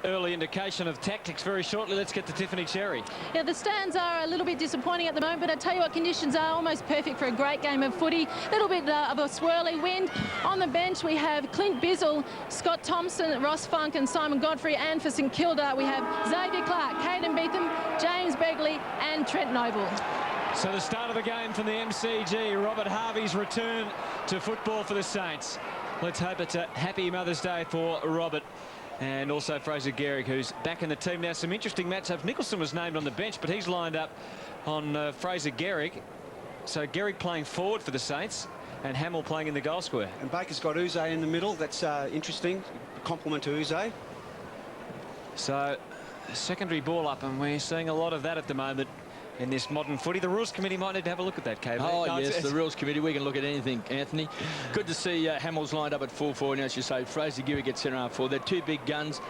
Early indication of tactics very shortly. Let's get to Tiffany Cherry. Yeah, the stands are a little bit disappointing at the moment, but I tell you what, conditions are almost perfect for a great game of footy. A little bit of a swirly wind. On the bench we have Clint Bizzle, Scott Thompson, Ross Funk and Simon Godfrey, and for St Kilda we have Xavier Clark, Caden Beetham, James Begley and Trent Noble. So the start of the game from the MCG, Robert Harvey's return to football for the Saints. Let's hope it's a happy Mother's Day for Robert. And also Fraser Gehrig, who's back in the team now. Some interesting matchups. Nicholson was named on the bench, but he's lined up on Fraser Gehrig. So Gehrig playing forward for the Saints and Hamill playing in the goal square. And Baker's got Uze in the middle. That's interesting. Compliment to Uze. So secondary ball up, and we're seeing a lot of that at the moment in this modern footy. The Rules Committee might need to have a look at that, KV. Oh, no, yes, the Rules Committee. We can look at anything, Anthony. Good to see Hamill's lined up at full forward. And as you say, Fraser Gehrig gets centre half forward. They're two big guns,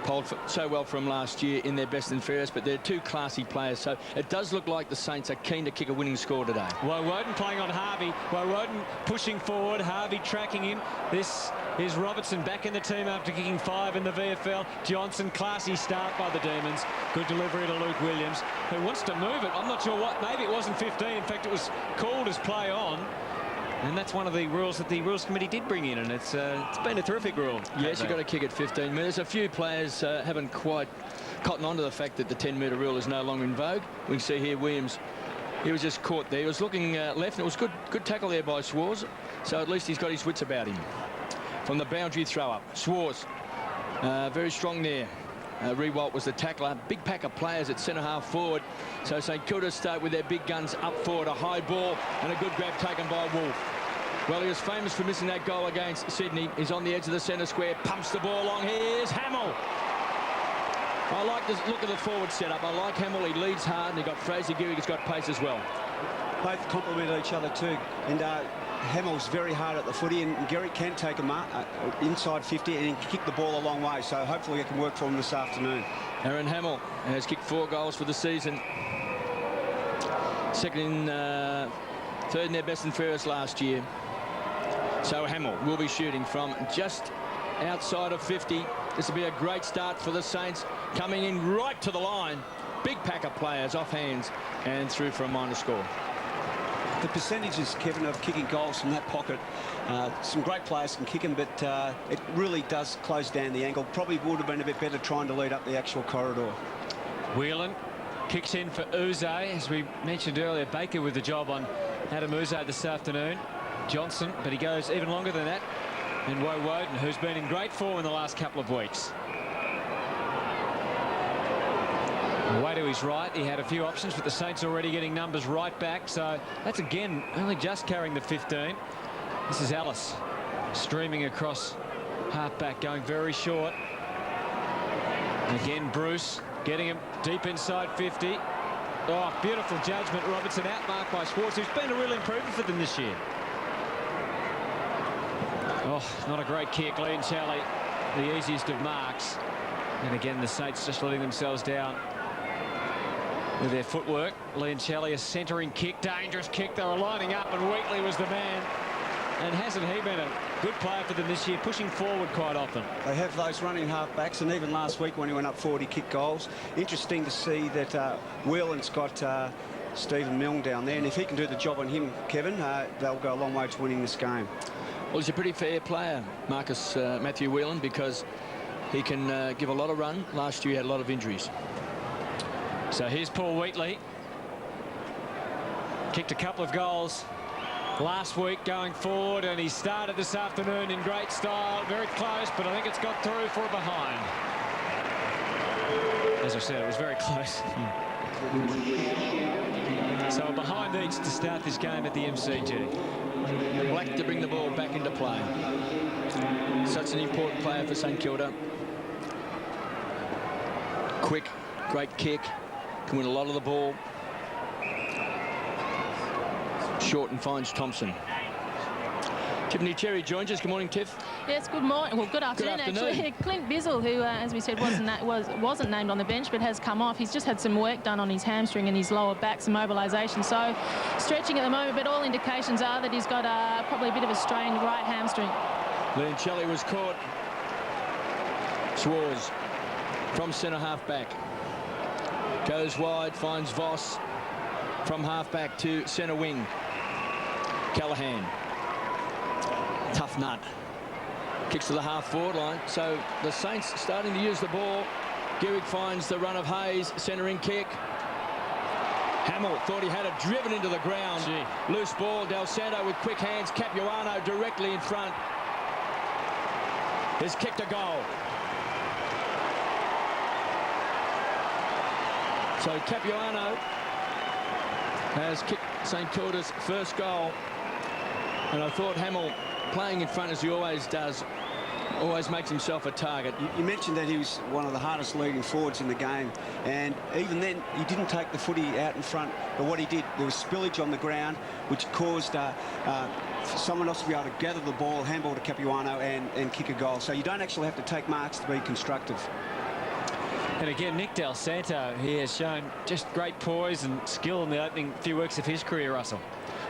polled so well from last year in their best and fairest, but they're two classy players. So it does look like the Saints are keen to kick a winning score today. Woden playing on Harvey. Woden pushing forward. Harvey tracking him. This is Robertson back in the team after kicking 5 in the VFL. Johnson, classy start by the Demons. Good delivery to Luke Williams, who wants to move it. I'm not sure what. Maybe it wasn't 15. In fact, it was called as play on. And that's one of the rules that the Rules Committee did bring in, and it's been a terrific rule. Yes, you've got to kick at 15 metres. A few players haven't quite cottoned on to the fact that the 10-metre rule is no longer in vogue. We can see here Williams, he was just caught there. He was looking left, and it was good tackle there by Schwarz. So at least he's got his wits about him. From the boundary throw-up, Schwarz, very strong there. Rewalt was the tackler. Big pack of players at centre-half forward. So St Kilda start with their big guns up forward. A high ball and a good grab taken by Wolf. Well, he was famous for missing that goal against Sydney. He's on the edge of the centre square, pumps the ball along. Here's Hamill. I like this look at the forward setup. I like Hamill. He leads hard, and he got Fraser Gehrig. He's got pace as well. Both complement each other too. And Hamill's very hard at the footy, and Gehrig can take him inside 50 and he can kick the ball a long way. So hopefully it can work for him this afternoon. Aaron Hamill has kicked 4 goals for the season. Third in their best and fairest last year. So Hamill will be shooting from just outside of 50. This will be a great start for the Saints, coming in right to the line. Big pack of players off hands and through for a minor score. The percentages, Kevin, of kicking goals from that pocket, some great players can kick them, but it really does close down the angle. Probably would have been a bit better trying to lead up the actual corridor. Whelan kicks in for Uze. As we mentioned earlier, Baker with the job on Adam Uze this afternoon. Johnson, but he goes even longer than that. And Woden, who's been in great form in the last couple of weeks. Way to his right, he had a few options, but the Saints already getting numbers right back. So that's again only just carrying the 15. This is Ellis streaming across half-back, going very short. And again, Bruce getting him deep inside 50. Oh, beautiful judgment. Robertson outmarked by Schwarz, who's been a real improvement for them this year. Oh, not a great kick. Liam Challey, the easiest of marks. And again, the Saints just letting themselves down with their footwork. Liam, a centering kick, dangerous kick. They were lining up, and Wheatley was the man. And hasn't he been a good player for them this year, pushing forward quite often? They have those running half-backs, and even last week when he went up forward, he kicked goals. Interesting to see that Whelan's got Stephen Milne down there, and if he can do the job on him, Kevin, they'll go a long way to winning this game. Well, he's a pretty fair player, Matthew Whelan, because he can give a lot of run. Last year he had a lot of injuries. So here's Paul Wheatley. Kicked a couple of goals last week going forward, and he started this afternoon in great style. Very close, but I think it's got through for a behind. As I said, it was very close. So a behind each to start this game at the MCG. Black to bring the ball back into play. Such an important player for St Kilda. Quick, great kick. Can win a lot of the ball. Short and finds Thompson. Tiffany Cherry joins us. Good morning, Tiff. Yes, good morning. Well, good afternoon, actually. Clint Bizzle, who, as we said, wasn't named on the bench, but has come off. He's just had some work done on his hamstring and his lower back, some mobilisation. So stretching at the moment, but all indications are that he's got probably a bit of a strained right hamstring. Liam was caught. Schwarz from centre half back. Goes wide, finds Voss from half back to centre wing. Callaghan. Tough nut. Kicks to the half forward line. So the Saints starting to use the ball. Gehrig finds the run of Hayes, centering kick. Hamill thought he had it driven into the ground. Gee. Loose ball. Del Santo with quick hands. Capuano directly in front. Has kicked a goal. So Capuano has kicked St. Kilda's first goal. And I thought Hamill, playing in front as he always does, always makes himself a target. You mentioned that he was one of the hardest leading forwards in the game, and even then he didn't take the footy out in front, but what he did, there was spillage on the ground which caused someone else to be able to gather the ball, handball to Capuano and kick a goal. So you don't actually have to take marks to be constructive. And again, Nick Del Santo, he has shown just great poise and skill in the opening few weeks of his career, Russell.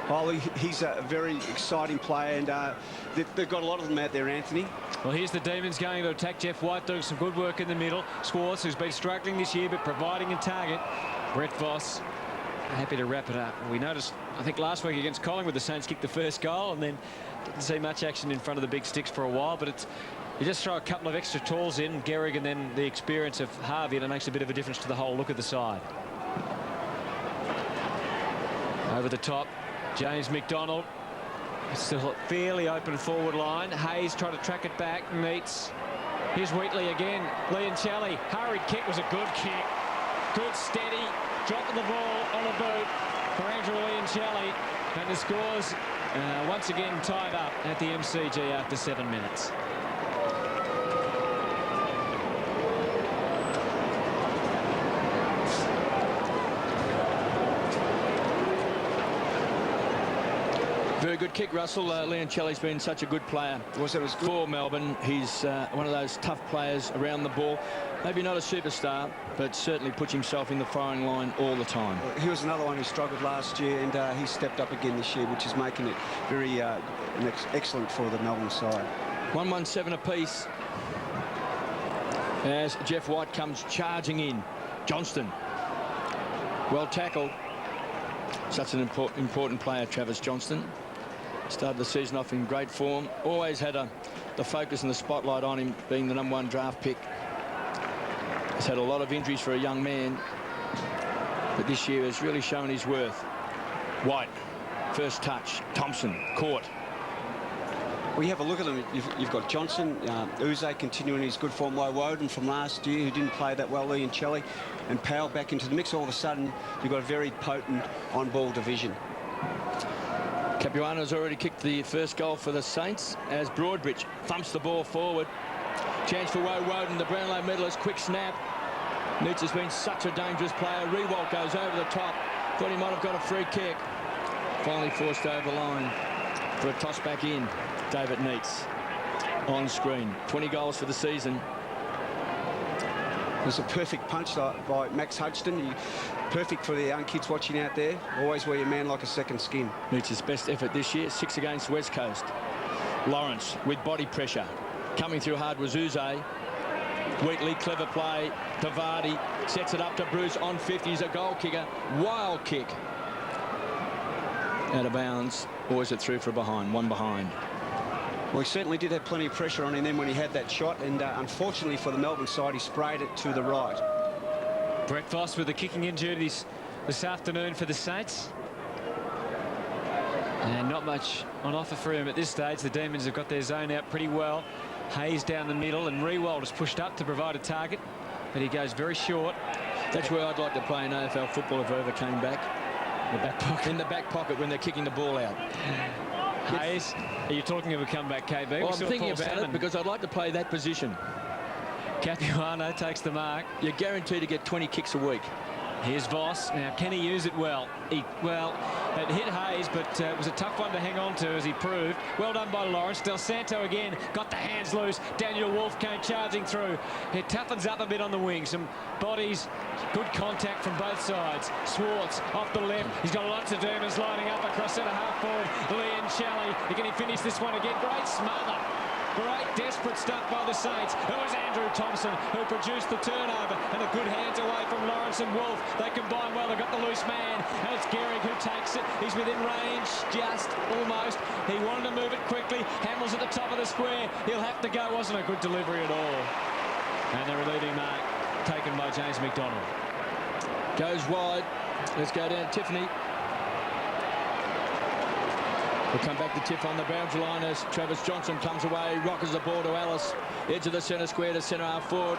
Well, he's a very exciting player, and they've got a lot of them out there, Anthony. Well, here's the Demons going to attack Jeff White, doing some good work in the middle. Schwartz, who's been struggling this year, but providing a target. Brett Voss, happy to wrap it up. We noticed, I think, last week against Collingwood, the Saints kicked the first goal, and then didn't see much action in front of the big sticks for a while, but it's you just throw a couple of extra tools in, Gehrig, and then the experience of Harvey, and it makes a bit of a difference to the whole look of the side. Over the top, James McDonald. Still a fairly open forward line. Hayes trying to track it back. Meets. Here's Wheatley again. Liancelli. Hurried kick was a good kick. Good steady. Dropping the ball on a boot for Andrew Liancelli. And the scores once again tied up at the MCG after 7 minutes. Very good kick, Russell. Liancelli's been such a good player for Melbourne. He's one of those tough players around the ball. Maybe not a superstar, but certainly puts himself in the firing line all the time. He was another one who struggled last year, and he stepped up again this year, which is making it very excellent for the Melbourne side. 1-1-7 apiece as Jeff White comes charging in. Johnston, well tackled. Such an important player, Travis Johnston. Started the season off in great form. Always had the focus and the spotlight on him, being the #1 draft pick. He's had a lot of injuries for a young man, but this year has really shown his worth. White, first touch. Thompson, caught. Well, you have a look at them. You've got Johnson, Uze continuing his good form. Woden from last year, who didn't play that well, Liancelli, and Powell back into the mix. All of a sudden, you've got a very potent on-ball division. Capuano's already kicked the first goal for the Saints as Broadbridge thumps the ball forward. Chance for Woden, the Brownlow medalist. Quick snap. Neitz has been such a dangerous player. Rewalt goes over the top. Thought he might have got a free kick. Finally forced over the line for a toss back in. David Neitz on screen. 20 goals for the season. It was a perfect punch by Max Hudson. Perfect for the young kids watching out there. Always wear your man like a second skin. Neitz' best effort this year, 6 against West Coast. Lawrence with body pressure. Coming through hard was Uze. Wheatley, clever play. Tavardi sets it up to Bruce on 50. He's a goal kicker. Wild kick. Out of bounds. Always it through for a behind. One behind. Well, he certainly did have plenty of pressure on him then when he had that shot, and unfortunately for the Melbourne side, he sprayed it to the right. Brett Voss with the kicking in duties this afternoon for the Saints. And not much on offer for him at this stage. The Demons have got their zone out pretty well. Hayes down the middle, and Rewald is pushed up to provide a target, but he goes very short. That's where I'd like to play in AFL football if I ever came back. The back pocket. In the back pocket when they're kicking the ball out. Hayes, are you talking of a comeback, KB? Well, I'm thinking about it because I'd like to play that position. Capuano takes the mark. You're guaranteed to get 20 kicks a week. Here's Voss. Now, can he use it well? It hit Hayes, but it was a tough one to hang on to, as he proved. Well done by Lawrence. Del Santo again got the hands loose. Daniel Wolfe came charging through. It toughens up a bit on the wing. Some bodies, good contact from both sides. Schwartz off the left. He's got lots of Demons lining up across centre half forward. Liancelli. Can he finish this one again? Great smother Great desperate stuff by the Saints. It was Andrew Thompson who produced the turnover, and a good hands away from Lawrence and Wolf. They combine well. They've got the loose man, and it's Gehrig who takes it. He's within range, just almost. He wanted to move it quickly. Hamill's at the top of the square. He'll have to go. Wasn't a good delivery at all. And the relieving mark taken by James McDonald. Goes wide. Let's go down to Tiffany. We'll come back to Tiff on the boundary line as Travis Johnson comes away, rockers the ball to Ellis. Edge of the centre square to centre half forward.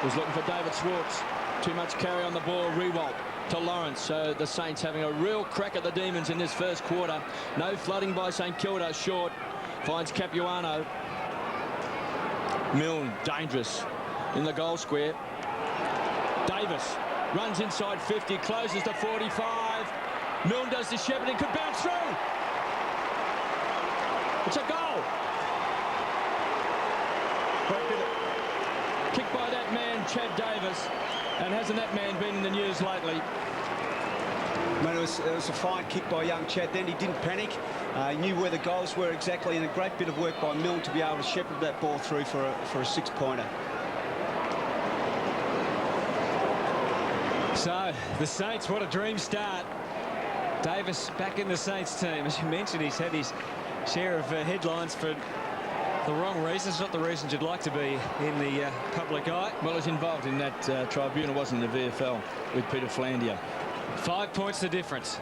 Was looking for David Swartz. Too much carry on the ball. Rewalt to Lawrence. So the Saints having a real crack at the Demons in this first quarter. No flooding by St Kilda. Short finds Capuano. Milne dangerous in the goal square. Davis runs inside 50, closes to 45. Milne does the shepherding, could bounce through. It's a goal. Kicked by that man, Chad Davis. And hasn't that man been in the news lately? Mate, it was a fine kick by young Chad. Then he didn't panic. He knew where the goals were exactly, and a great bit of work by Milne to be able to shepherd that ball through for a six-pointer. So the Saints, what a dream start. Davis back in the Saints team. As you mentioned, he's had his share of headlines for the wrong reasons, not the reasons you'd like to be in the public eye. Well, he's involved in that tribunal, wasn't the VFL, with Peter Flandier. 5 points the difference.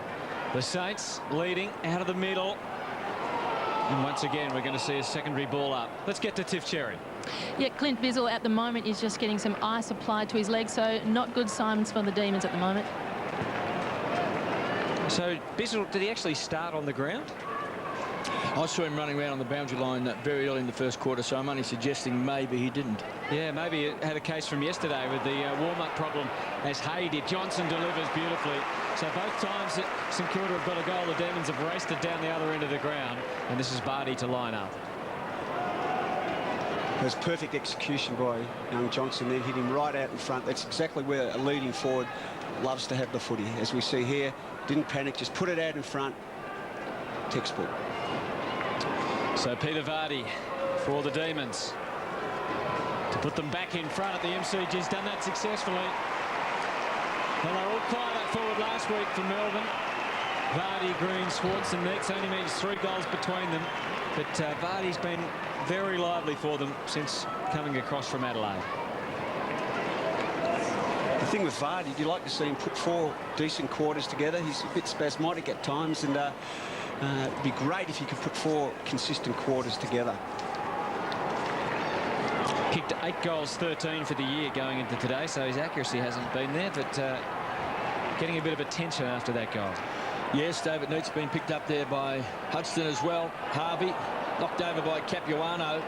The Saints leading out of the middle. And once again, we're going to see a secondary ball up. Let's get to Tiff Cherry. Yeah, Clint Bizzle at the moment is just getting some ice applied to his leg, so not good signs for the Demons at the moment. So Bizzle, did he actually start on the ground? I saw him running around on the boundary line very early in the first quarter, so I'm only suggesting maybe he didn't. Yeah, maybe it had a case from yesterday with the warm-up problem as Hay did. Johnson delivers beautifully. So both times that St Kilda have got a goal, the Demons have raced it down the other end of the ground, and this is Barty to line up. There's perfect execution by young Johnson there, hit him right out in front. That's exactly where a leading forward loves to have the footy. As we see here, didn't panic, just put it out in front. Textbook. So Peter Vardy for the Demons to put them back in front at the MCG's done that successfully. Well, they were all quiet up forward last week for Melbourne. Vardy, Green, Swartz and Neitz only means 3 goals between them. But Vardy's been very lively for them since coming across from Adelaide. The thing with Vardy, you'd like to see him put 4 decent quarters together. He's a bit spasmodic at times, and it'd be great if he could put 4 consistent quarters together. Kicked 8 goals, 13 for the year going into today, so his accuracy hasn't been there, but getting a bit of attention after that goal. Yes, David Neitz been picked up there by Hudson as well. Harvey knocked over by Capuano.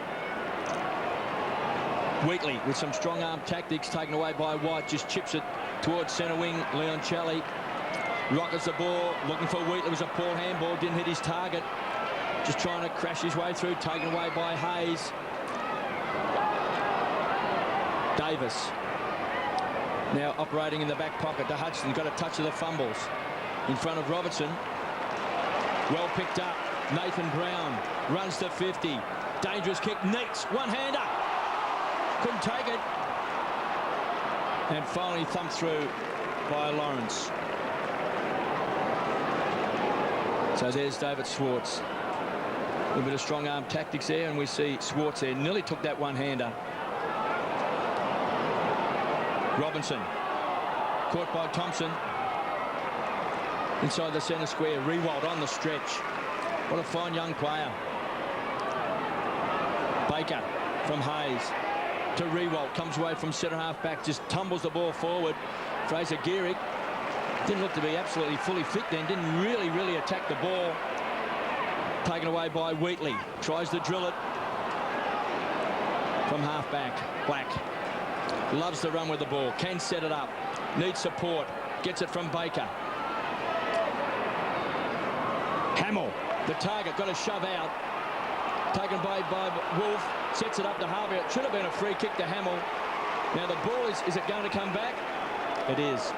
Wheatley with some strong arm tactics taken away by White, just chips it towards centre wing. Leon Challey rockets the ball, looking for Wheatley. It was a poor handball, didn't hit his target. Just trying to crash his way through, taken away by Hayes. Davis now operating in the back pocket to Hudson, got a touch of the fumbles in front of Robertson. Well picked up. Nathan Brown runs to 50. Dangerous kick. Neitz, one-hander. Couldn't take it. And finally thumped through by Lawrence. So there's David Swartz. A little bit of strong arm tactics there, and we see Swartz there. Nearly took that one-hander. Robinson caught by Thompson inside the centre square. Rewalt on the stretch. What a fine young player. Baker from Hayes to Rewalt, comes away from centre half back, just tumbles the ball forward. Fraser Gehrig didn't look to be absolutely fully fit then, didn't really attack the ball. Taken away by Wheatley, tries to drill it from half back. Black loves to run with the ball, can set it up, needs support, gets it from Baker. Hamill, the target, got a shove out, taken by Wolf, sets it up to Harvey. It should have been a free kick to Hamill. Now the ball is it going to come back? It is.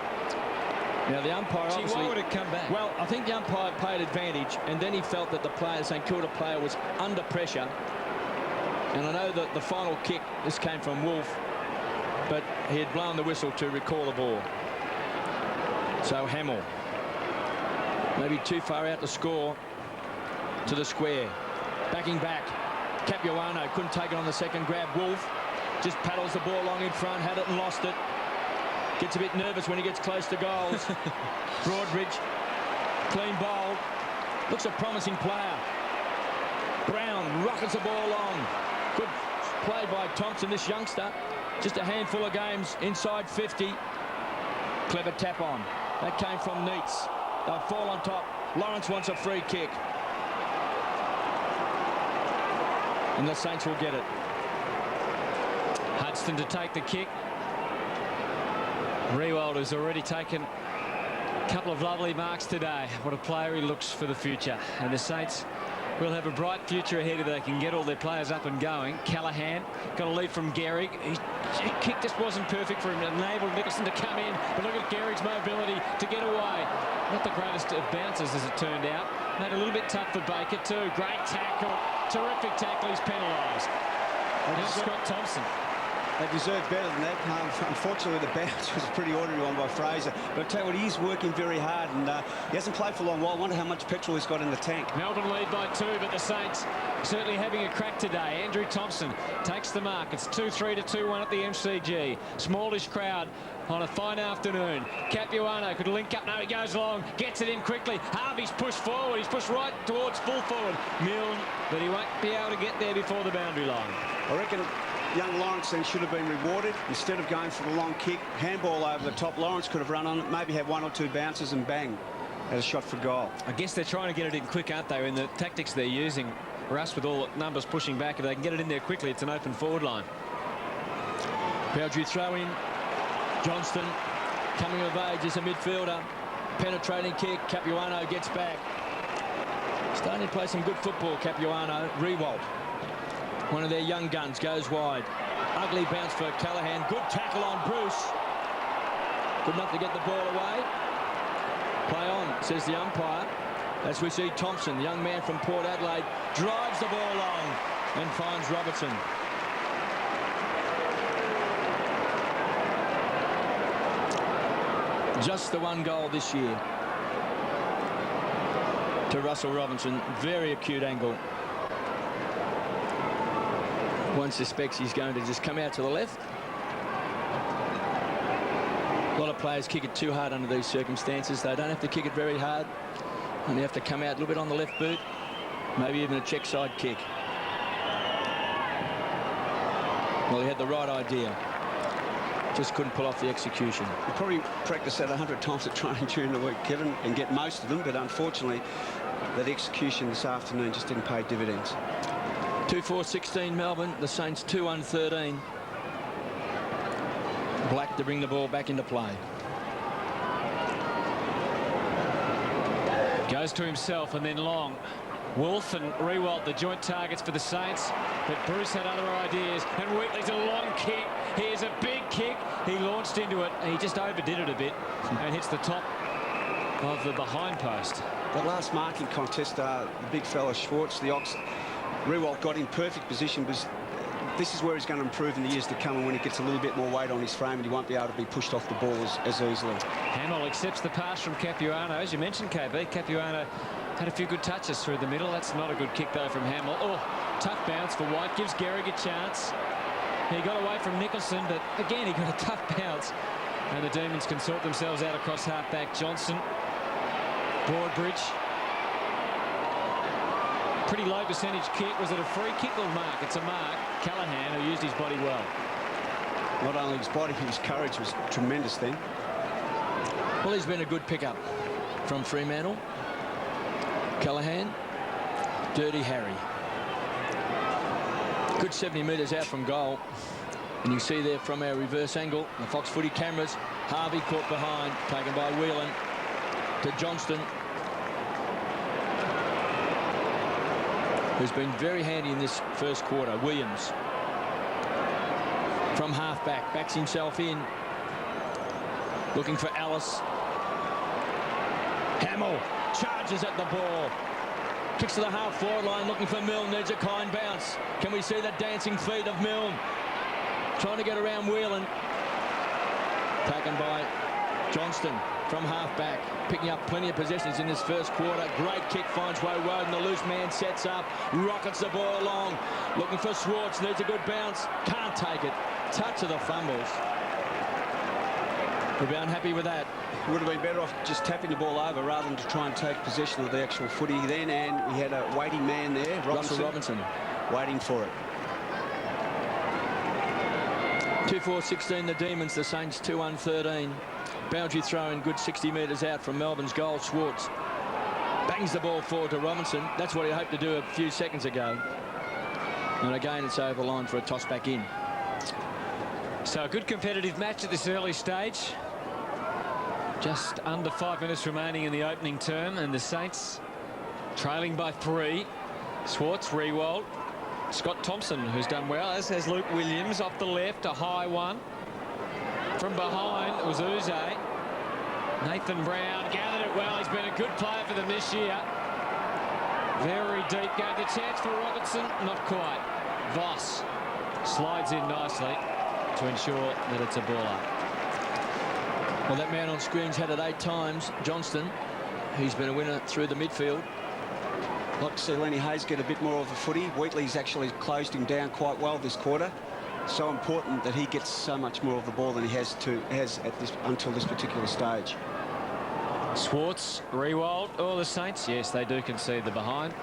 Now the umpire obviously... Why would it come back? Well, I think the umpire paid advantage, and then he felt that the player, St Kilda player, was under pressure, And I know that the final kick, this came from Wolf, but he had blown the whistle to recall the ball. So Hamill, maybe too far out to score, to the square. Backing back. Capuano couldn't take it on the second grab. Wolf just paddles the ball along in front, had it and lost it. Gets a bit nervous when he gets close to goals. Broadbridge, clean bowl. Looks a promising player. Brown rockets the ball long. Good play by Thompson, this youngster. Just a handful of games inside 50. Clever tap on. That came from Neitz. They'll fall on top. Lawrence wants a free kick. And the Saints will get it. Hudson to take the kick. Riewoldt has already taken a couple of lovely marks today. What a player he looks for the future. And the Saints will have a bright future ahead if they can get all their players up and going. Callaghan got a lead from Gehrig. His kick just wasn't perfect for him to enable Nicholson to come in. But look at Gehrig's mobility to get away. Not the greatest of bounces as it turned out. Made it a little bit tough for Baker too. Great tackle. Terrific tackle. He's penalised. Now Scott Thompson. They deserve better than that. Unfortunately, the bounce was a pretty ordinary one by Fraser. But I tell you what, he's working very hard, and he hasn't played for a long while. I wonder how much petrol he's got in the tank. Melbourne lead by 2, but the Saints certainly having a crack today. Andrew Thompson takes the mark. It's 2-3 to 2-1 at the MCG. Smallish crowd on a fine afternoon. Capuano could link up. No, he goes long. Gets it in quickly. Harvey's pushed forward. He's pushed right towards full forward. Milne, but he won't be able to get there before the boundary line. I reckon young Lawrence then should have been rewarded. Instead of going for the long kick, handball over the top. Lawrence could have run on it, maybe had 1 or 2 bounces and bang, had a shot for goal. I guess they're trying to get it in quick, aren't they? In the tactics they're using. Russ with all the numbers pushing back. If they can get it in there quickly, it's an open forward line. Bowdry throw in. Johnston coming of age as a midfielder. Penetrating kick. Capuano gets back. Starting to play some good football, Capuano. Riewoldt, one of their young guns, goes wide. Ugly bounce for Callaghan. Good tackle on Bruce. Good enough to get the ball away. Play on, says the umpire. As we see Thompson, the young man from Port Adelaide, drives the ball long and finds Robertson. Just the 1 goal this year to Russell Robinson. Very acute angle. One suspects he's going to just come out to the left. A lot of players kick it too hard under these circumstances. They don't have to kick it very hard. Only have to come out a little bit on the left boot. Maybe even a check side kick. Well, he had the right idea. Just couldn't pull off the execution. You probably practice that 100 times at training during the week, Kevin, and get most of them, but unfortunately that execution this afternoon just didn't pay dividends. 2-4-16 Melbourne. The Saints 2-1-13. Black to bring the ball back into play. Goes to himself and then long. Wolf and Riewoldt, the joint targets for the Saints, but Bruce had other ideas, and Wheatley's a long kick. Here's a big kick. He launched into it. He just overdid it a bit and hits the top of the behind post. That last marking contest, the big fella Schwartz, the Ox, Riewoldt got in perfect position. This is where he's going to improve in the years to come, and when he gets a little bit more weight on his frame, he won't be able to be pushed off the ball as easily. Hamill accepts the pass from Capuano. As you mentioned, KB, Capuano had a few good touches through the middle. That's not a good kick, though, from Hamill. Oh, tough bounce for White. Gives Gehrig a chance. He got away from Nicholson, but again, he got a tough bounce. And the Demons can sort themselves out across half-back. Johnson, Broadbridge. Pretty low percentage kick. Was it a free kick or mark? It's a mark. Callaghan, who used his body well. Not only his body, his courage was tremendous then. Well, he's been a good pickup from Fremantle. Callaghan, Dirty Harry. Good 70 metres out from goal. And you see there from our reverse angle, the Fox Footy cameras, Harvey caught behind, taken by Whelan to Johnston, who's been very handy in this first quarter. Williams from half-back, backs himself in, looking for Alice. Hamill charges at the ball. Kicks to the half-forward line, looking for Milne, needs a kind bounce. Can we see the dancing feet of Milne? Trying to get around Whelan. Taken by Johnston from half-back, picking up plenty of possessions in this first quarter. Great kick, finds Woden. The loose man sets up, rockets the ball along. Looking for Schwartz, needs a good bounce. Can't take it. Touch of the fumbles. We'll be unhappy with that. Would have been better off just tapping the ball over rather than to try and take possession of the actual footy then. And we had a waiting man there, Russell Robinson, waiting for it. 2-4-16 the Demons, the Saints 2-1-13. Boundary throw in, good 60 metres out from Melbourne's goal. Schwartz bangs the ball forward to Robinson. That's what he hoped to do a few seconds ago. And again, it's over the line for a toss back in. So a good competitive match at this early stage. Just under 5 minutes remaining in the opening term, and the Saints trailing by 3. Schwartz, Riewoldt, Scott Thompson, who's done well, as has Luke Williams. Off the left, a high one. From behind, it was Uze. Nathan Brown gathered it well. He's been a good player for them this year. Very deep game. The chance for Robertson, not quite. Voss slides in nicely to ensure that it's a baller. Well, that man on screen's had it 8 times. Johnston, he's been a winner through the midfield. Like to see Lenny Hayes get a bit more of the footy. Wheatley's actually closed him down quite well this quarter. So important that he gets so much more of the ball than he has at this until this particular stage. Schwartz, Riewoldt, the Saints, yes, they do concede the behind.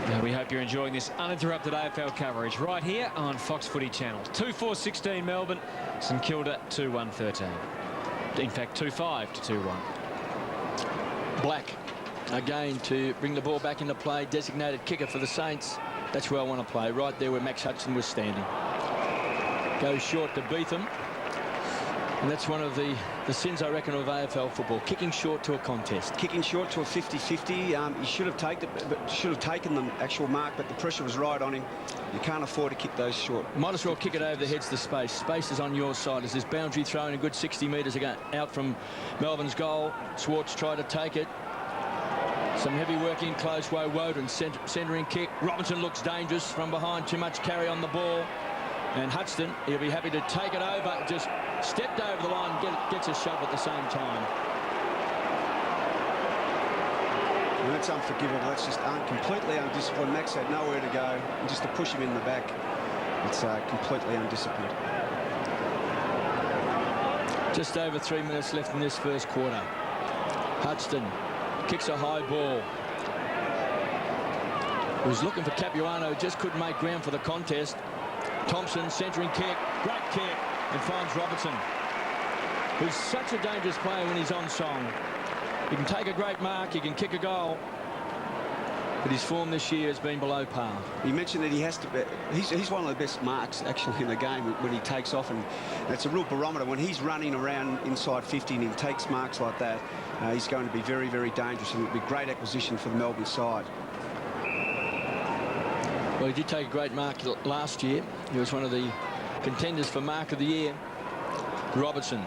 Now we hope you're enjoying this uninterrupted AFL coverage right here on Fox Footy Channel. 2-4-16 Melbourne, St Kilda 2-1-13. In fact, 2-5 to 2-1. Black again to bring the ball back into play. Designated kicker for the Saints. That's where I want to play, right there where Max Hudson was standing. Goes short to Beetham. And that's one of the sins, I reckon, of AFL football. Kicking short to a contest. Kicking short to a 50-50. He should have taken the actual mark, but the pressure was right on him. You can't afford to kick those short. Might as well kick it over the heads to space. Space is on your side as this boundary thrown a good 60 metres out from Melbourne's goal. Schwartz tried to take it. Some heavy work in close. Woden centering kick. Robinson looks dangerous from behind. Too much carry on the ball. And Hudson, he'll be happy to take it over. Just stepped over the line, gets a shove at the same time. And that's unforgivable. That's just completely undisciplined. Max had nowhere to go. And just to push him in the back, it's completely undisciplined. Just over 3 minutes left in this first quarter. Hudson kicks a high ball. Was looking for Capuano, just couldn't make ground for the contest. Thompson centering kick, great kick, and finds Robertson, who's such a dangerous player when he's on song. He can take a great mark, he can kick a goal, but his form this year has been below par. You mentioned that he has to be, he's one of the best marks actually in the game when he takes off, and that's a real barometer. When he's running around inside 50 and he takes marks like that, he's going to be very, very dangerous, and it'll be a great acquisition for the Melbourne side. Well, he did take a great mark last year. He was one of the contenders for mark of the year. Robertson,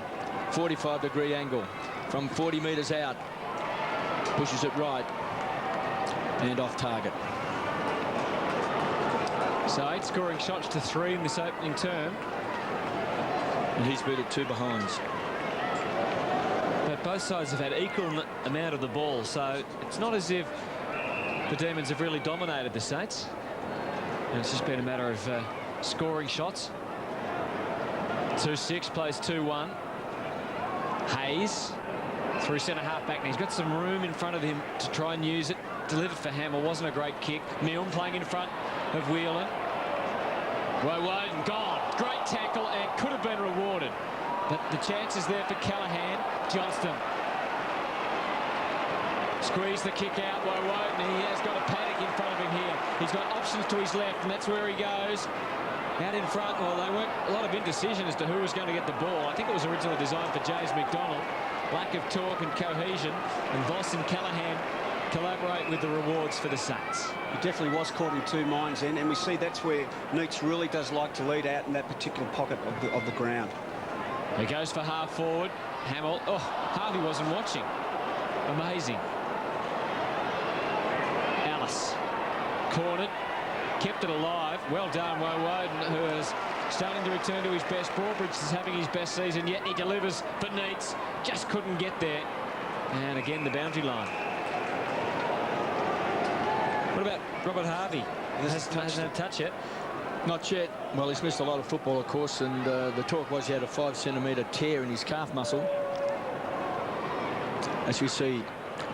45-degree angle from 40 metres out. Pushes it right and off target. So 8 scoring shots to 3 in this opening term. And he's beat it 2 behinds. But both sides have had equal amount of the ball, so it's not as if the Demons have really dominated the Saints. And it's just been a matter of scoring shots. 2-6 plays 2-1. Hayes through centre half back. Now he's got some room in front of him to try and use it. Delivered for Hamill, wasn't a great kick. Milne playing in front of Whelan. Woden gone. Great tackle and could have been rewarded. But the chance is there for Callaghan. Johnston. Squeeze the kick out. Woden, he has got a panic in front of him here. He's got options to his left, and that's where he goes. Out in front, well, they weren't a lot of indecision as to who was going to get the ball. I think it was originally designed for James McDonald. Lack of torque and cohesion, and Voss and Callaghan collaborate with the rewards for the Saints. He definitely was caught in 2 minds then, and we see that's where Neitz really does like to lead out in that particular pocket of the ground. He goes for half forward. Hamill, Harvey wasn't watching. Amazing. cornered, kept it alive. Well done, Woden, who is starting to return to his best. Broadbridge is having his best season, yet he delivers for Neitz. Just couldn't get there. And again, the boundary line. What about Robert Harvey? Hasn't touched yet. Not yet. Well, he's missed a lot of football, of course, and the talk was he had a 5-centimetre tear in his calf muscle. As we see,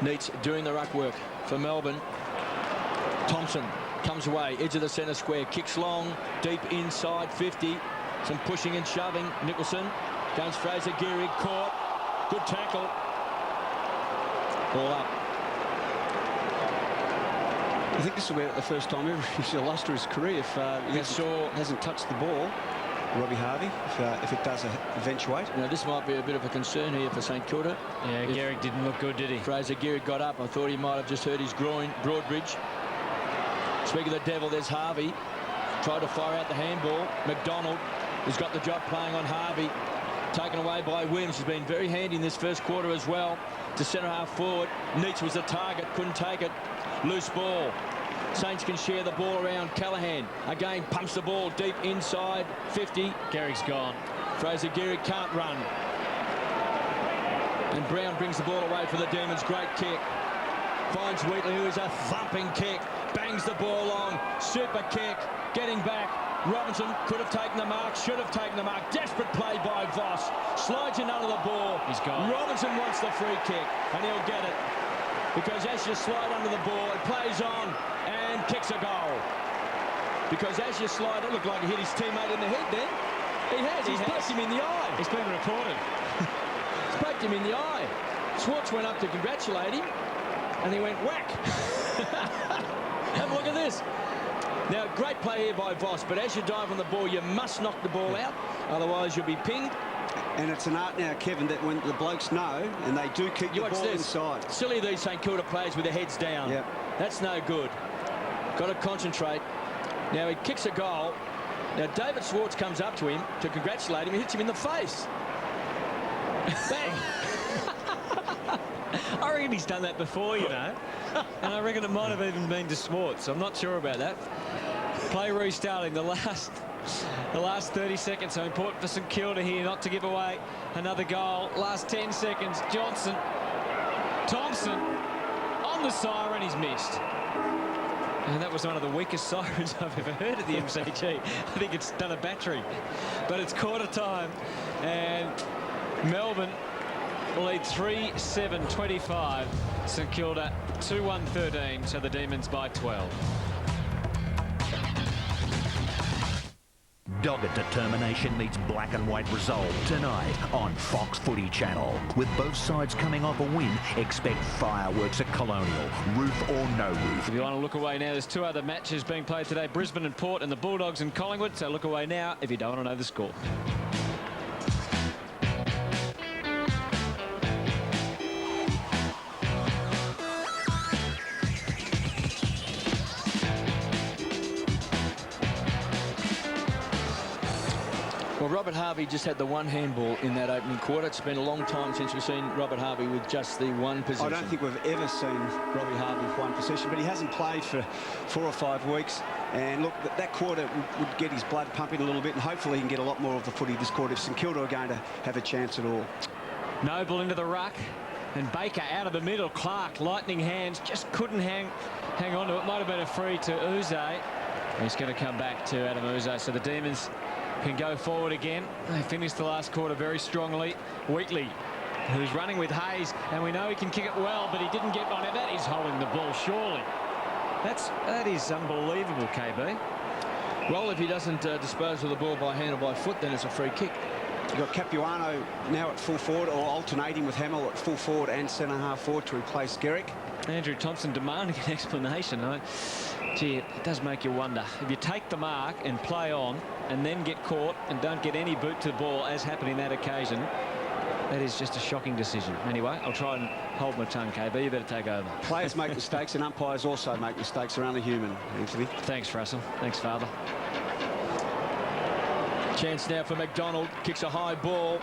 Neitz doing the ruck work for Melbourne. Thompson comes away, edge of the centre square, kicks long, deep inside 50. Some pushing and shoving. Nicholson goes Fraser Gehrig, caught. Good tackle. Ball up. I think this will be the first time ever he's lost to his career if he hasn't touched the ball, Robbie Harvey, if it does eventuate. Now, this might be a bit of a concern here for St Kilda. Yeah, Gehrig didn't look good, did he? Fraser Gehrig got up. I thought he might have just hurt his groin. Broadbridge. Speaking of the devil, there's Harvey. Tried to fire out the handball. McDonald has got the job playing on Harvey. Taken away by Williams, who's been very handy in this first quarter as well. To centre half forward. Neitz was the target, couldn't take it. Loose ball. Saints can share the ball around. Callaghan again pumps the ball deep inside 50. Gehrig's gone. Fraser Gehrig can't run. And Brown brings the ball away for the Demons. Great kick. Finds Wheatley, who is a thumping kick. Bangs the ball long. Super kick. Getting back. Robinson could have taken the mark, should have taken the mark. Desperate play by Voss. Slides in under the ball. He's gone. Robinson wants the free kick, and he'll get it. Because as you slide under the ball, it plays on and kicks a goal. Because as you slide, it looked like he hit his teammate in the head then. He has. He's poked him in the eye. It's been reported. He's poked him in the eye. Schwartz went up to congratulate him, and he went whack. Have a look at this. Now, great play here by Voss, but as you dive on the ball, you must knock the ball out, otherwise you'll be pinged. And it's an art now, Kevin, that when the blokes know and they do keep the ball inside. Silly these St Kilda players with their heads down. Yep. That's no good. Got to concentrate. Now he kicks a goal. Now David Schwartz comes up to him to congratulate him. He hits him in the face. Bang! I reckon he's done that before, you know. And I reckon it might have even been to Schwartz. I'm not sure about that. Play restarting. The last 30 seconds. So important for St Kilda here not to give away another goal. Last 10 seconds. Johnson. Thompson on the siren. He's missed. And that was one of the weakest sirens I've ever heard at the MCG. I think it's done a battery. But it's quarter time. And Melbourne lead 3-7-25. St Kilda 2-1-13. So the Demons by 12. Dogged determination meets black and white resolve tonight on Fox Footy Channel. With both sides coming off a win, expect fireworks at Colonial, roof or no roof. If you want to look away now, there's two other matches being played today, Brisbane and Port and the Bulldogs and Collingwood. So look away now if you don't want to know the score. Well, Robert Harvey just had the one handball in that opening quarter. It's been a long time since we've seen Robert Harvey with just the one possession. I don't think we've ever seen Robbie Harvey with one possession, but he hasn't played for 4 or 5 weeks. And look, that quarter would get his blood pumping a little bit, and hopefully he can get a lot more of the footy this quarter if St Kilda are going to have a chance at all. Noble into the ruck, and Baker out of the middle. Clark, lightning hands, just couldn't hang on to it. Might have been a free to Uze. He's going to come back to Adam Uze, so the Demons can go forward again. They finished the last quarter very strongly. Wheatley, who's running with Hayes, and we know he can kick it well, but he didn't get on it. That is holding the ball, surely. That is unbelievable, KB. Well, if he doesn't dispose of the ball by hand or by foot, then it's a free kick. You've got Capuano now at full forward, or alternating with Hamill at full forward and centre half forward to replace Gehrig. Andrew Thompson demanding an explanation. Gee, it does make you wonder. If you take the mark and play on and then get caught and don't get any boot to the ball, as happened in that occasion, that is just a shocking decision. Anyway, I'll try and hold my tongue, KB. You better take over. Players make mistakes and umpires also make mistakes. They're only human, Anthony. Thanks, Russell. Thanks, Father. Chance now for McDonald. Kicks a high ball.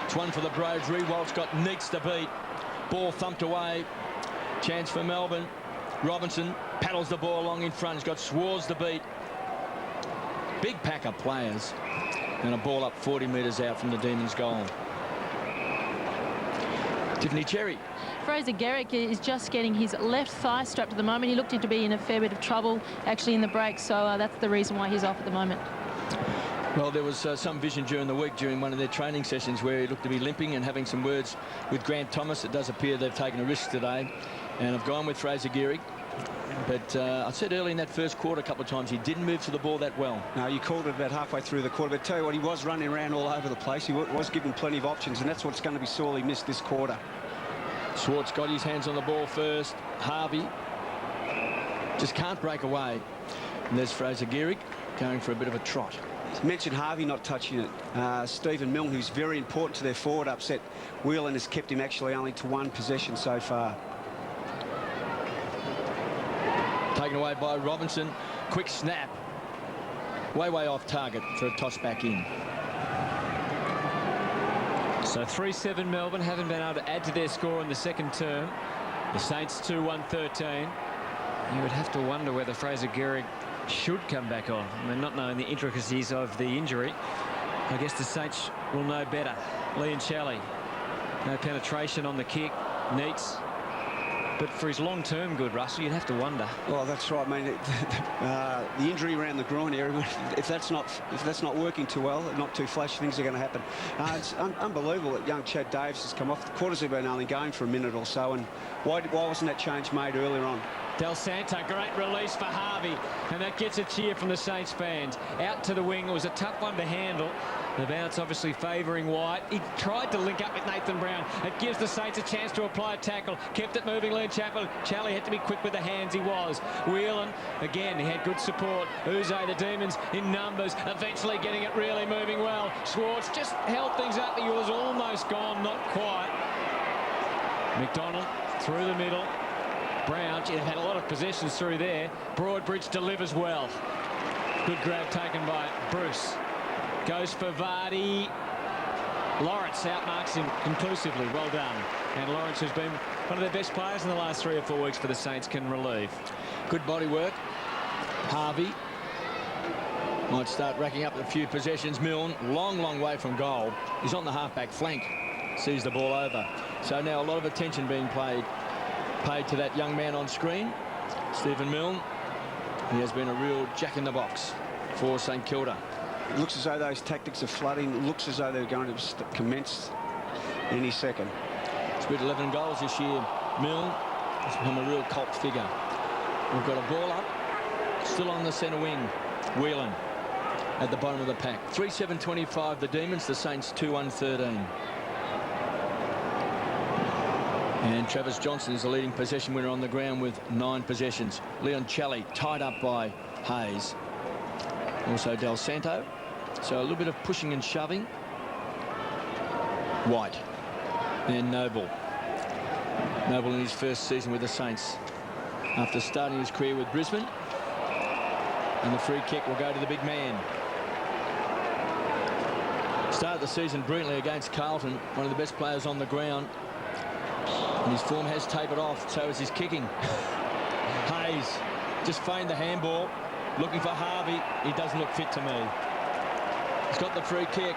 It's one for the Braves. Rewalt's got Neitz to beat. Ball thumped away. Chance for Melbourne. Robinson paddles the ball along in front. He's got Swartz to beat. Big pack of players. And a ball up 40 metres out from the Demons' goal. Tiffany Cherry. Fraser Garrick is just getting his left thigh strapped at the moment. He looked to be in a fair bit of trouble actually in the break, so that's the reason why he's off at the moment. Well, there was some vision during the week during one of their training sessions where he looked to be limping and having some words with Grant Thomas. It does appear they've taken a risk today and have gone with Fraser Garrick. But I said early in that first quarter a couple of times he didn't move to the ball that well. No, you called it about halfway through the quarter, but tell you what, he was running around all over the place. He was given plenty of options, and that's what's going to be sorely missed this quarter. Swartz got his hands on the ball first. Harvey just can't break away. And there's Fraser Garrick going for a bit of a trot. Mentioned Harvey not touching it. Stephen Milne, who's very important to their forward upset. Whelan has kept him actually only to one possession so far. Taken away by Robinson. Quick snap. Way off target for a toss back in. So 3-7 Melbourne haven't been able to add to their score in the second term. The Saints 2-1-13. You would have to wonder whether Fraser Garrick should come back on. I mean, not knowing the intricacies of the injury, I guess the Saints will know better. Liam Shelley, no penetration on the kick. Neats. But for his long-term good, Russell, you'd have to wonder. Well, that's right. I mean, the injury around the groin area, if that's not working too well, not too flashy, things are going to happen. It's unbelievable that young Chad Davis has come off. The quarters have been only going for a minute or so, and why wasn't that change made earlier on? Del Santo, great release for Harvey, and that gets a cheer from the Saints fans. Out to the wing, it was a tough one to handle. The bounce obviously favouring White. He tried to link up with Nathan Brown. It gives the Saints a chance to apply a tackle. Kept it moving, Lee Charlie had to be quick with the hands, he was. Whelan, again, he had good support. Uze, the Demons in numbers, eventually getting it really moving well. Swartz just held things up. He was almost gone, not quite. McDonald through the middle. Brown, they've had a lot of possessions through there. Broadbridge delivers well. Good grab taken by Bruce. Goes for Vardy. Lawrence outmarks him conclusively. Well done. And Lawrence, who's been one of their best players in the last 3 or 4 weeks for the Saints, can relieve. Good body work. Harvey might start racking up a few possessions. Milne, long way from goal. He's on the halfback flank. Sees the ball over. So now a lot of attention being paid to that young man on screen, Stephen Milne. He has been a real jack-in-the-box for St Kilda. It looks as though those tactics of flooding, it looks as though they're going to commence any second. He's with 11 goals this year. Milne has become a real cult figure. We've got a ball up, still on the centre wing. Whelan at the bottom of the pack. 3-7-25 the Demons, the Saints 2-1-13. And Travis Johnson is the leading possession winner on the ground with 9 possessions. Leon Challey tied up by Hayes. Also Del Santo. So a little bit of pushing and shoving. White and Noble. Noble in his first season with the Saints after starting his career with Brisbane. And the free kick will go to the big man. Started the season brilliantly against Carlton, one of the best players on the ground. And his form has tapered off, so is his kicking. Hayes just feigned the handball, looking for Harvey. He doesn't look fit to me. He's got the free kick,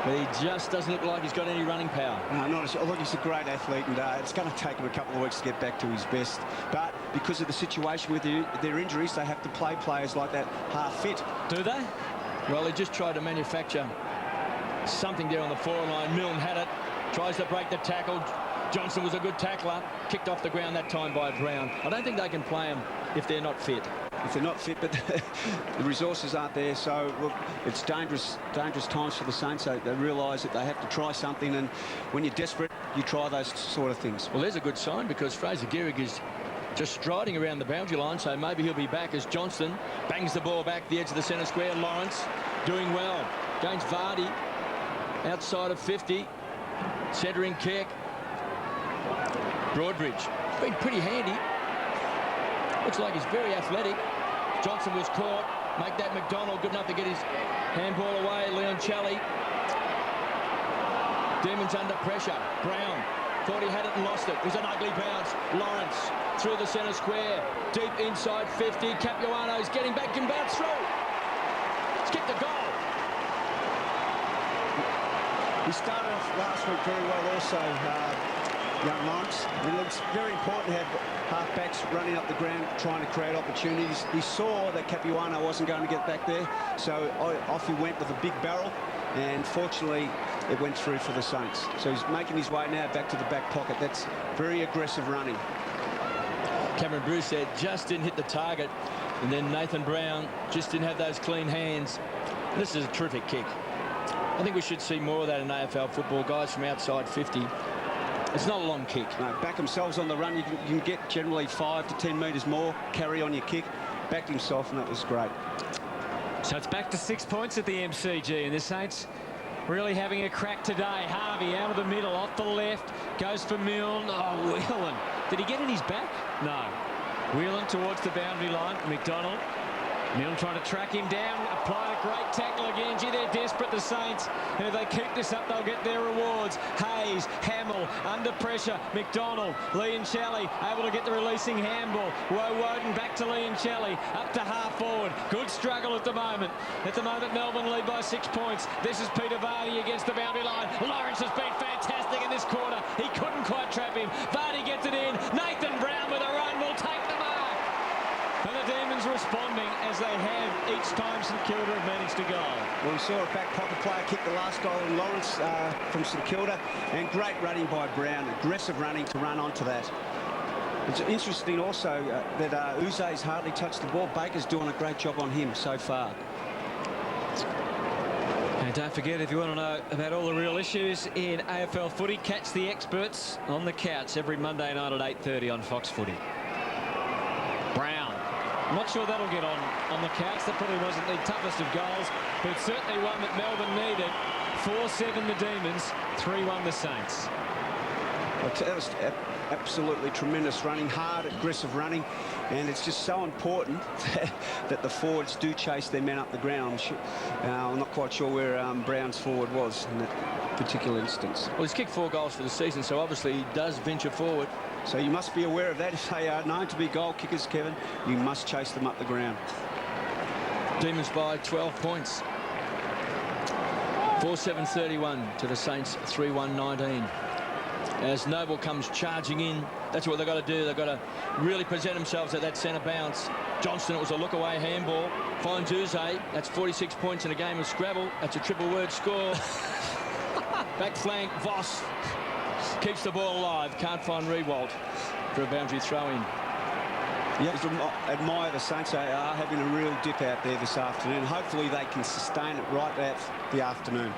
but he just doesn't look like he's got any running power. No, not look, he's a great athlete, and it's going to take him a couple of weeks to get back to his best. But because of the situation with their injuries, they have to play players like that half fit. Do they? Well, he just tried to manufacture something there on the forward line. Milne had it, tries to break the tackle. Johnson was a good tackler, kicked off the ground that time by Brown. I don't think they can play him if they're not fit. If they're not fit, but the resources aren't there, so look, it's dangerous times for the Saints. They realise that they have to try something, and when you're desperate, you try those sort of things. Well, there's a good sign because Fraser Garrick is just striding around the boundary line, so maybe he'll be back as Johnson bangs the ball back the edge of the centre square. Lawrence doing well. Against Vardy, outside of 50, centering kick. Broadbridge, been pretty handy. Looks like he's very athletic. Johnson was caught. Make that McDonald good enough to get his handball away. Leon Challey. Demons under pressure. Brown Thought he had it and lost it. It was an ugly bounce. Lawrence through the centre square. Deep inside 50. Capuano's getting back, can bounce through. Let's kick the goal. He started off last week very well also, young Lawrence. It looks very important to have half-backs running up the ground, trying to create opportunities. He saw that Capuano wasn't going to get back there, so off he went with a big barrel, and fortunately it went through for the Saints. So he's making his way now back to the back pocket. That's very aggressive running. Cameron Bruce there just didn't hit the target, and then Nathan Brown just didn't have those clean hands. This is a terrific kick. I think we should see more of that in AFL football, guys from outside 50. It's not a long kick. No, back themselves on the run. You can get generally 5 to 10 metres more carry on your kick. Backed himself, and that was great. So it's back to 6 points at the MCG, and the Saints really having a crack today. Harvey out of the middle, off the left, goes for Milne. Oh, Whelan. Did he get in his back? No. Whelan towards the boundary line. McDonald. Milne trying to track him down, applied a great tackle again. Gee, they're desperate, the Saints. And if they keep this up, they'll get their rewards. Hayes, Hamill, under pressure. McDonald, Leoncelli, able to get the releasing handball. Woden back to Leoncelli, up to half forward. Good struggle at the moment. At the moment, Melbourne lead by 6 points. This is Peter Vardy against the boundary line. Lawrence has been fantastic in this quarter. He couldn't quite trap him. Vardy gets it in. Nathan Brown with a run will take the mark. And the Demons responding as they have each time St Kilda have managed to go. Well, we saw a back pocket player kick the last goal in Lawrence from St Kilda, and great running by Brown, aggressive running to run onto that. It's interesting also that Uze's hardly touched the ball. Baker's doing a great job on him so far. And don't forget, if you want to know about all the real issues in AFL footy, catch the experts on the couch every Monday night at 8:30 on Fox Footy. Brown. I'm not sure that'll get on the couch. That probably wasn't the toughest of goals, but certainly one that Melbourne needed. 4-7 the Demons, 3-1 the Saints. Well, that was absolutely tremendous running, hard, aggressive running, and it's just so important that the forwards do chase their men up the ground. I'm not quite sure where Brown's forward was in that particular instance. Well, he's kicked 4 goals for the season, so obviously he does venture forward. So you must be aware of that. If they are known to be goal kickers, Kevin, you must chase them up the ground. Demons by 12 points. 4-7-31 to the Saints, 3-1-19. As Noble comes charging in, that's what they've got to do. They've got to really present themselves at that centre bounce. Johnston, it was a look-away handball. Finds Uze. That's 46 points in a game of Scrabble. That's a triple-word score. Back flank, Voss keeps the ball alive. Can't find Rewalt for a boundary throw-in. You have to admire the Saints. They are having a real dip out there this afternoon. Hopefully they can sustain it right out the afternoon.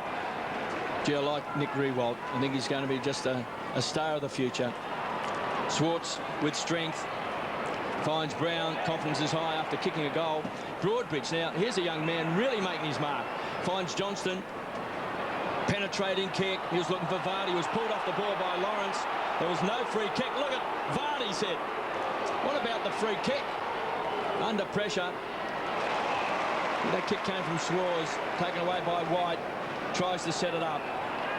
Gee, I like Nick Rewalt. I think he's going to be just a star of the future. Swartz with strength. Finds Brown. Confidence is high after kicking a goal. Broadbridge now. Here's a young man really making his mark. Finds Johnston. Penetrating kick. He was looking for Vardy. He was pulled off the ball by Lawrence. There was no free kick. Look at Vardy's head. What about the free kick? Under pressure. That kick came from Swartz. Taken away by White. Tries to set it up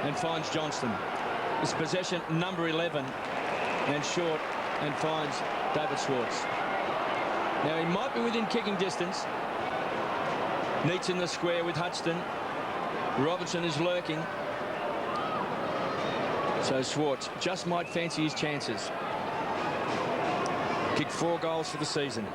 and finds Johnston. It's possession number 11 and short, and finds David Swartz. Now he might be within kicking distance. Neats in the square with Hudson. Robertson is lurking. So Swartz just might fancy his chances. Kicked 4 goals for the season.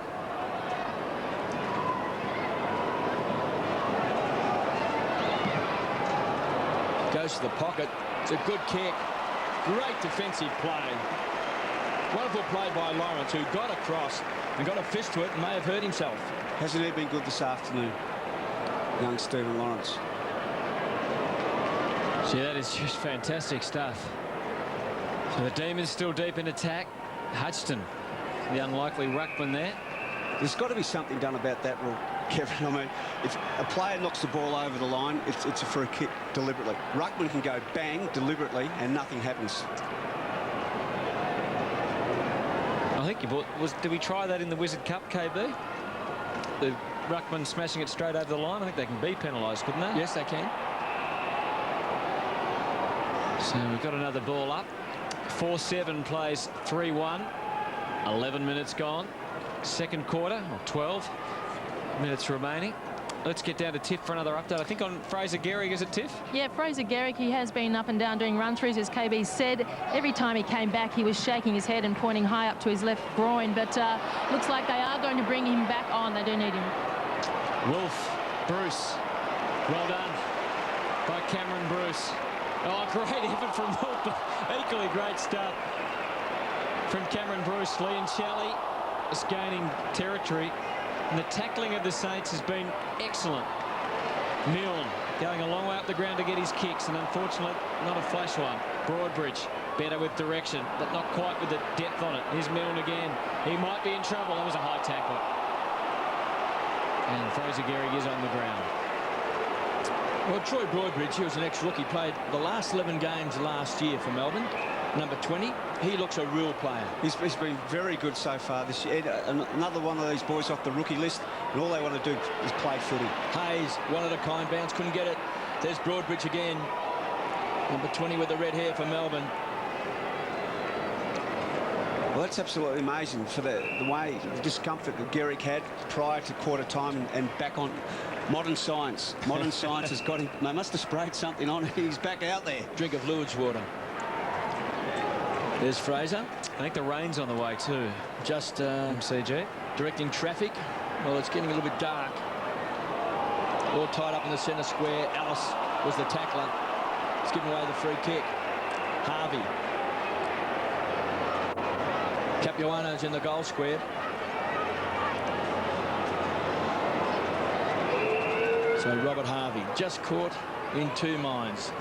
Goes to the pocket. It's a good kick. Great defensive play. Wonderful play by Lawrence, who got across and got a fist to it and may have hurt himself. Hasn't he been good this afternoon, young Stephen Lawrence? See, that is just fantastic stuff. So the Demons still deep in attack. Hudson, the unlikely ruckman there. There's got to be something done about that rule, Kevin. I mean, if a player knocks the ball over the line, it's a free kick deliberately. Ruckman can go bang deliberately and nothing happens. I think did we try that in the Wizard Cup, KB? The ruckman smashing it straight over the line. I think they can be penalised, couldn't they? Yes, they can. So we've got another ball up. 4-7 plays 3-1. 11 minutes gone. Second quarter, or 12 minutes remaining. Let's get down to Tiff for another update. I think on Fraser Gehrig, is it Tiff? Yeah, Fraser Gehrig, he has been up and down doing run-throughs, as KB said. Every time he came back, he was shaking his head and pointing high up to his left groin. But looks like they are going to bring him back on. They do need him. Wolf, Bruce, well done by Cameron Bruce. Oh, great effort from Wolf, but equally great stuff from Cameron Bruce. Lee and Shelley is gaining territory. And the tackling of the Saints has been excellent. Milne going a long way up the ground to get his kicks, and unfortunately not a flash one. Broadbridge better with direction, but not quite with the depth on it. Here's Milne again. He might be in trouble. That was a high tackle. And Fraser Gehrig is on the ground. Well, Troy Broadbridge, he was an ex-rookie, played the last 11 games last year for Melbourne. Number 20, he looks a real player. He's been very good so far this year. Another one of these boys off the rookie list, and all they want to do is play footy. Hayes, one at a kind bounce, couldn't get it. There's Broadbridge again. Number 20 with the red hair for Melbourne. Well, that's absolutely amazing for the way of discomfort that Gehrig had prior to quarter time and back on. Modern science. Modern science has got him. They must have sprayed something on him. He's back out there. Drink of Lewis water. There's Fraser. I think the rain's on the way too. Just MCG. directing traffic. Well, it's getting a little bit dark. All tied up in the centre square. Ellis was the tackler. He's given away the free kick. Harvey. Capuano's in the goal square. So Robert Harvey just caught in two minds.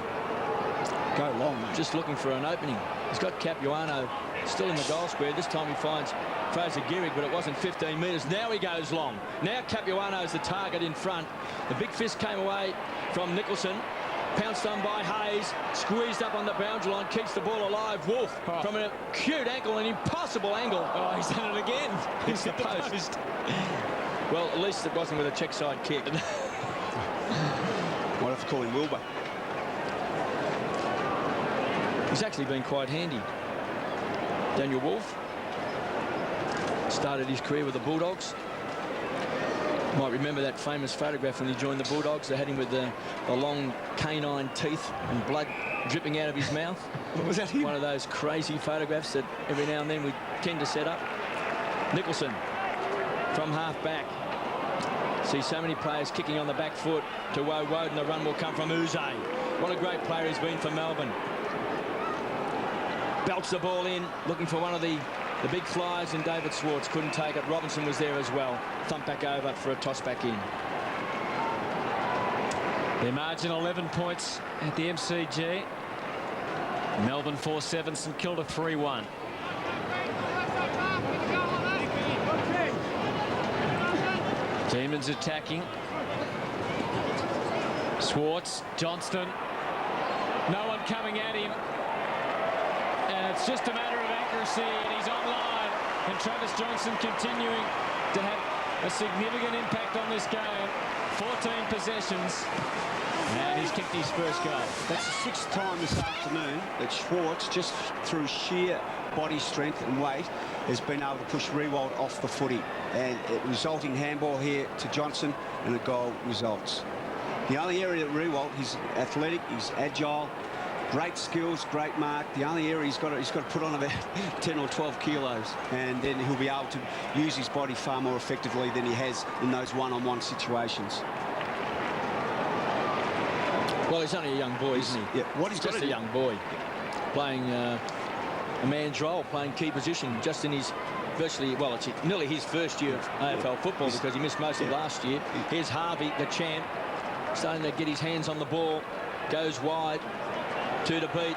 Go long, mate. Just looking for an opening. He's got Capuano still in the goal square. This time he finds Fraser Gehrig, but it wasn't 15 metres. Now he goes long. Now Capuano's the target in front. The big fist came away from Nicholson. Pounced on by Hayes. Squeezed up on the boundary line. Keeps the ball alive. Wolf from an acute angle, an impossible angle. Oh, he's done it again. He's the post. Well, at least it wasn't with a check side kick. Might have to call him Wilbur. He's actually been quite handy. Daniel Wolf started his career with the Bulldogs. You might remember that famous photograph when he joined the Bulldogs. They had him with the long canine teeth and blood dripping out of his mouth. Was that him? One of those crazy photographs that every now and then we tend to set up. Nicholson from half back. See so many players kicking on the back foot to Woden. The run will come from Uze. What a great player he's been for Melbourne. Belts the ball in, looking for one of the big flyers, and David Swartz couldn't take it. Robinson was there as well. Thump back over for a toss back in. Their margin 11 points at the MCG. Melbourne 4-7, St Kilda 3-1. Demons attacking. Swartz, Johnston. No one coming at him. And it's just a matter of accuracy, and he's online. And Travis Johnson continuing to have a significant impact on this game. 14 possessions. And he's kicked his first goal. That's the sixth time this afternoon that Schwartz, just through sheer body strength and weight, has been able to push Riewoldt off the footy. And it resulting handball here to Johnson, and a goal results. The only area that Riewoldt, he's athletic, he's agile, great skills, great mark. The only area he's got to put on about 10 or 12 kilos, and then he'll be able to use his body far more effectively than he has in those one-on-one situations. Well, he's only a young boy, isn't he? Yeah. What he's just got a young boy playing a man's role, playing key position, just in his virtually, well, it's nearly his first year of AFL football because he missed most of last year. Here's Harvey, the champ, starting to get his hands on the ball, goes wide, 2 to beat.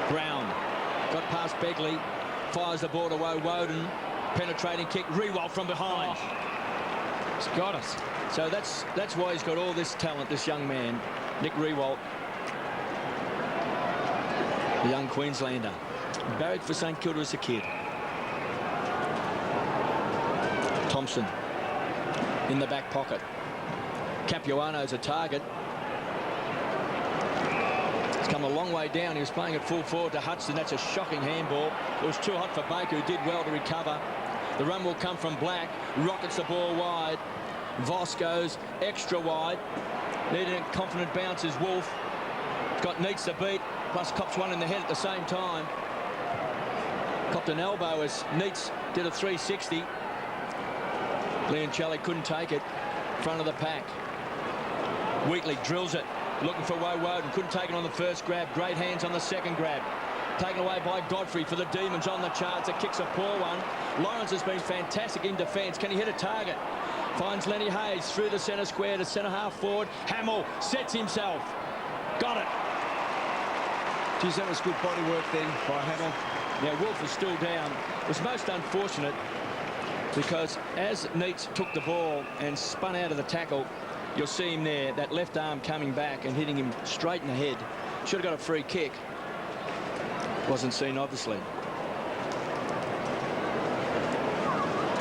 Brown got past Begley, fires the ball to Woden, penetrating kick, Riewoldt from behind. Oh, he's got us. So that's why he's got all this talent, this young man, Nick Riewoldt, the young Queenslander. Barracked for St Kilda as a kid. Thompson in the back pocket. Capuano's a target. He's come a long long way down. He was playing at full forward to Hudson. That's a shocking handball. It was too hot for Baker, who did well to recover. The run will come from Black. Rockets the ball wide. Voss goes extra wide. Needing a confident bounce is Wolf. Got Neats to beat, plus cops one in the head at the same time. Copped an elbow as Neats did a 360. Leoncelli couldn't take it. Front of the pack. Wheatley drills it. Looking for Woden. Couldn't take it on the first grab. Great hands on the second grab. Taken away by Godfrey for the Demons on the charts. It kicks a poor one. Lawrence has been fantastic in defence. Can he hit a target? Finds Lenny Hayes through the centre square to centre half forward. Hamill sets himself. Got it. Geez, that was good body work then by Hamill. Now, Wolf is still down. It was most unfortunate because as Neats took the ball and spun out of the tackle, you'll see him there, that left arm coming back and hitting him straight in the head. Should have got a free kick. Wasn't seen, obviously.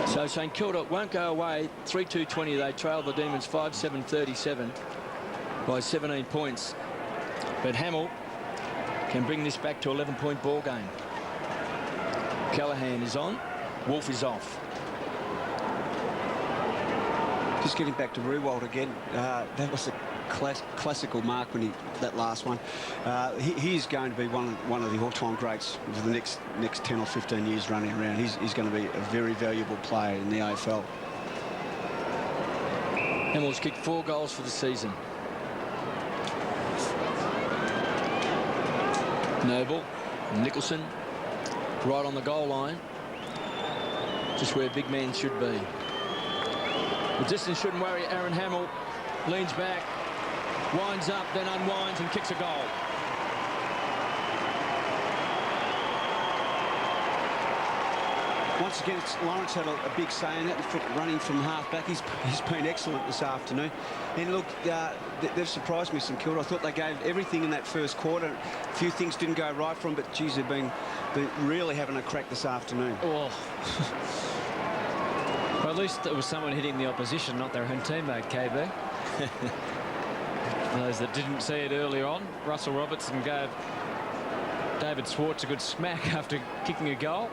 So St Kilda won't go away. 3-2-20. They trailed the Demons 5-7-37 by 17 points. But Hamill can bring this back to 11-point ball game. Callaghan is on. Wolf is off. Just getting back to Rewald again. That was a classical mark when that last one. He's going to be one of the all-time greats for the next 10 or 15 years running around. He's going to be a very valuable player in the AFL. Hamill's kicked 4 goals for the season. Noble, Nicholson, right on the goal line. Just where big men should be. The distance shouldn't worry Aaron Hamill. Leans back, winds up, then unwinds and kicks a goal. Once again, Lawrence had a big say in that, running from half-back. He's been excellent this afternoon. And look, they've surprised me, St Kilda. I thought they gave everything in that first quarter. A few things didn't go right for them, but, geez, they've been really having a crack this afternoon. Oh. Well, at least it was someone hitting the opposition, not their own teammate, KB. Those that didn't see it earlier on, Russell Robertson gave David Swartz a good smack after kicking a goal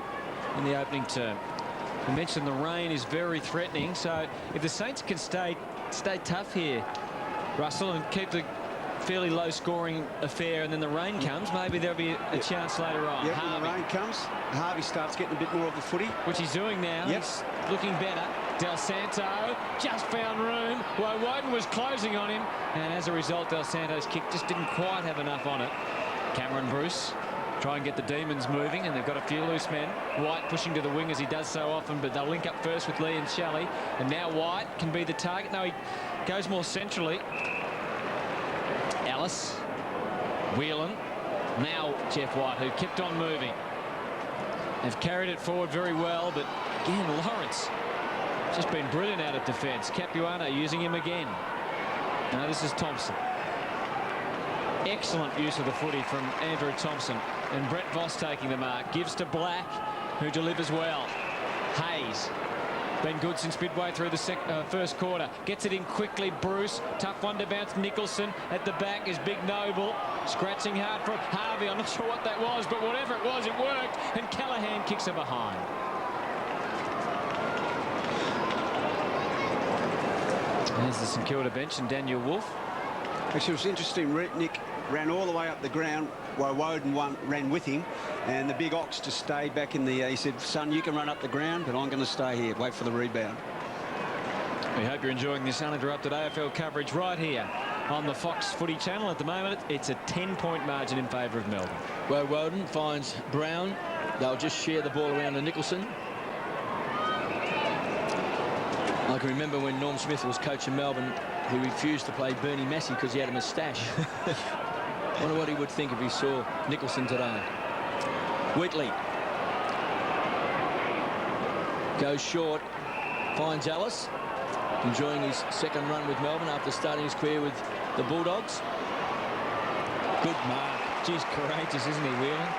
in the opening term. We mentioned the rain is very threatening, so if the Saints can stay tough here, Russell, and keep the fairly low-scoring affair, and then the rain comes, maybe there'll be a chance later on. Yeah, when the rain comes, Harvey starts getting a bit more of the footy. Which he's doing now. Yep. He's looking better. Del Santo just found room. Woden was closing on him, and as a result, Del Santo's kick just didn't quite have enough on it. Cameron Bruce try and get the Demons moving, and they've got a few loose men. White pushing to the wing as he does so often, but they'll link up first with Lee and Shelley, and now White can be the target. No, he goes more centrally. Ellis, Whelan, now Jeff White, who kept on moving. They've carried it forward very well, but again, Lawrence just been brilliant out of defence. Capuano using him again. Now this is Thompson. Excellent use of the footy from Andrew Thompson, and Brett Voss taking the mark. Gives to Black, who delivers well. Hayes. Been good since midway through the first quarter. Gets it in quickly, Bruce. Tough one to bounce. Nicholson at the back is Big Noble. Scratching hard for Harvey. I'm not sure what that was, but whatever it was, it worked. And Callaghan kicks her behind. There's the St Kilda bench and Daniel Wolf. Actually, it was interesting. Nick ran all the way up the ground while Woden ran with him, and the big ox just stayed back in the... he said, son, you can run up the ground, but I'm going to stay here, wait for the rebound. We hope you're enjoying this uninterrupted AFL coverage right here on the Fox Footy channel. At the moment, it's a 10-point margin in favour of Melbourne. Well, Woden finds Brown. They'll just share the ball around to Nicholson. I can remember when Norm Smith was coach in Melbourne, he refused to play Bernie Massey because he had a moustache. Wonder what he would think if he saw Nicholson today. Wheatley goes short, finds Ellis, enjoying his second run with Melbourne after starting his career with the Bulldogs. Good mark. Geez, courageous, isn't he, Whelan?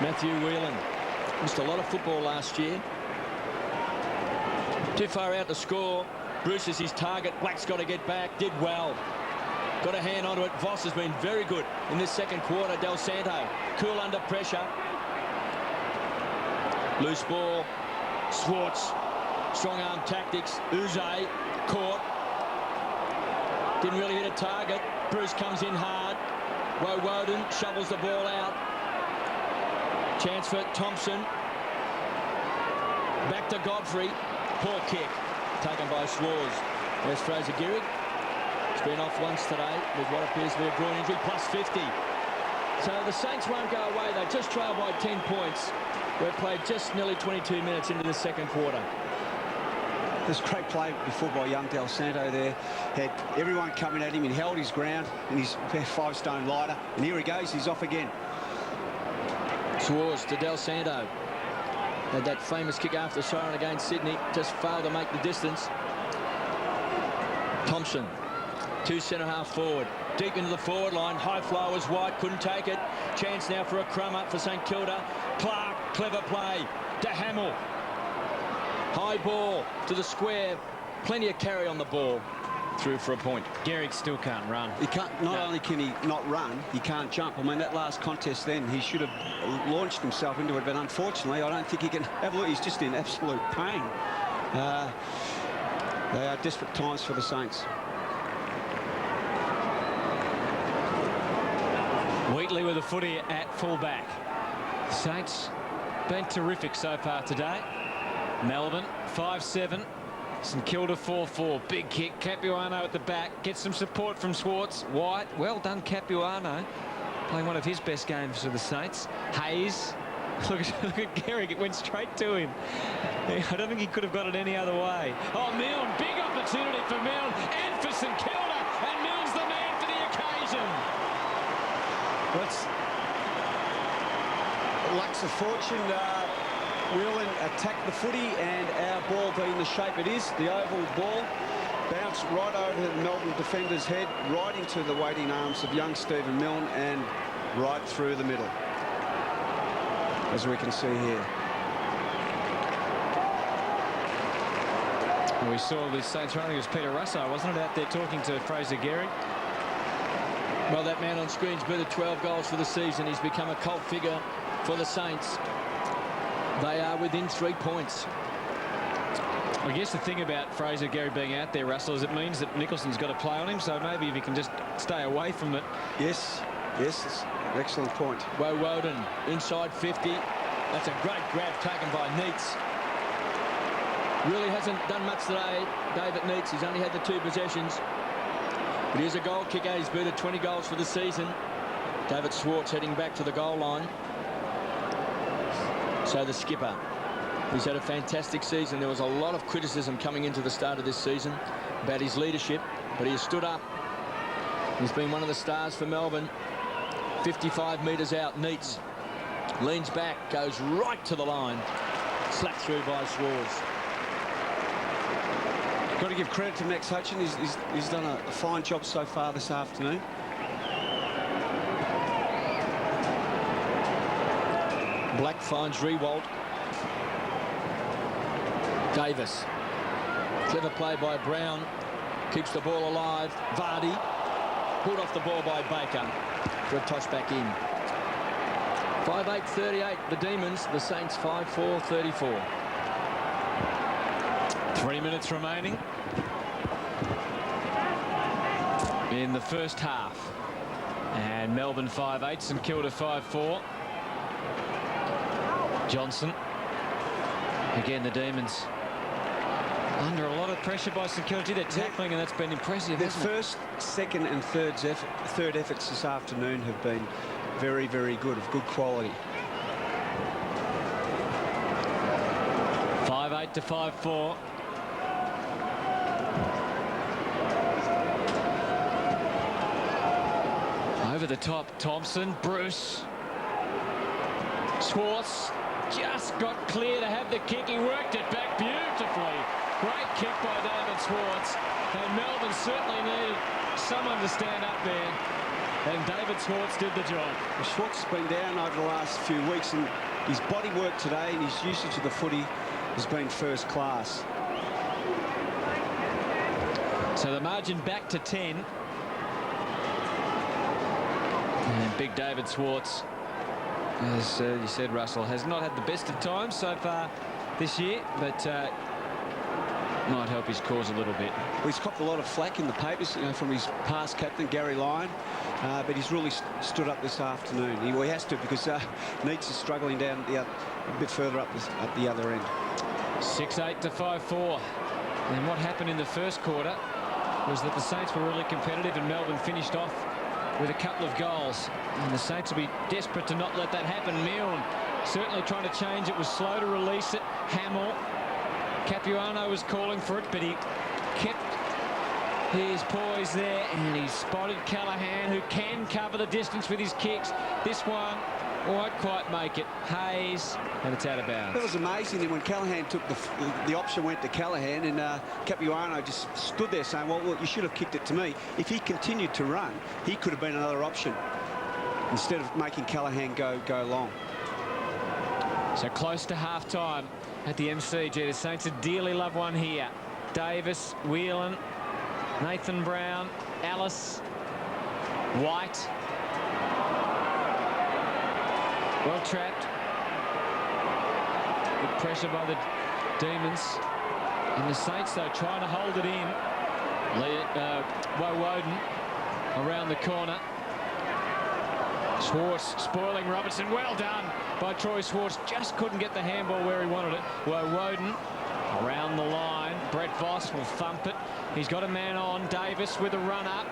Matthew Whelan missed a lot of football last year. Too far out to score. Bruce is his target. Black's got to get back. Did well. got a hand onto it. Voss has been very good in this second quarter. Del Santo, cool under pressure. Loose ball. Schwartz, strong arm tactics. Uze, caught. Didn't really hit a target. Bruce comes in hard. Woden shovels the ball out. Chance for Thompson. Back to Godfrey. Poor kick. Taken by Schwartz. There's Fraser Gehrig. He's been off once today with what appears to be a groin injury, plus 50. So the Saints won't go away. They just trail by 10 points. We've played just nearly 22 minutes into the second quarter. There's great play before by young Del Santo there. Had everyone coming at him. He held his ground in his 5-stone lighter. And here he goes. He's off again. Schwartz to Del Santo. Had that famous kick after the siren against Sydney. Just failed to make the distance. Thompson. 2 centre-half forward. Deep into the forward line. High flow was White. Couldn't take it. Chance now for a crumb up for St Kilda. Clark. Clever play. De Hamill. High ball to the square. Plenty of carry on the ball. Through for a point. Gehrig still can't run. He can't. Not only can he not run, he can't jump. I mean, that last contest then, he should have launched himself into it, but unfortunately, I don't think he can have a look. He's just in absolute pain. They are desperate times for the Saints. Wheatley with a footy at fullback. Saints been terrific so far today. Melbourne 5-7. St Kilda 4-4. Big kick. Capuano at the back. Gets some support from Schwartz. White. Well done, Capuano. Playing one of his best games for the Saints. Hayes. Look at Gehrig. It went straight to him. I don't think he could have got it any other way. Oh, Milne. Big opportunity for Milne and for St Kilda. And Milne's the man for the occasion. Let's Lux of fortune. We'll attack the footy, and our ball being the shape it is, the oval ball, bounced right over the Melbourne defender's head, right into the waiting arms of young Stephen Milne, and right through the middle, as we can see here. We saw the Saints running as Peter Russo, wasn't it, out there talking to Fraser Gehrig? Well, that man on screen's better 12 goals for the season. He's become a cult figure for the Saints. They are within 3 points. I guess the thing about Fraser Gehrig being out there, Russell, is it means that Nicholson's got to play on him, so maybe if he can just stay away from it. Yes, it's an excellent point. Woden inside 50. That's a great grab taken by Neitz. Really hasn't done much today, David Neitz. He's only had the 2 possessions. But here's a goal kicker. He's booted 20 goals for the season. David Schwartz heading back to the goal line. So the skipper, he's had a fantastic season. There was a lot of criticism coming into the start of this season about his leadership, but he has stood up. He's been one of the stars for Melbourne. 55 metres out, Neitz leans back, goes right to the line. Slapped through by Schwartz. Got to give credit to Max Hutchin. He's done a fine job so far this afternoon. Black finds Rewalt. Davis. Clever play by Brown. Keeps the ball alive. Vardy. Pulled off the ball by Baker for a toss back in. 5-8-38. The Demons. The Saints 5-4-34. 3 minutes remaining in the first half. And Melbourne 5-8, St Kilda 5-4. Johnson. Again, the Demons under a lot of pressure by St Kilda. They're tackling, and that's been impressive. Their first, second and third efforts this afternoon have been very, very good, of good quality. 5-8 to 5-4. Over the top, Thompson, Bruce. Schwartz just got clear to have the kick. He worked it back beautifully. Great kick by David Schwartz. And Melbourne certainly needed someone to stand up there. And David Schwartz did the job. Well, Schwartz has been down over the last few weeks, and his body work today and his usage of the footy has been first class. So the margin back to 10. big David Schwartz, as you said, Russell, has not had the best of times so far this year, but might help his cause a little bit. Well, he's copped a lot of flack in the papers, from his past captain, Gary Lyon, but he's really stood up this afternoon. He has to, because Neitz is struggling down a bit further up the other end. 6-8 to 5-4. And what happened in the first quarter was that the Saints were really competitive, and Melbourne finished off with a couple of goals. And the Saints will be desperate to not let that happen. Milne certainly trying to change it, was slow to release it. Hamill. Capuano was calling for it, but he kept his poise there, and he spotted Callaghan, who can cover the distance with his kicks. This one won't quite make it. Hayes, and it's out of bounds. That was amazing when Callaghan took the option, went to Callaghan, and Capuano just stood there saying, well, you should have kicked it to me. If he continued to run, he could have been another option instead of making Callaghan go long. So close to half-time at the MCG. The Saints would dearly love one here. Davis, Whelan, Nathan Brown, Ellis, White. Well trapped. Good pressure by the Demons. And the Saints, though, trying to hold it in. Woden around the corner. Schwartz spoiling Robertson. Well done by Troy Schwartz. Just couldn't get the handball where he wanted it. Woden around the line. Brett Voss will thump it. He's got a man on. Davis with a run up.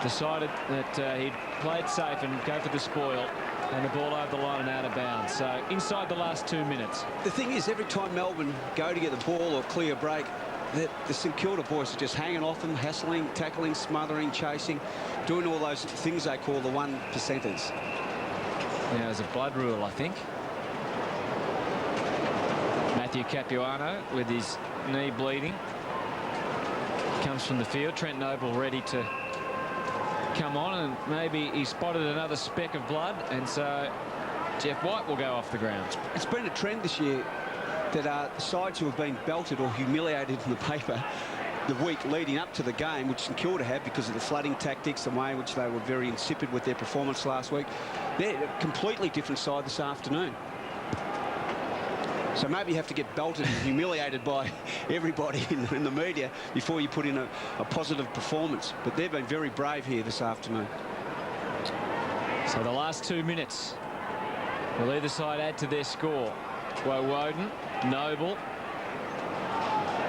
Decided that he'd play it safe and go for the spoil. And the ball over the line and out of bounds. So inside the last 2 minutes. The thing is, every time Melbourne go to get the ball or clear break, the St Kilda boys are just hanging off them, hassling, tackling, smothering, chasing, doing all those things they call the 1%ers. Yeah, there's a blood rule, I think. Matthew Capuano with his knee bleeding. Comes from the field. Trent Noble ready to come on, and maybe he spotted another speck of blood, and so Jeff White will go off the ground. It's been a trend this year that sides who have been belted or humiliated in the paper the week leading up to the game, which St Kilda had because of the flooding tactics, the way in which they were very insipid with their performance last week, they're a completely different side this afternoon. So maybe you have to get belted and humiliated by everybody in the media before you put in a positive performance. But they've been very brave here this afternoon. So the last 2 minutes will either side add to their score. Woden, Noble.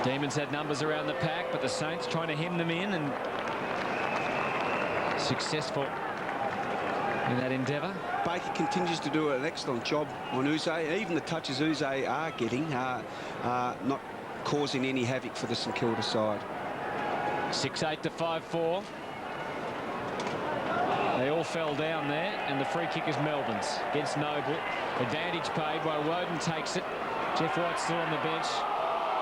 Demons had numbers around the pack, but the Saints trying to hem them in, and successful in that endeavour. Baker continues to do an excellent job on Uze. Even the touches Uze are getting are not causing any havoc for the St Kilda side. 6-8 to 5-4. They all fell down there, and the free kick is Melbourne's against Noble. Advantage paid by Woden, takes it. Jeff White still on the bench.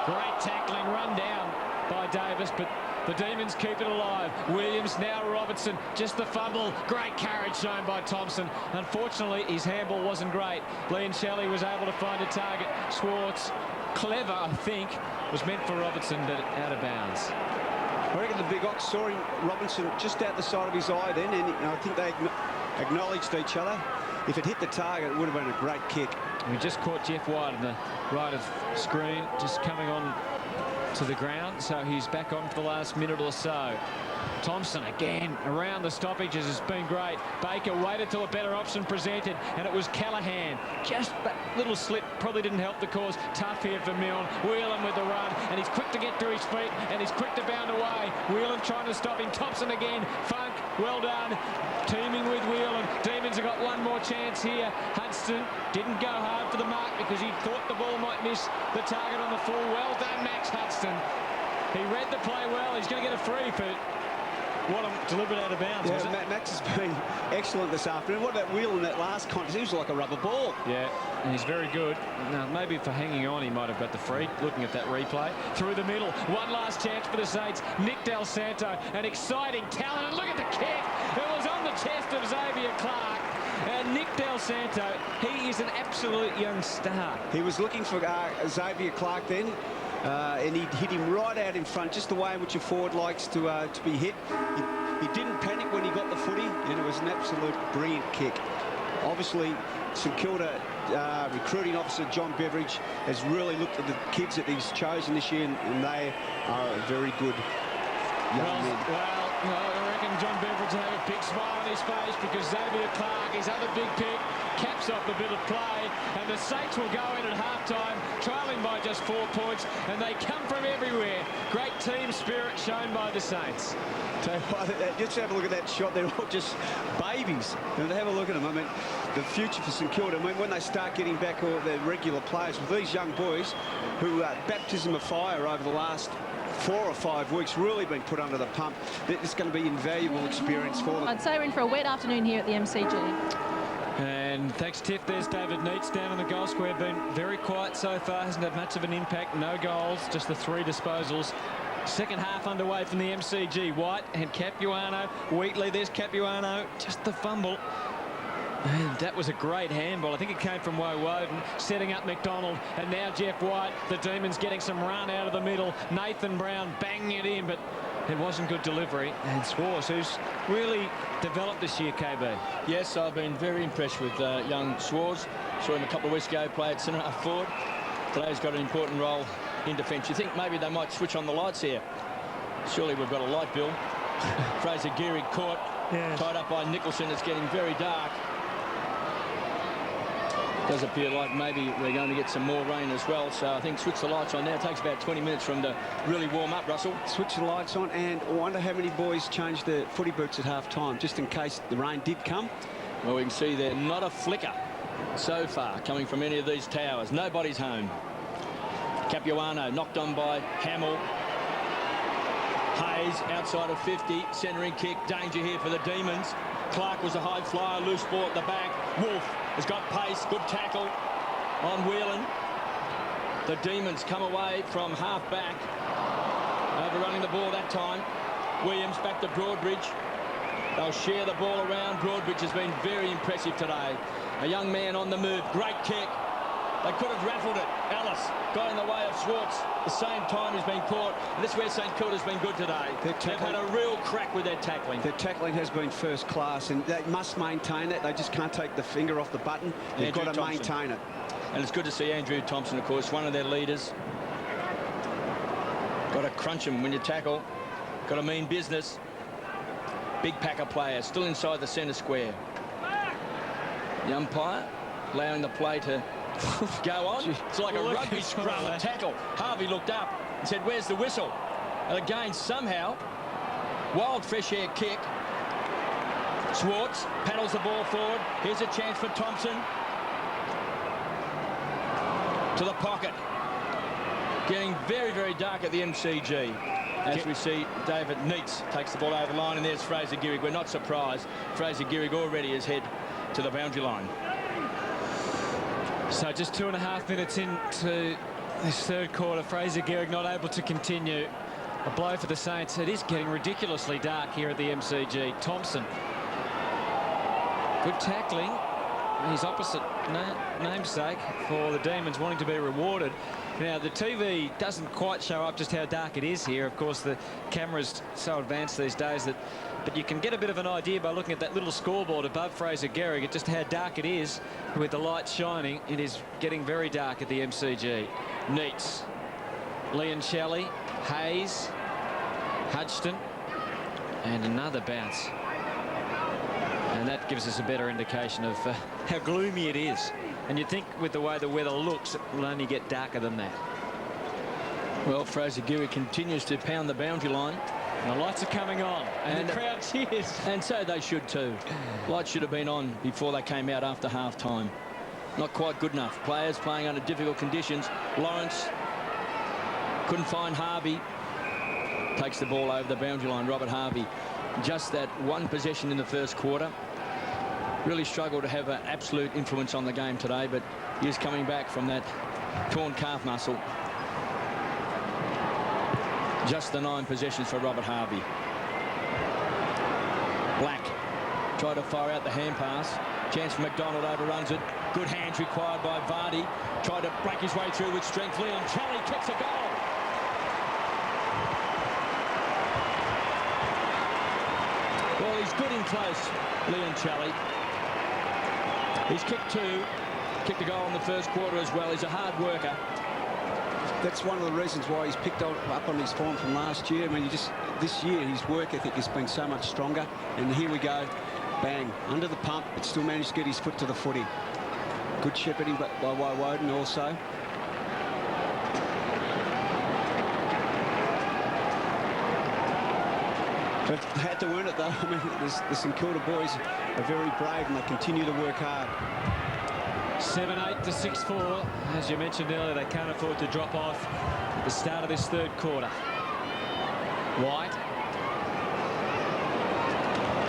Great tackling, run down by Davis, but the Demons keep it alive. Williams, now Robertson, just the fumble. Great carriage shown by Thompson. Unfortunately, his handball wasn't great. Liam Shelley was able to find a target. Schwartz, clever, I think, was meant for Robertson, but out of bounds. I reckon the big ox saw him, Robinson, just out the side of his eye then, and I think they acknowledged each other. If it hit the target, it would have been a great kick. We just caught Jeff White on the right of screen, just coming on to the ground, so he's back on for the last minute or so. Thompson again around the stoppages has been great. Baker waited till a better option presented, and it was Callaghan. Just that little slip probably didn't help the cause. Tough here for Milne. Whelan with the run, and he's quick to get to his feet, and he's quick to bound away. Whelan trying to stop him. Thompson again. Funk, well done. Teaming with Whelan. Demons have got one more chance here. Hudson didn't go hard for the mark because he thought the ball might miss the target on the full. Well done, Max Hudson. He read the play well. He's going to get a free for what a deliberate out of bounds, was it? Max has been excellent this afternoon. What about Whelan in that last contest? He was like a rubber ball. Yeah, and he's very good. Now, maybe for hanging on, he might have got the free, looking at that replay. Through the middle, one last chance for the Saints. Nick Del Santo, an exciting talent. And look at the kick. It was on the chest of Xavier Clark. And Nick Del Santo, he is an absolute young star. He was looking for Xavier Clark then. And he hit him right out in front, just the way in which a forward likes to be hit. He didn't panic when he got the footy, and it was was an absolute brilliant kick. Obviously, St Kilda recruiting officer John Beveridge has really looked at the kids that he's chosen this year, and they are a very good young men. Well, I reckon John Beveridge will have a big smile on his face, because Xavier Clark, his other big pick, caps off the bit of play, and the Saints will go in at half-time, trailing by just 4 points, and they come from everywhere. Great team spirit shown by the Saints. Just have a look at that shot. They're all just babies. And have a look at them. I mean, the future for St Kilda, I mean, when they start getting back all their regular players, with these young boys who baptism of fire over the last 4 or 5 weeks, really been put under the pump, it's going to be invaluable experience for them. I'd say we're in for a wet afternoon here at the MCG. And thanks, Tiff. There's David Neitz down in the goal square. Been very quiet so far. Hasn't had much of an impact. No goals, just the 3 disposals. Second half underway from the MCG. White and Capuano. Wheatley, there's Capuano. Just the fumble. And that was a great handball. I think it came from Woden, setting up McDonald. And now Jeff White. The Demons getting some run out of the middle. Nathan Brown banging it in, but it wasn't good delivery. And Swars, who's really developed this year, KB. Yes, I've been very impressed with young Swars. Saw him a couple of weeks ago play at centre half forward. Today's got an important role in defence. You think maybe they might switch on the lights here? Surely we've got a light bill. Fraser Gehrig caught, tied up by Nicholson. It's getting very dark. Does appear like maybe we're going to get some more rain as well, so I think switch the lights on now. It takes about 20 minutes for them to really warm up, Russell. Switch the lights on, and I wonder how many boys changed their footy boots at half-time, just in case the rain did come. Well, we can see there, not a flicker so far coming from any of these towers. Nobody's home. Capuano knocked on by Hamill. Hayes outside of 50, centering kick, danger here for the Demons. Clark was a high flyer, loose ball at the back. Wolf has got pace, good tackle on Whelan. The Demons come away from half back, overrunning the ball that time. Williams back to Broadbridge. They'll share the ball around. Broadbridge has been very impressive today. A young man on the move, great kick. They could have raffled it. Ellis got in the way of Schwartz. The same time he's been caught. And this is where St Kilda's been good today. They've had a real crack with their tackling. Their tackling has been first class, and they must maintain that. They just can't take the finger off the button. They've got to maintain it. And it's good to see Andrew Thompson, of course, one of their leaders. Got to crunch him when you tackle. Got to mean business. Big pack of players still inside the centre square. The umpire allowing the play to go on. It's like a rugby scrum, a tackle. Harvey looked up and said, where's the whistle? And again, somehow, wild fresh air kick. Schwartz paddles the ball forward. Here's a chance for Thompson. To the pocket. Getting very, very dark at the MCG. As we see, David Neitz takes the ball over the line, and there's Fraser Gehrig. We're not surprised. Fraser Gehrig already is head to the boundary line. So just 2.5 minutes into this third quarter, Fraser Gehrig not able to continue. A blow for the Saints. It is getting ridiculously dark here at the MCG. Thompson. Good tackling. His opposite namesake for the Demons wanting to be rewarded. Now, the TV doesn't quite show up just how dark it is here. Of course, the camera's so advanced these days that... But you can get a bit of an idea by looking at that little scoreboard above Fraser Gehrig at just how dark it is with the light shining. It is getting very dark at the MCG. Neitz, Leon Shelley, Hayes, Hudson, and another bounce. And that gives us a better indication of how gloomy it is. And you'd think with the way the weather looks, it will only get darker than that. Well, Fraser Gehrig continues to pound the boundary line. And the lights are coming on, and the crowd cheers. And so they should too. Lights should have been on before they came out after half-time. Not quite good enough. Players playing under difficult conditions. Lawrence couldn't find Harvey. Takes the ball over the boundary line. Robert Harvey. Just that one possession in the first quarter. Really struggled to have an absolute influence on the game today, but he is coming back from that torn calf muscle. Just the 9 possessions for Robert Harvey. Black tried to fire out the hand pass. Chance for McDonald, overruns it. Good hands required by Vardy. Tried to break his way through with strength. Leon Shelley kicks a goal. Well, he's Stood in close, Leon Challey. He's kicked 2. Kicked a goal in the first quarter as well. He's a hard worker. That's one of the reasons why he's picked up on his form from last year. I mean, this year his work ethic has been so much stronger. And here we go, bang, under the pump, but still managed to get his foot to the footy. Good shepherding by Woden also. But they had to earn it, though. I mean, the St Kilda boys are very brave and they continue to work hard. 7-8 to 6-4. As you mentioned earlier, they can't afford to drop off at the start of this third quarter. White.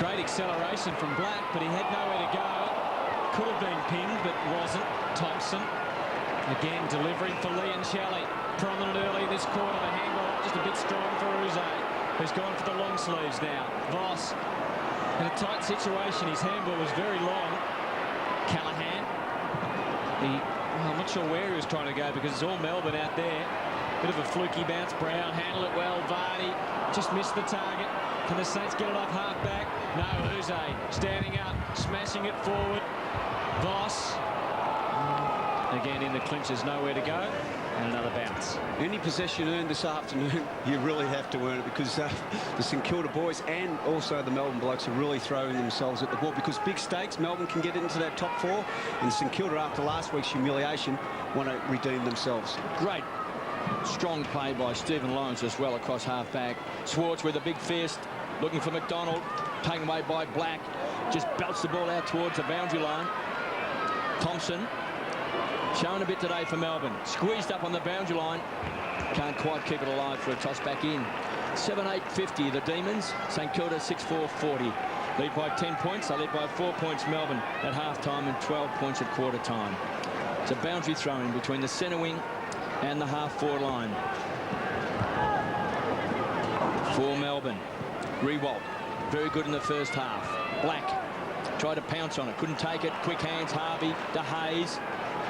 Great acceleration from Black, but he had nowhere to go. Could have been pinned, but wasn't. Thompson again delivering for Leon Shelley. Prominent early in this quarter. The handball just a bit strong for Uze, who's gone for the long sleeves now. Voss in a tight situation. His handball was very long. Callahan. Well, I'm not sure where he was trying to go because it's all Melbourne out there. Bit of a fluky bounce. Brown handled it well. Varney just missed the target. Can the Saints get it off half back? No, Uze standing up, smashing it forward. Voss again in the clinches, nowhere to go, and another bounce. Any possession earned this afternoon, you really have to earn it because the St Kilda boys and also the Melbourne blokes are really throwing themselves at the ball because big stakes. Melbourne can get into that top 4, and St Kilda, after last week's humiliation, want to redeem themselves. Great strong play by Stephen Lawrence as well across half back. Swartz with a big fist, looking for McDonald, taken away by Black, just belts the ball out towards the boundary line. Thompson showing a bit today for Melbourne, squeezed up on the boundary line, can't quite keep it alive for a toss back in. 7-8-50 the Demons. St Kilda 6-4-40, lead by 10 points. They lead by 4 points Melbourne at half time and 12 points at quarter time. It's a boundary throw in between the centre wing and the half-forward line for Melbourne. Rewalt very good in the first half. Black tried to pounce on it, couldn't take it. Quick hands, Harvey to Hayes,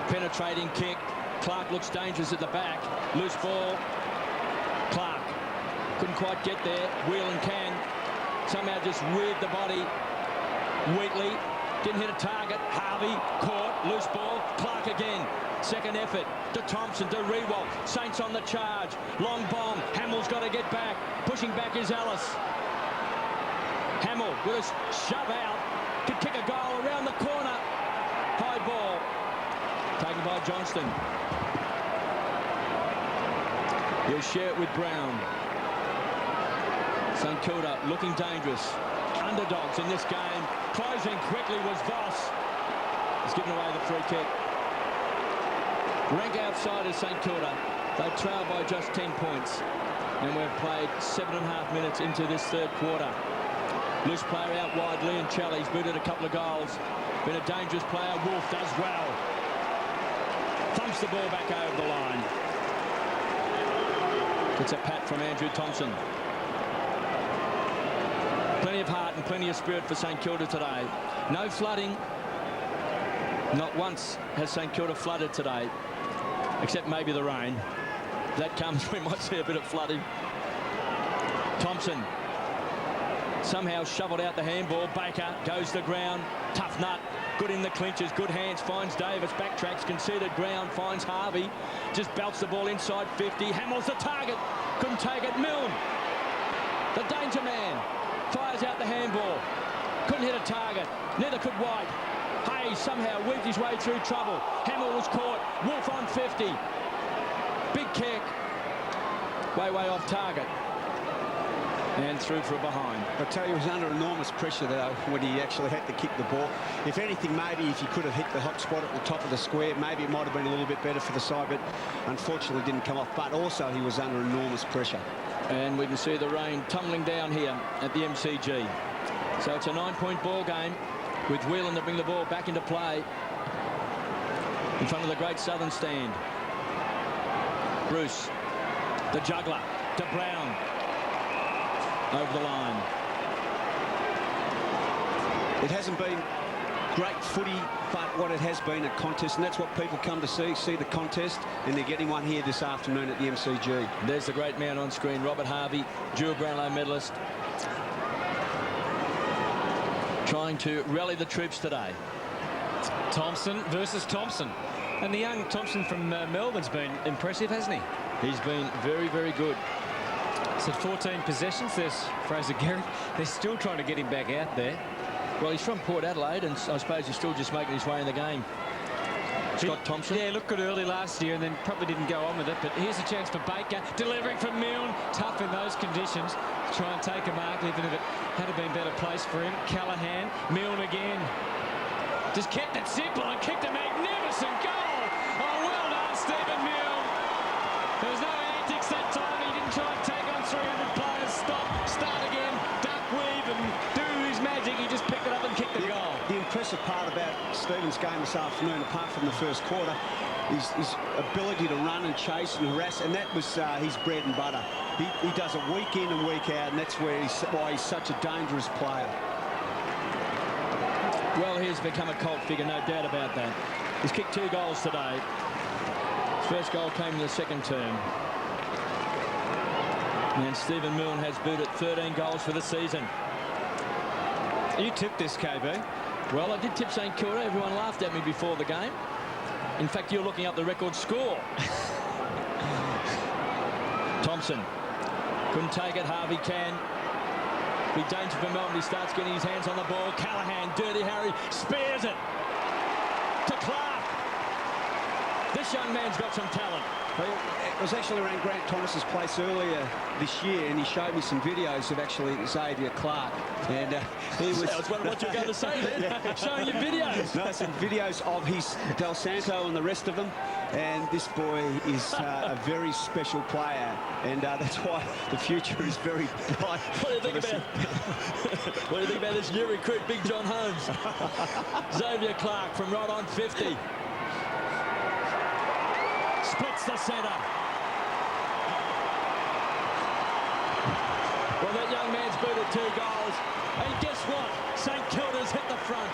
penetrating kick. Clark looks dangerous at the back. Loose ball. Clark couldn't quite get there. Whelan can somehow just weird the body. Wheatley didn't hit a target. Harvey caught. Loose ball. Clark again. Second effort to Thompson, to Rewalt. Saints on the charge. Long bomb. Hamill's got to get back. Pushing back is Ellis. Hamill with a shove out. Could kick a goal around the corner. High ball. Taken by Johnston. He'll share it with Brown. St Kilda looking dangerous. Underdogs in this game. Closing quickly was Voss. He's given away the free kick. Rank outsiders St Kilda. They trail by just 10 points. And we've played 7.5 minutes into this third quarter. Loose player out wide. Leon Challey's booted a couple of goals. Been a dangerous player. Wolf does well. Thumps the ball back over the line. It's a pat from Andrew Thompson. Plenty of heart and plenty of spirit for St Kilda today. No flooding. Not once has St Kilda flooded today, except maybe the rain. If that comes, we might see a bit of flooding. Thompson somehow shoveled out the handball. Baker goes to the ground. Tough nut. Good in the clinches. Good hands. Finds Davis. Backtracks. Conceded ground. Finds Harvey. Just belts the ball inside 50. Hamill's the target. Couldn't take it. Milne, the danger man, fires out the handball. Couldn't hit a target. Neither could White. Hayes somehow weaved his way through trouble. Hamill was caught. Wolf on 50. Big kick. Way off target. And through for a behind. I tell you, he was under enormous pressure, though, when he actually had to kick the ball. If anything, maybe if he could have hit the hot spot at the top of the square, maybe it might have been a little bit better for the side, but unfortunately didn't come off. But also, he was under enormous pressure. And we can see the rain tumbling down here at the MCG. So it's a 9-point ball game with Whelan to bring the ball back into play in front of the great Southern stand. Bruce, the juggler, to Brown. Over the line. It hasn't been great footy, but what it has been a contest, and that's what people come to see the contest, and they're getting one here this afternoon at the MCG. There's the great man on screen, Robert Harvey, dual Brownlow medalist. trying to rally the troops today. Thompson versus Thompson. And the young Thompson from Melbourne's been impressive, hasn't he? He's been very, very good. So 14 possessions. There's Fraser Gehrig. They're still trying to get him back out there. Well, he's from Port Adelaide, and I suppose he's still just making his way in the game. Scott Thompson. Yeah, looked good early last year and then probably didn't go on with it. But here's a chance for Baker. Delivering from Milne. Tough in those conditions. Try and take a mark, even if it had been better place for him. Callaghan. Milne again. Just kept it simple and kicked a magnificent goal. Oh, well done, Stephen Milne. There was no antics that time. He didn't try and take on 300 players. Stop, start again, duck, weave, and do his magic. He just picked it up and kicked the goal. The impressive part about Stephen's game this afternoon, apart from the first quarter, is his ability to run and chase and harass, and that was his bread and butter. He does it week in and week out, and that's why he's such a dangerous player. Well, he's become a cult figure, no doubt about that. He's kicked 2 goals today. His first goal came in the second term. And Stephen Milne has booted 13 goals for the season. You tipped this, KB. Well, I did tip St. Kilda. Everyone laughed at me before the game. In fact, you're looking up the record score. Thompson couldn't take it. Harvey can. Big danger for Melbourne. He starts getting his hands on the ball. Callaghan, Dirty Harry, spears it to Clark. This young man's got some talent. Well, it was actually around Grant Thomas's place earlier this year, and he showed me some videos of actually Xavier Clark, and he was. I was wondering what you were going to say then. Yeah. Showing you videos. No, some videos of his Del Santo and the rest of them, and this boy is a very special player, and that's why the future is very bright. What do you think about? What do you think about this new recruit, Big John Holmes? Xavier Clark from right on 50. Splits the centre. Well, that young man's booted 2 goals. And guess what? St. Kilda's hit the front.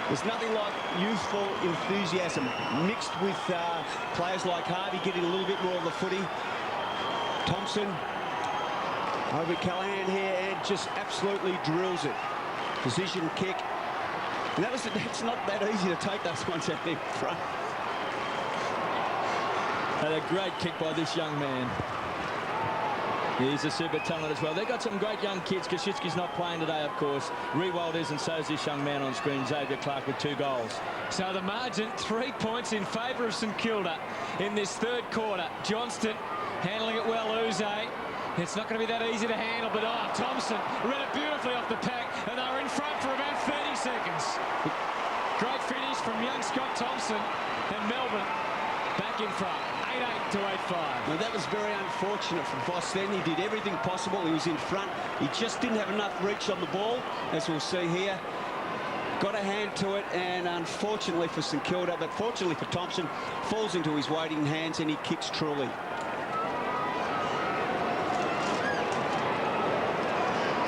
There's nothing like youthful enthusiasm mixed with players like Harvey getting a little bit more of the footy. Thompson over Callaghan here and just absolutely drills it. Position kick. And it's not that easy to take those ones out in front. And a great kick by this young man. He's a super talent as well. They've got some great young kids. Koschitzky's not playing today, of course. Riewoldt is, and so is this young man on screen, Xavier Clark, with 2 goals. So the margin, 3 points in favour of St Kilda in this third quarter. Johnston handling it well, Uze. It's not going to be that easy to handle, but Thompson read it beautifully off the pack, and they were in front for about 30 seconds. Great finish from young Scott Thompson, and Melbourne back in front. 8-8 to 8-5. Now that was very unfortunate for Voss then. He did everything possible. He was in front. He just didn't have enough reach on the ball, as we'll see here. Got a hand to it, and unfortunately for St Kilda, but fortunately for Thompson, falls into his waiting hands and he kicks truly.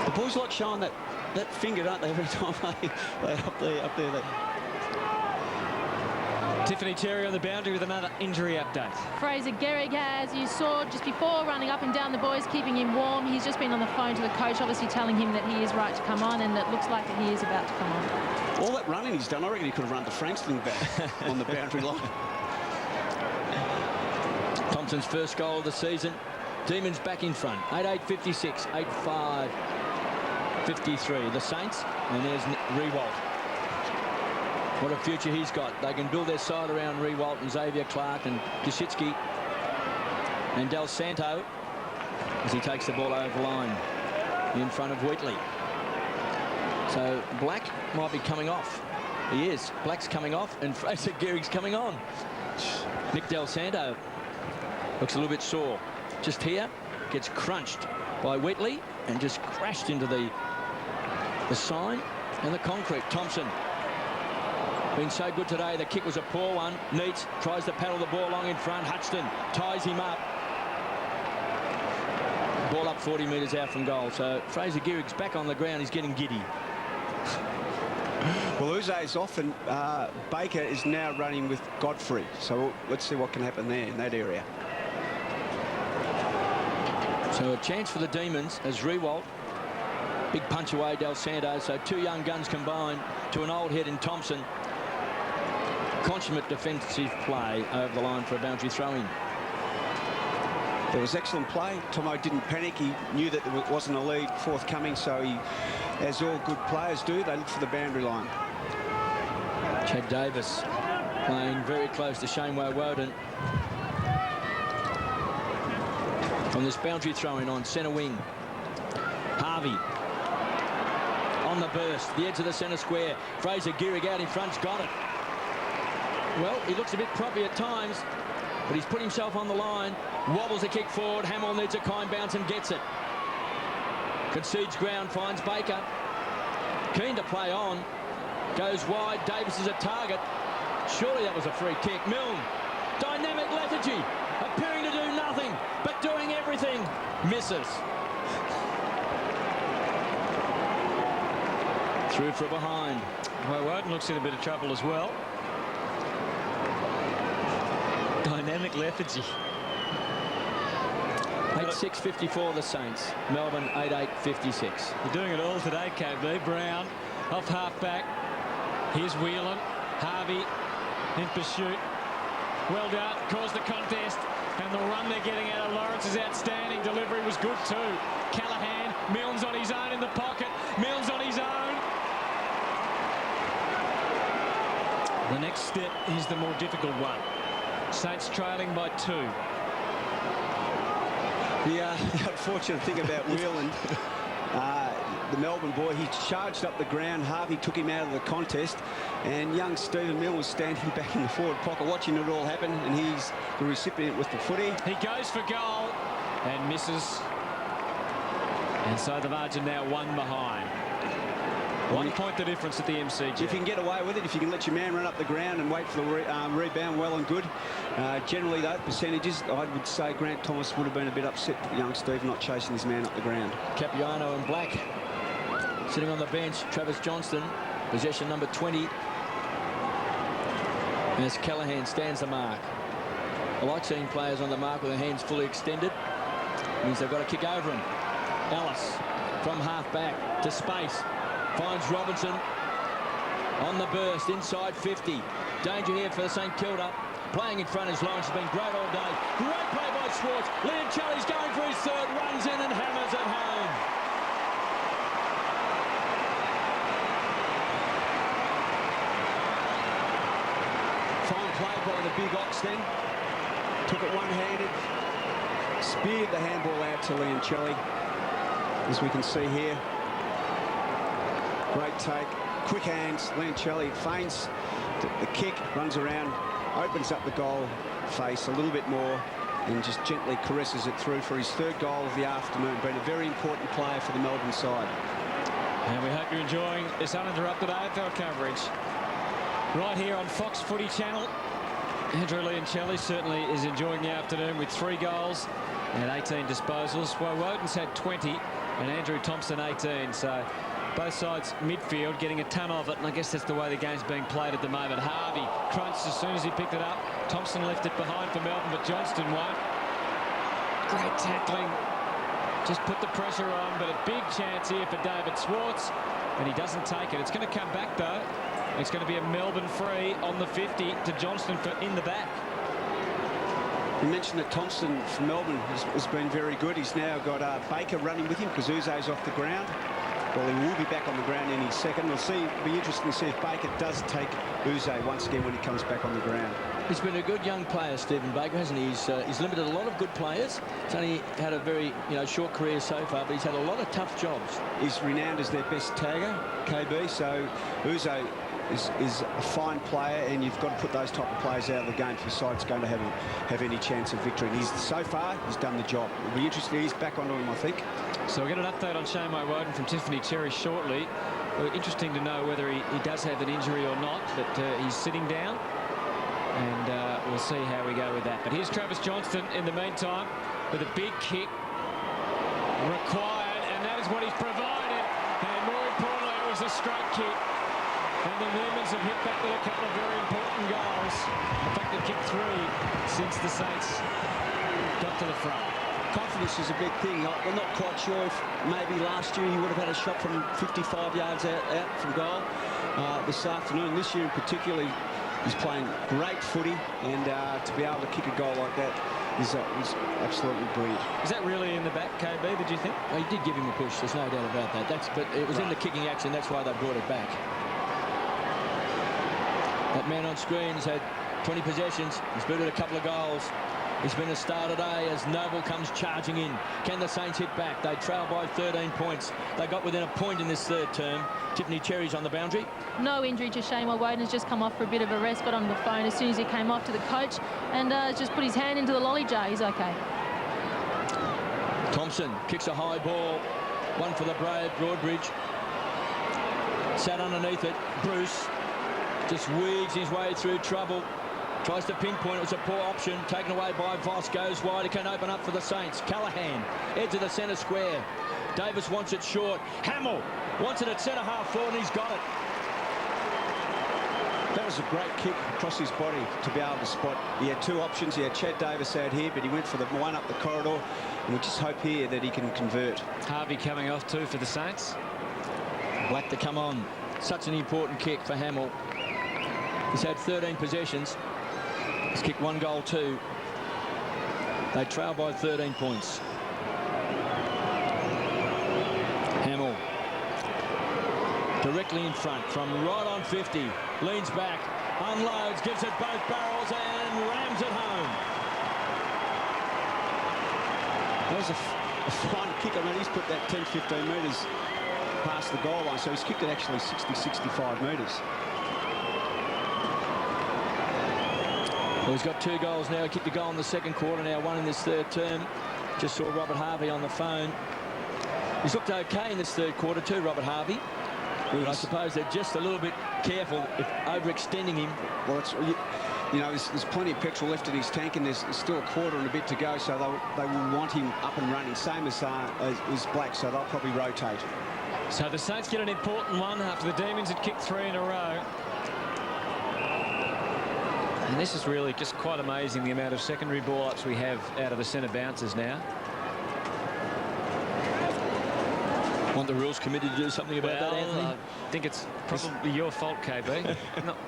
The boys like showing that finger, don't they, every time they up there. Tiffany Terry on the boundary with another injury update. Fraser Gehrig has, you saw just before, running up and down the boys, keeping him warm. He's just been on the phone to the coach, obviously telling him that he is right to come on, and it looks like that he is about to come on. All that running he's done, I reckon he could have run to Frankston back on the boundary line. Thompson's first goal of the season. Demons back in front. 8-8, 56, 8-5, 53. The Saints, and there's Riewoldt. What a future he's got. They can build their side around Riewoldt and Xavier Clark and Koschitzky and Del Santo as he takes the ball over the line in front of Wheatley. So Black might be coming off. He is. Black's coming off and Fraser Gehrig's coming on. Nick Del Santo looks a little bit sore. Just here, gets crunched by Wheatley and just crashed into the sign and the concrete. Thompson been so good today. The kick was a poor one. Neitz tries to paddle the ball long in front. Hutchton ties him up. Ball up 40 metres out from goal. So Fraser Gehrig's back on the ground. He's getting giddy. Well, Uze is off, and Baker is now running with Godfrey. So let's see what can happen there in that area. So a chance for the Demons as Riewoldt Big punch away, Del Santo. So two young guns combined to an old head in Thompson. Consummate defensive play over the line for a boundary throw-in. There was excellent play. Tomo didn't panic. He knew that there wasn't a lead forthcoming, so he, as all good players do, they look for the boundary line. Chad Davis playing very close to Shane Woden on this boundary throw-in on centre wing. Harvey on the burst, the edge of the centre square. Fraser Gehrig out in front's got it. Well, he looks a bit proppy at times, but he's put himself on the line. Wobbles a kick forward. Hamill needs a kind bounce and gets it. Concedes ground, finds Baker. Keen to play on. Goes wide. Davis is a target. Surely that was a free kick. Milne. Dynamic lethargy. Appearing to do nothing, but doing everything. Misses. Through for behind. Well, Woden looks in a bit of trouble as well. Dynamic lethargy. 8-6-54 the Saints. Melbourne 8-8-56. You're doing it all today, KB. Brown off half-back. Here's Whelan. Harvey in pursuit. Well done. Caused the contest. And the run they're getting out of Lawrence is outstanding. Delivery was good too. Callaghan. Milne's on his own in the pocket. Milne's on his own. The next step is the more difficult one. Saints trailing by 2. The unfortunate thing about Whelan, the Melbourne boy, he charged up the ground. Harvey took him out of the contest, and young Stephen Milne was standing back in the forward pocket watching it all happen, and he's the recipient with the footy. He goes for goal and misses. And so the margin now 1 behind. 1 point the difference at the MCG. If you can get away with it, if you can let your man run up the ground and wait for the rebound, well and good. Generally, those percentages, I would say Grant Thomas would have been a bit upset with young Steve not chasing his man up the ground. Capiano in black. Sitting on the bench, Travis Johnston, possession number 20. As Callaghan stands the mark. I like seeing players on the mark with their hands fully extended. Means they've got to kick over him. Ellis from half-back to space. Finds Robinson on the burst, inside 50. Danger here for St Kilda. Playing in front as Lawrence has been great all day. Great play by Schwartz. Liancelli's going for his third, runs in and hammers it home. Fine play by the big Ox then. Took it one-handed. Speared the handball out to Liancelli, as we can see here. Great take, quick hands. Liancelli feints the kick, runs around, opens up the goal face a little bit more, and just gently caresses it through for his 3rd goal of the afternoon. Been a very important player for the Melbourne side. And we hope you're enjoying this uninterrupted AFL coverage right here on Fox Footy Channel. Andrew Liancelli certainly is enjoying the afternoon with 3 goals and 18 disposals. Well, Woden's had 20 and Andrew Thompson 18. So both sides midfield getting a ton of it, and I guess that's the way the game's being played at the moment. Harvey crunched as soon as he picked it up. Thompson left it behind for Melbourne, but Johnston won't. Great tackling. Just put the pressure on, but a big chance here for David Schwartz, and he doesn't take it. It's going to come back, though. It's going to be a Melbourne free on the 50 to Johnston for in the back. You mentioned that Thompson from Melbourne has been very good. He's now got Baker running with him because Uze's off the ground. Well, he will be back on the ground any second. We'll see. It'll be interesting to see if Baker does take Uze once again when he comes back on the ground. He's been a good young player, Stephen Baker, hasn't he? He's limited a lot of good players. He's only had a very short career so far, but he's had a lot of tough jobs. He's renowned as their best tagger, KB. So Uze is a fine player, and you've got to put those type of players out of the game if your side's going to have any chance of victory. And so far, he's done the job. It'll be interesting. He's back onto him, I think. So we'll get an update on Shane Woden from Tiffany Cherry shortly. Interesting to know whether he does have an injury or not, but he's sitting down, and we'll see how we go with that. But here's Travis Johnston in the meantime with a big kick required, and that is what he's provided. And more importantly, it was a straight kick. And the Lemons have hit back with a couple of very important goals. In fact, they've kicked 3 since the Saints got to the front. confidence is a big thing. I'm not quite sure if maybe last year he would have had a shot from 55 yards out from goal. This afternoon, this year in particular, he's playing great footy, and to be able to kick a goal like that is absolutely brilliant. Is that really in the back, KB, did you think? Well, he did give him a push, there's no doubt about that. But it was in the kicking action, that's why they brought it back. That man on screen's had 20 possessions. He's booted a couple of goals. He's been a star today as Noble comes charging in. Can the Saints hit back? They trail by 13 points. They got within a point in this third term. Tiffany Cherry's on the boundary. No injury to Shane while Woden has just come off for a bit of a rest. Got on the phone as soon as he came off to the coach and just put his hand into the lolly jar. He's okay. Thompson kicks a high ball. One for the Brave. Broadbridge sat underneath it. Bruce just weeds his way through trouble. Tries to pinpoint. It was a poor option. Taken away by Voss. Goes wide. It can open up for the Saints. Callahan, edge of the centre square. Davis wants it short. Hamill wants it at centre half forward, and he's got it. That was a great kick across his body to be able to spot. He had two options. He had Chad Davis out here, but he went for the one up the corridor. And we just hope here that he can convert. Harvey coming off too for the Saints. Black to come on. Such an important kick for Hamill. He's had 13 possessions. He's kicked 1 goal, 2. They trail by 13 points. Hamill directly in front from right on 50. Leans back, unloads, gives it both barrels and rams it home. That was a fine kick. I mean, he's put that 10-15 metres past the goal line, so he's kicked it actually 60-65 metres. Well, he's got 2 goals now. He kicked a goal in the second quarter, now 1 in this third term. Just saw Robert Harvey on the phone. He's looked okay in this third quarter too, Robert Harvey. But I suppose they're just a little bit careful if overextending him. Well, it's, you know, there's plenty of petrol left in his tank, and there's still a quarter and a bit to go, so they will want him up and running, same as Black, so they'll probably rotate. So the Saints get an important one after the Demons had kicked 3 in a row. And this is really just quite amazing, the amount of secondary ball-ups we have out of the centre bouncers now. Want the rules committee to do something about that, Anthony? I think it's probably your fault, KB.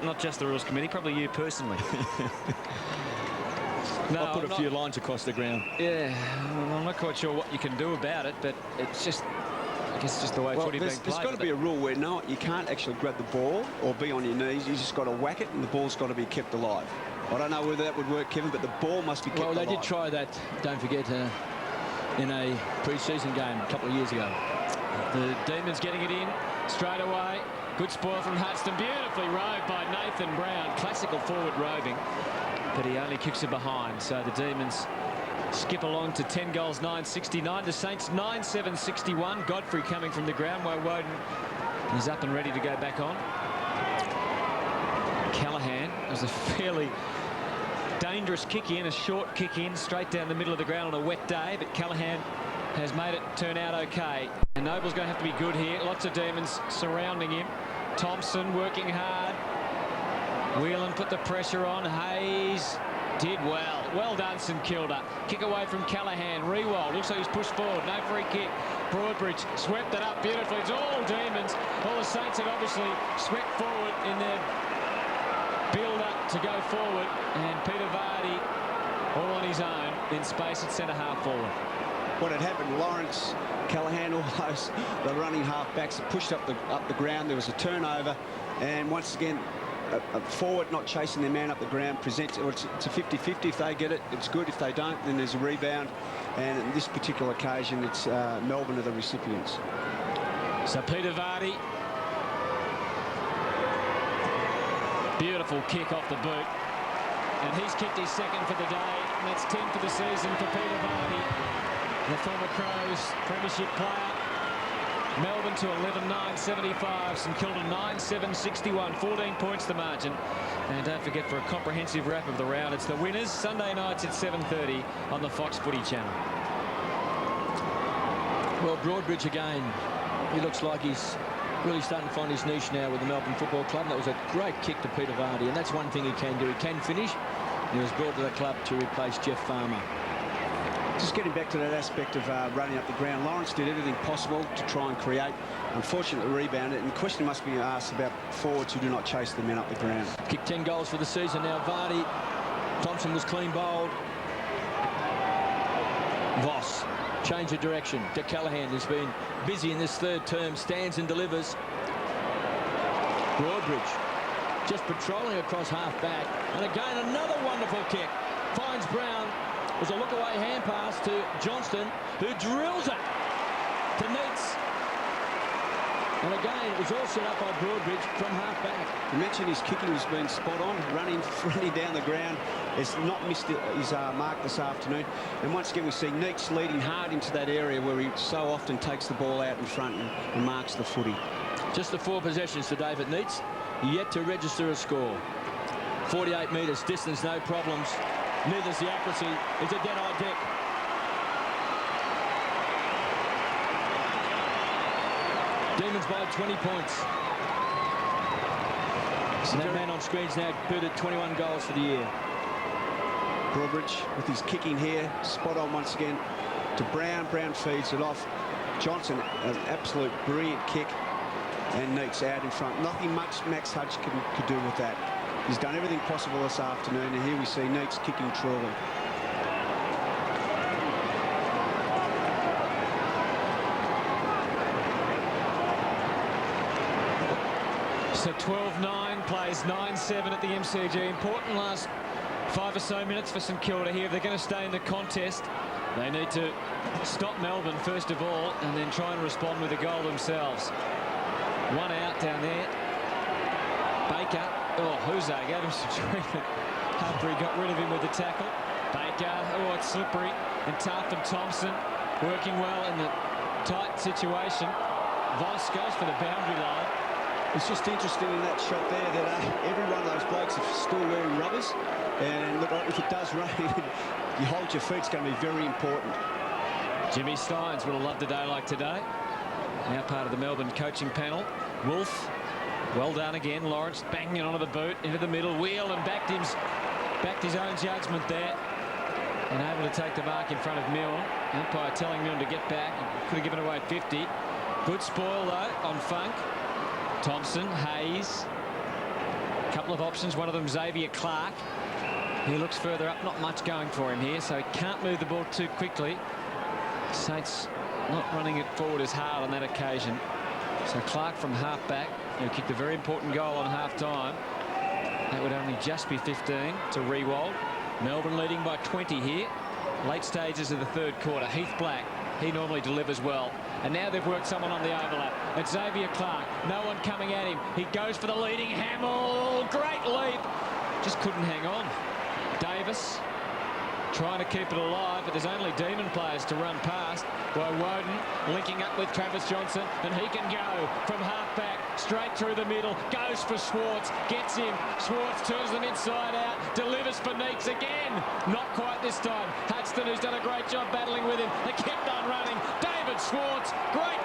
not just the rules committee, probably you personally. No, I'll put a few lines across the ground. Yeah, I'm not quite sure what you can do about it, but it's just, I guess it's just the way footy being played. There's got to be a rule where you can't actually grab the ball or be on your knees. You just got to whack it, and the ball's got to be kept alive. I don't know whether that would work, Kevin, but the ball must be kept alive. Well, they did try that, don't forget, in a pre-season game a couple of years ago. The Demons getting it in straight away. Good spoil from Hudson. Beautifully rowed by Nathan Brown. Classical forward roving, but he only kicks it behind. So the Demons skip along to 10 goals, 969. The Saints 9-7-61. Godfrey coming from the ground while Woden is up and ready to go back on. Callahan was a fairly dangerous kick in, a short kick in, straight down the middle of the ground on a wet day, but Callahan has made it turn out okay. And Noble's going to have to be good here. Lots of Demons surrounding him. Thompson working hard. Whelan put the pressure on. Hayes did well. Well done, St Kilda. Kick away from Callahan. Rewald. Looks like he's pushed forward. No free kick. Broadbridge swept it up beautifully. It's all Demons. All the Saints have obviously swept forward in their build-up to go forward. And Peter Vardy all on his own in space at centre half forward. What had happened, Lawrence, Callahan, all those, the running half-backs pushed up the ground. There was a turnover, and once again, a forward not chasing their man up the ground presents, or it's a 50-50. If they get it, it's good. If they don't, then there's a rebound. And in this particular occasion, it's Melbourne are the recipients. So Peter Vardy, beautiful kick off the boot, and he's kicked his second for the day. And that's 10 for the season for Peter Vardy, the former Crows premiership player. Melbourne to 11-9-75. St Kilda 9-7-61. 14 points the margin. And don't forget, for a comprehensive wrap of the round, it's the winners Sunday nights at 7:30 on the Fox Footy Channel. Well, Broadbridge again. He looks like he's really starting to find his niche now with the Melbourne Football Club. And that was a great kick to Peter Vardy, and that's one thing he can do. He can finish. He was brought to the club to replace Jeff Farmer. Just getting back to that aspect of running up the ground, Lawrence did everything possible to try and create. Unfortunately, rebounded. And the question must be asked about forwards who do not chase the men up the ground. Kicked 10 goals for the season now. Vardy. Thompson was clean bowled. Voss. Change of direction. De Callahan has been busy in this third term. Stands and delivers. Broadbridge just patrolling across half back. And again, another wonderful kick. Finds Brown. It was a look-away hand pass to Johnston, who drills it to Neitz. And again, it was all set up by Broadbridge from half back. You mentioned his kicking has been spot on, running down the ground. Has not missed his mark this afternoon. And once again, we see Neitz leading hard into that area where he so often takes the ball out in front and marks the footy. Just the 4 possessions to David Neitz, yet to register a score. 48 metres, distance, no problems. Neither's the accuracy. It's a dead-eye deck. Demons by 20 points. And that man on screen's now booted 21 goals for the year. Broadbridge with his kicking here, spot on once again to Brown. Brown feeds it off. Johnson, an absolute brilliant kick. And Neitz out in front. Nothing much Max Hutch could do with that. He's done everything possible this afternoon, and here we see Neitz kicking truly. So 12-9, plays 9-7 at the MCG. Important last 5 or so minutes for St Kilda here. If they're going to stay in the contest, they need to stop Melbourne first of all, and then try and respond with a goal themselves. One out down there. Baker. Oh, Jose gave him some treatment after he got rid of him with the tackle. Baker, oh, it's slippery and tough, and Thompson working well in the tight situation. Voss goes for the boundary line. It's just interesting in that shot there that every one of those blokes are still wearing rubbers. And look, if it does rain, you hold your feet, it's going to be very important. Jimmy Steins would have loved a day like today. Now part of the Melbourne coaching panel. Wolf. Well done again. Lawrence banging it onto the boot, into the middle, wheel, and backed his own judgment there. And able to take the mark in front of Milne. Umpire telling Milne to get back. Could have given away 50. Good spoil, though, on Funk. Thompson, Hayes. A couple of options. One of them, Xavier Clark. He looks further up. Not much going for him here, so he can't move the ball too quickly. Saints not running it forward as hard on that occasion. So Clark from half-back, who kicked a very important goal on half-time. That would only just be 15 to Rewald. Melbourne leading by 20 here. Late stages of the third quarter. Heath Black, he normally delivers well. And now they've worked someone on the overlap. It's Xavier Clark. No one coming at him. He goes for the leading Hamill. Great leap. Just couldn't hang on. Davis trying to keep it alive, but there's only Demon players to run past. Woden linking up with Travis Johnson, and he can go from half-back straight through the middle, goes for Schwartz, gets him. Schwartz turns them inside out, delivers for Neitz again. Not quite this time. Hudson, who's done a great job battling with him, they kept on running. David Schwartz, great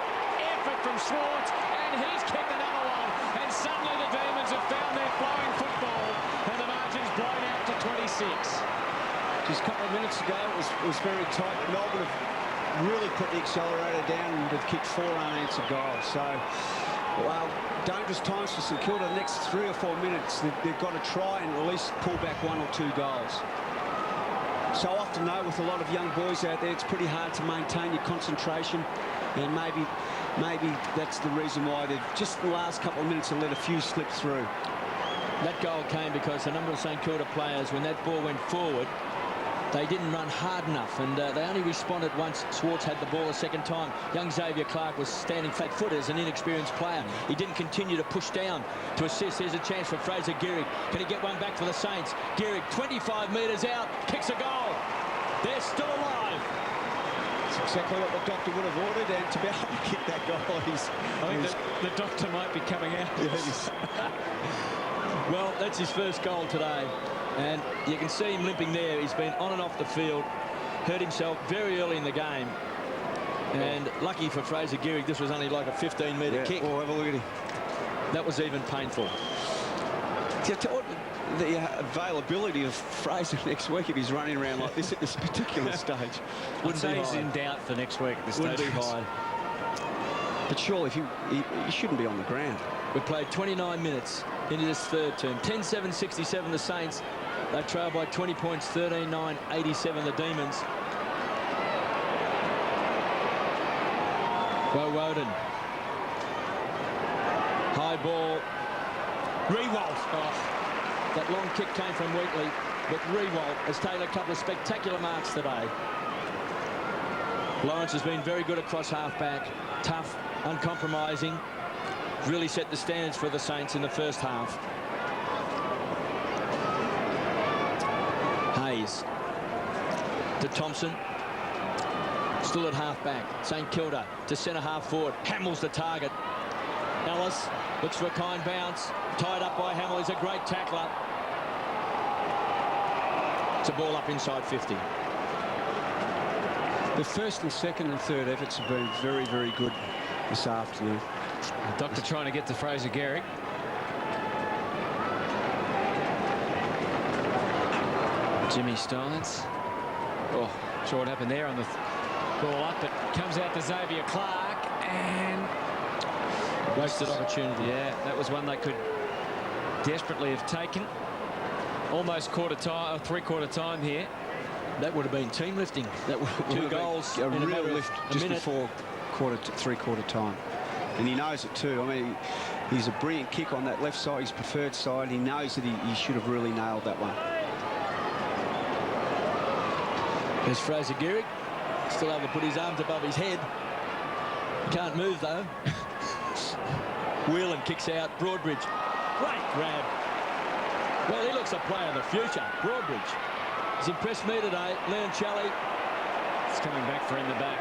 effort from Schwartz, and he's kicked another one. And suddenly the Demons have found their flowing football, and the margin's blown out to 26. Just a couple of minutes ago, it was very tight. Melbourne have really put the accelerator down and they've kicked 4 unanswered goals. So, well, dangerous times for St Kilda. The next 3 or 4 minutes, they've got to try and at least pull back 1 or 2 goals. So often, though, with a lot of young boys out there, it's pretty hard to maintain your concentration. And maybe that's the reason why they've just in the last couple of minutes have let a few slip through. That goal came because a number of St Kilda players, when that ball went forward, they didn't run hard enough, and they only responded once Schwartz had the ball a second time. Young Xavier Clark was standing flat-footed as an inexperienced player. He didn't continue to push down to assist. There's a chance for Fraser Gehrig. Can he get one back for the Saints? Gehrig, 25 metres out, kicks a goal. They're still alive. That's exactly what the doctor would have ordered, and to be able to kick that goal, I think the doctor might be coming out. Yes. Well, that's his first goal today. And you can see him limping there. He's been on and off the field, hurt himself very early in the game. And lucky for Fraser Gehrig, this was only like a 15-metre kick. Oh, have a look at him. That was even painful. the availability of Fraser next week if he's running around like this at this particular stage. Wouldn't say he's in doubt for next week at this stage. Wouldn't be high. But surely he shouldn't be on the ground. We've played 29 minutes into this third term. 10-7-67 the Saints. They trail by 20 points, 13-9-87 the Demons. Woden. High ball. Rewalt. Oh, that long kick came from Wheatley, but Rewalt has taken a couple of spectacular marks today. Lawrence has been very good across half-back. Tough, uncompromising. Really set the standards for the Saints in the first half. Hayes to Thompson. Still at half-back. St. Kilda to centre-half forward. Hamill's the target. Ellis looks for a kind bounce. Tied up by Hamill. He's a great tackler. It's a ball up inside 50. The first and second and third efforts have been very, very good this afternoon. The doctor trying to get to Fraser Gehrig. Jimmy Steins. Oh, sure what happened there on the ball up. It comes out to Xavier Clark and Wasted opportunity. Yeah, that was one they could desperately have taken. Almost quarter time, three-quarter time here. That would have been team lifting. That would have 2 goals. A in real a lift just minute. before three-quarter time. And he knows it too. I mean, he's a brilliant kick on that left side, his preferred side. He knows that he should have really nailed that one. There's Fraser Gehrig. Still able to put his arms above his head. He can't move though. Whelan kicks out. Broadbridge. Great grab. Well, he looks a player of the future. Broadbridge. He's impressed me today. Leon Challey. It's coming back for in the back.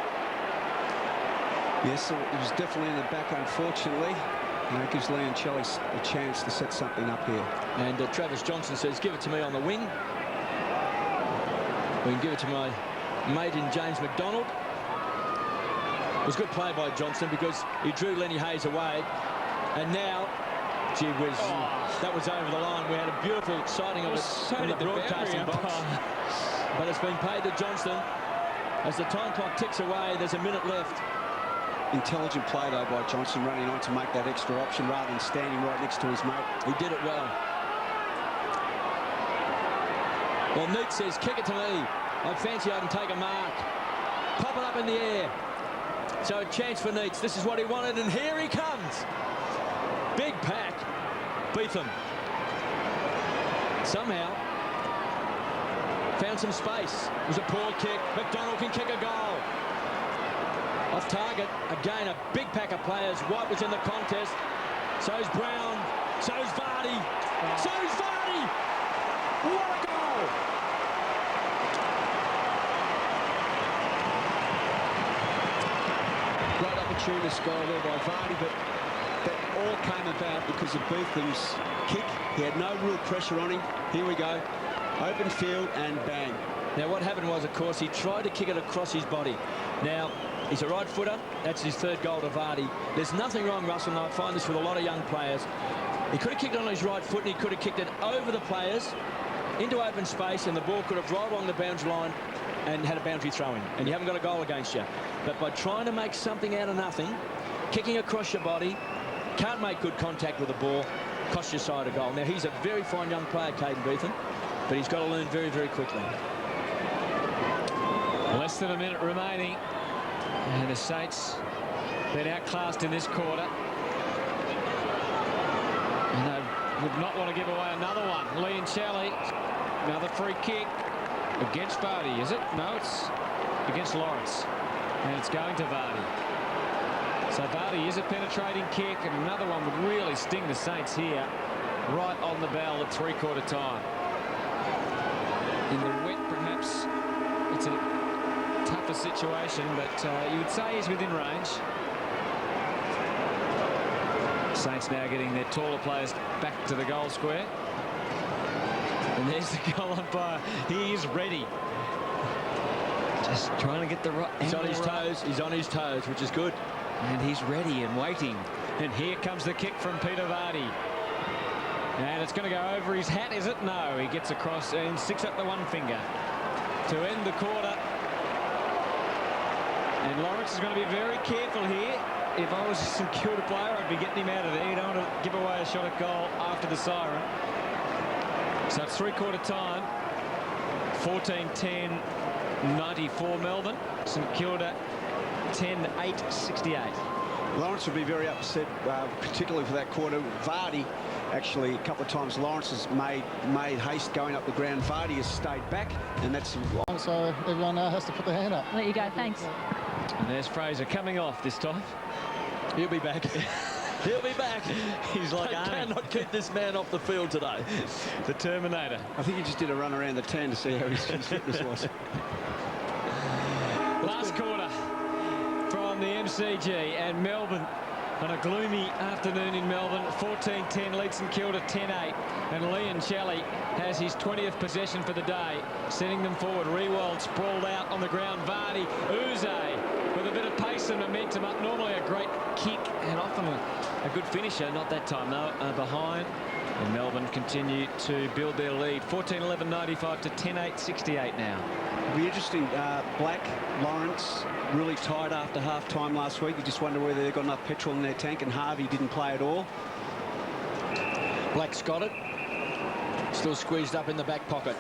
Yes, it was definitely in the back, unfortunately. It gives Leon Challey a chance to set something up here. And Travis Johnson says, give it to me on the wing. We can give it to my mate in James McDonald. It was good play by Johnson because he drew Lenny Hayes away. And now, gee whiz, that was over the line. We had a beautiful sighting of it in the broadcasting box. But it's been paid to Johnston. As the time clock ticks away, there's a minute left. Intelligent play, though, by Johnson, running on to make that extra option rather than standing right next to his mate. He did it well. Well, Neat says, kick it to me. I fancy I can take a mark. Pop it up in the air. So a chance for Neats. This is what he wanted, and here he comes. Big pack. Beetham. Somehow found some space. It was a poor kick. McDonald can kick a goal. Off target. Again, a big pack of players. White was in the contest. So's Brown. So's Vardy. So's Vardy. What a goal! Great opportunist goal there by Vardy, but that all came about because of Beetham's kick. He had no real pressure on him. Here we go. Open field and bang. Now what happened was, of course, he tried to kick it across his body. Now, he's a right footer. That's his third goal to Vardy. There's nothing wrong, Russell, and I find this with a lot of young players. He could have kicked it on his right foot, and he could have kicked it over the players into open space, and the ball could have rolled along the boundary line and had a boundary throw in, and you haven't got a goal against you. But by trying to make something out of nothing, kicking across your body, can't make good contact with the ball, costs your side a goal. Now, he's a very fine young player, Caden Beetham, but he's got to learn very, very quickly. Less than a minute remaining, and the Saints been outclassed in this quarter. And they would not want to give away another one. Leon Challey, another free kick against Vardy, is it? No, it's against Lawrence, and it's going to Vardy. So Vardy is a penetrating kick, and another one would really sting the Saints here, right on the bell at three-quarter time. In the wet, perhaps, it's a tougher situation, but you would say he's within range. Saints now getting their taller players back to the goal square. And there's the goal umpire. He is ready. Just trying to get the right. He's on his toes. He's on his toes, which is good. And he's ready and waiting. And here comes the kick from Peter Vardy. And it's going to go over his hat, is it? No, he gets across and sticks up the one finger to end the quarter. And Lawrence is going to be very careful here. If I was a St Kilda player, I'd be getting him out of there. You don't want to give away a shot at goal after the siren. So it's three-quarter time. 14-10, 94 Melbourne. St Kilda 10-8, 68. Lawrence would be very upset, particularly for that quarter. Vardy, actually, a couple of times Lawrence has made haste going up the ground. Vardy has stayed back, and that's... So everyone now has to put their hand up. There you go, thanks. And there's Fraser coming off this time. He'll be back. He'll be back. He's like They Arnie. cannot keep this man off the field today. The Terminator. I think he just did a run around the 10 to see how his fitness was. Last quarter from the MCG, and Melbourne on a gloomy afternoon in Melbourne. 14-10 leads St Kilda 10-8, and Liam Shelley has his 20th possession for the day, sending them forward. Rewald sprawled out on the ground. Vardy, Uze with a bit of pace and momentum up. Normally a great kick and often a good finisher. Not that time though. Behind, and Melbourne continue to build their lead. 14-11, 95 to 10-8, 68 now. It'll be interesting. Black, Lawrence, really tired after half-time last week. You just wonder whether they've got enough petrol in their tank, and Harvey didn't play at all. Black's got it. Still squeezed up in the back pocket.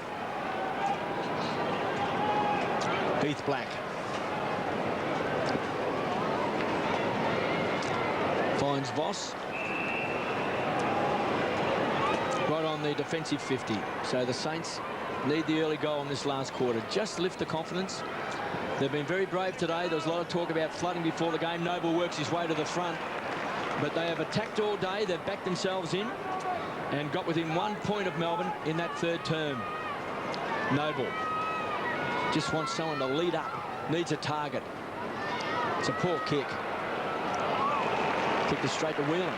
Heath Black. Finds Voss. Right on the defensive 50. So the Saints need the early goal in this last quarter. Just lift the confidence. They've been very brave today. There was a lot of talk about flooding before the game. Noble works his way to the front. But they have attacked all day. They've backed themselves in and got within 1 point of Melbourne in that third term. Noble just wants someone to lead up. Needs a target. It's a poor kick. Kicked it straight to Whelan.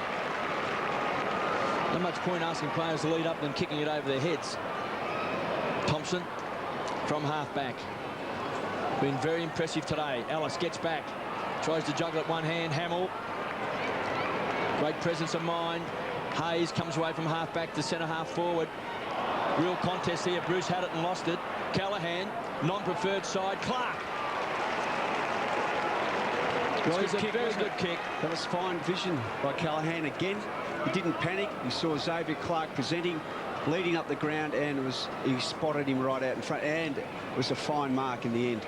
Not much point asking players to lead up than kicking it over their heads. Thompson from half-back. Been very impressive today. Ellis gets back. Tries to juggle it one hand. Hamill. Great presence of mind. Hayes comes away from half-back to centre-half forward. Real contest here. Bruce had it and lost it. Callaghan, non-preferred side. Clark. Well, it's a very good kick. That was fine vision by Callaghan again. He didn't panic. He saw Xavier Clark presenting, leading up the ground, and he spotted him right out in front, and it was a fine mark in the end.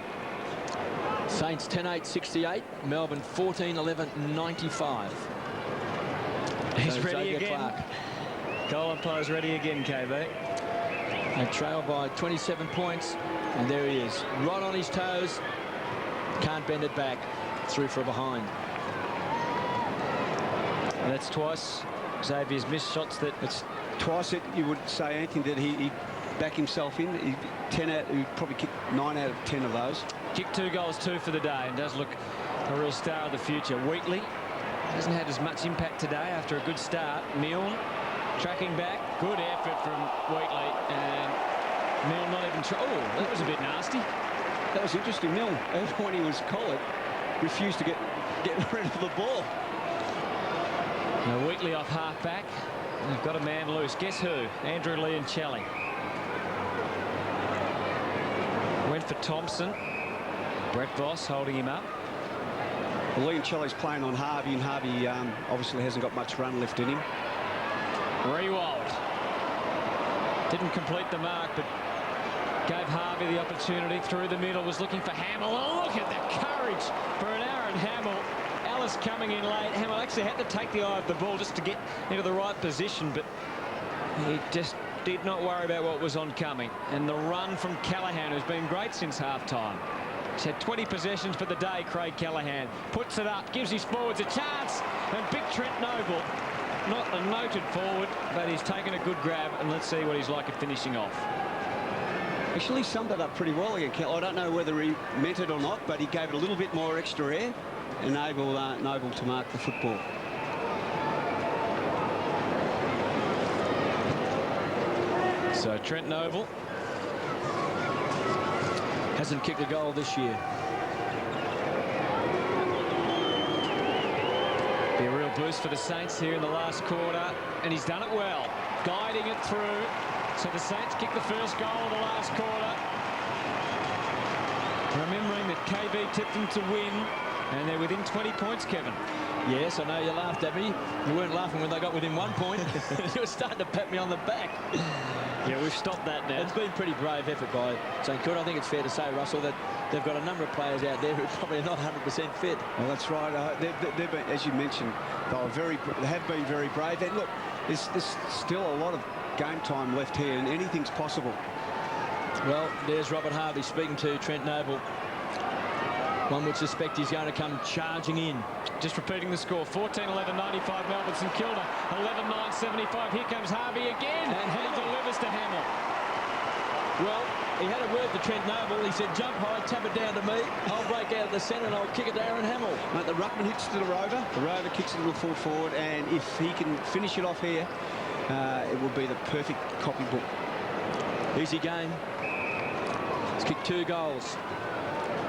Saints 10-8, 68. Melbourne 14-11, 95. He's So ready Xavier again. Clark. Goal umpire's ready again, KB. They trail by 27 points, and there he is, right on his toes. Can't bend it back. Through for a behind. And that's twice Xavier's missed shots. It's twice that you would say, Anthony, that he backed himself in. He probably kicked 9 out of 10 of those. Kicked 2 goals, 2 for the day, and does look a real star of the future. Wheatley hasn't had as much impact today after a good start. Milne tracking back. Good effort from Wheatley, and Milne not even oh, that was a bit nasty. That was interesting. Milne, even when he was collared, refused to get rid of the ball. Now Wheatley off half-back. They've got a man loose. Guess who? Andrew Liancelli. Went for Thompson. Brett Voss holding him up. Well, Liancelli's playing on Harvey, and Harvey obviously hasn't got much run left in him. Rewald. Didn't complete the mark, but gave Harvey the opportunity through the middle. Was looking for Hamill. Oh, look at the courage for an Aaron Hamill. Ellis coming in late. Hamill actually had to take the eye of the ball just to get into the right position, but he just did not worry about what was oncoming. And the run from Callaghan, who's been great since half-time. He's had 20 possessions for the day, Craig Callaghan. Puts it up, gives his forwards a chance, and big Trent Noble. Not a noted forward, but he's taken a good grab, and let's see what he's like at finishing off. Actually summed it up pretty well again. I don't know whether he meant it or not, but he gave it a little bit more extra air, enable Noble to mark the football. So Trent Noble Hasn't kicked a goal this year. Be a real boost for the Saints here in the last quarter, and he's done it well. guiding it through. So the Saints kick the first goal of the last quarter. Remembering that KB tipped them to win, and they're within 20 points, Kevin. Yes, I know you laughed at me. You weren't laughing when they got within 1 point. You were starting to pat me on the back. Yeah, we've stopped that now. It's been pretty brave effort by St Kilda. I think it's fair to say, Russell, that they've got a number of players out there who probably are not 100% fit. Well, that's right. They've been, as you mentioned, they have been very brave. And look, there's still a lot of game time left here, and anything's possible. Well, there's Robert Harvey speaking to Trent Noble. One would suspect he's going to come charging in. Just repeating the score, 14-11, 95 Melbourne, St Kilda, 11-9, 75. Here comes Harvey again, and he delivers to Hamill. Well, he had a word to Trent Noble. He said, jump high, tap it down to me. I'll break out of the centre and I'll kick it to Aaron Hamill. Mate, the ruckman hits to the rover. The rover kicks it a little full forward, and if he can finish it off here, it will be the perfect copybook. Easy game. He's kicked 2 goals.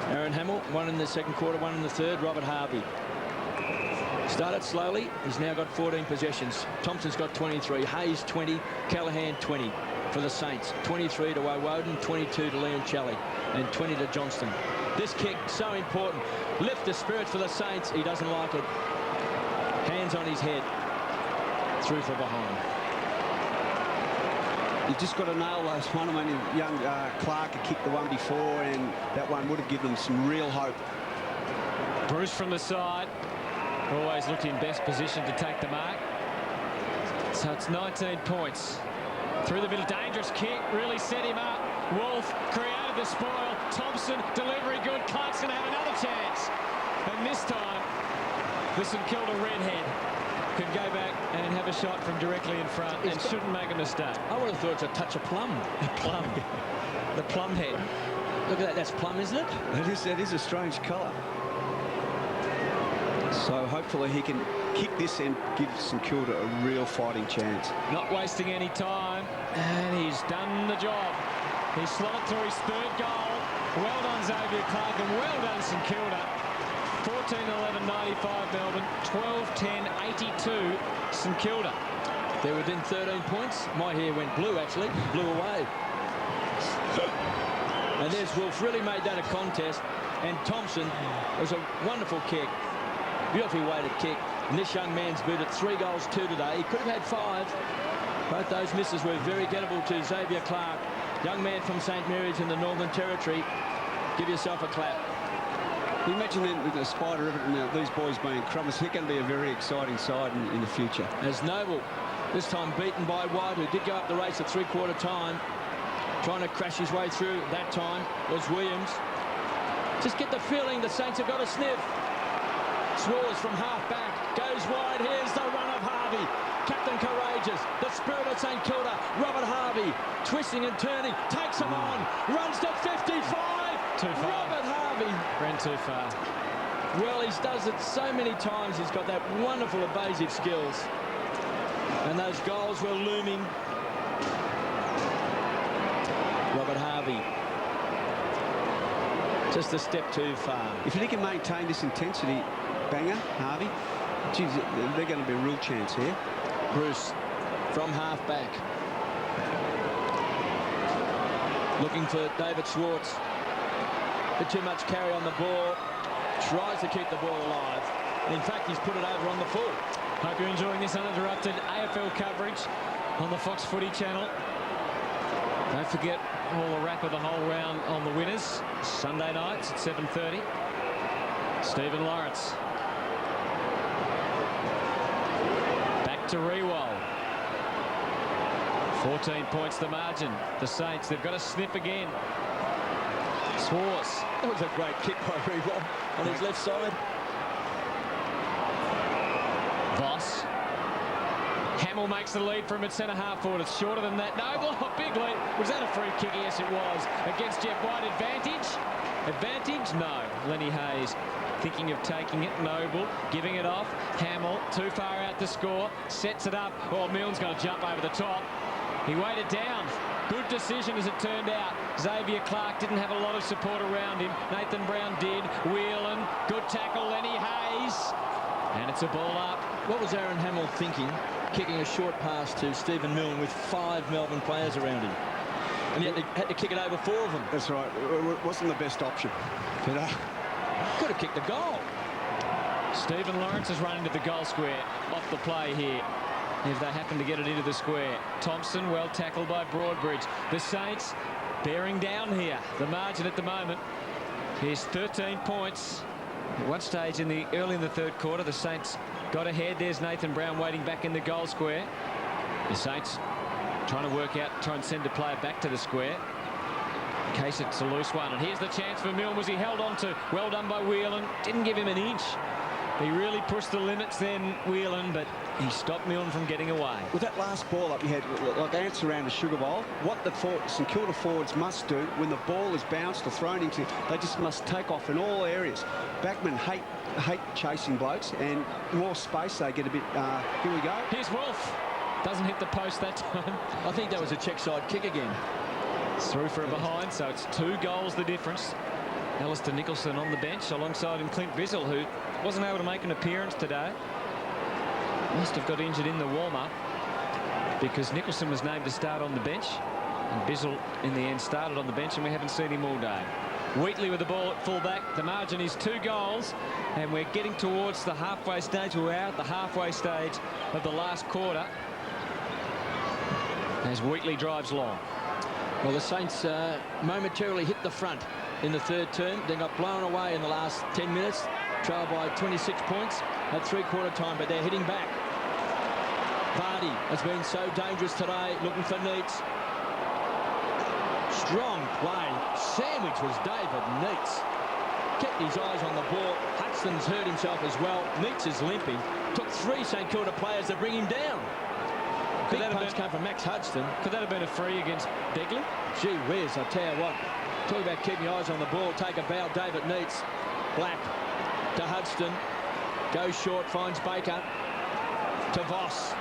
Aaron Hamill, 1 in the second quarter, 1 in the third. Robert Harvey started slowly. He's now got 14 possessions. Thompson's got 23. Hayes 20. Callaghan 20 for the Saints. 23 to Woden, 22 to Liam Challey, and 20 to Johnston. This kick so important. Lift the spirits for the Saints. He doesn't like it. Hands on his head. Through for behind. You've just got to nail those one. I mean, young Clark had kicked the one before, and that one would have given them some real hope. Bruce from the side. Always looked in best position to take the mark. So it's 19 points. Through the middle, dangerous kick, really set him up. Wolf created the spoil. Thompson, delivery good. Clark's going to have another chance. And this time, the St Kilda redhead can go back and have a shot from directly in front and shouldn't make a mistake. I would have thought it's a touch of plum. Plum. The plum head. Look at that. That's plum, isn't it? That is a strange colour. So hopefully he can kick this and give St Kilda a real fighting chance. Not wasting any time, and he's done the job. He's slotted through his third goal. Well done, Xavier Clark, and well done, St Kilda. 14-11, 95 Melbourne, 12-10, 82 St Kilda. They're within 13 points. My hair went blue, actually. Blew away. And there's Wolf. Really made that a contest. And Thompson, it was a wonderful kick. Beautifully weighted kick. And this young man's booted 3 goals, 2 today. He could have had 5. Both those misses were very gettable to Xavier Clark. Young man from St Mary's in the Northern Territory. Give yourself a clap. You imagine the Spider Rivet and these boys being crumbers. They're going to be a very exciting side in the future. As Noble, this time beaten by White, who did go up the race at 3/4 time. Trying to crash his way through that time was Williams. Just get the feeling the Saints have got a sniff. Swallows from half back. Goes wide. Here's the run of Harvey. Captain Courageous. The spirit of St Kilda. Robert Harvey. Twisting and turning. Takes him on. Runs to 55. Too far. Robert Harvey. Ran too far. Well, he does it so many times. He's got that wonderful evasive skills. And those goals were looming. Robert Harvey. Just a step too far. If he can maintain this intensity, Banger, Harvey, geez, they're going to be a real chance here. Bruce from half back. Looking for David Schwartz. Bit too much carry on the ball. Tries to keep the ball alive. In fact, he's put it over on the full. Hope you're enjoying this uninterrupted AFL coverage on the Fox Footy channel. Don't forget all the wrap of the whole round on the winners. Sunday nights at 7:30. Stephen Lawrence. Back to Rewald. 14 points the margin. The Saints, they've got a sniff again. Swartz. That was a great kick by Rewald on his left side. Voss. Hamill makes the lead from at centre half forward. It's shorter than that. No, oh, big lead. Was that a free kick? Yes, it was. Against Jeff White. Advantage? Advantage? No. Lenny Hayes thinking of taking it. Noble giving it off. Hamill too far out to score. Sets it up. Oh, Milne's going to jump over the top. He waited down. Good decision as it turned out. Xavier Clark didn't have a lot of support around him. Nathan Brown did. Whelan. Good tackle. Lenny Hayes. And it's a ball up. What was Aaron Hamill thinking kicking a short pass to Stephen Milne with 5 Melbourne players around him. And he had to kick it over 4 of them. That's right. It wasn't the best option. But, could have kicked the goal. Stephen Lawrence has run into the goal square off the play here. If they happen to get it into the square. Thompson well tackled by Broadbridge. The Saints bearing down here. The margin at the moment is 13 points. At one stage early in the third quarter, the Saints got ahead. There's Nathan Brown waiting back in the goal square. The Saints trying to try and send a player back to the square in case it's a loose one. And here's the chance for Milne. Was he held on to? Well done by Whelan. Didn't give him an inch. He really pushed the limits then, Whelan, but he stopped Milne from getting away. with that last ball up, you had like ants around a sugar bowl. What the St Kilda forwards must do when the ball is bounced or thrown into, they just must take off in all areas. Backmen hate chasing blokes, and the more space they get a bit. Here we go. Here's Wolf. Doesn't hit the post that time. I think that was a check side kick again. It's through for a behind, so it's 2 goals the difference. Alistair Nicholson on the bench alongside him Clint Bizzle, who wasn't able to make an appearance today. Must have got injured in the warm-up because Nicholson was named to start on the bench and Bizzle in the end started on the bench, and we haven't seen him all day. Wheatley with the ball at full-back. The margin is 2 goals, and we're getting towards the halfway stage. We're out the halfway stage of the last quarter as Wheatley drives long. Well, the Saints momentarily hit the front in the third term, then got blown away in the last 10 minutes, trailed by 26 points at three-quarter time, but they're hitting back. Vardy has been so dangerous today, looking for Neitz. Strong play. Sandwich was David Neitz. Kept his eyes on the ball. Hudson's hurt himself as well. Neitz is limping. Took 3 St Kilda players to bring him down. Big punch came from Max Hudson. Could that have been a free against Begley? Gee whiz, I tell you what. Talk about keeping your eyes on the ball. Take a bow, David Neitz. Black to Hudson. Goes short, finds Baker. To Voss.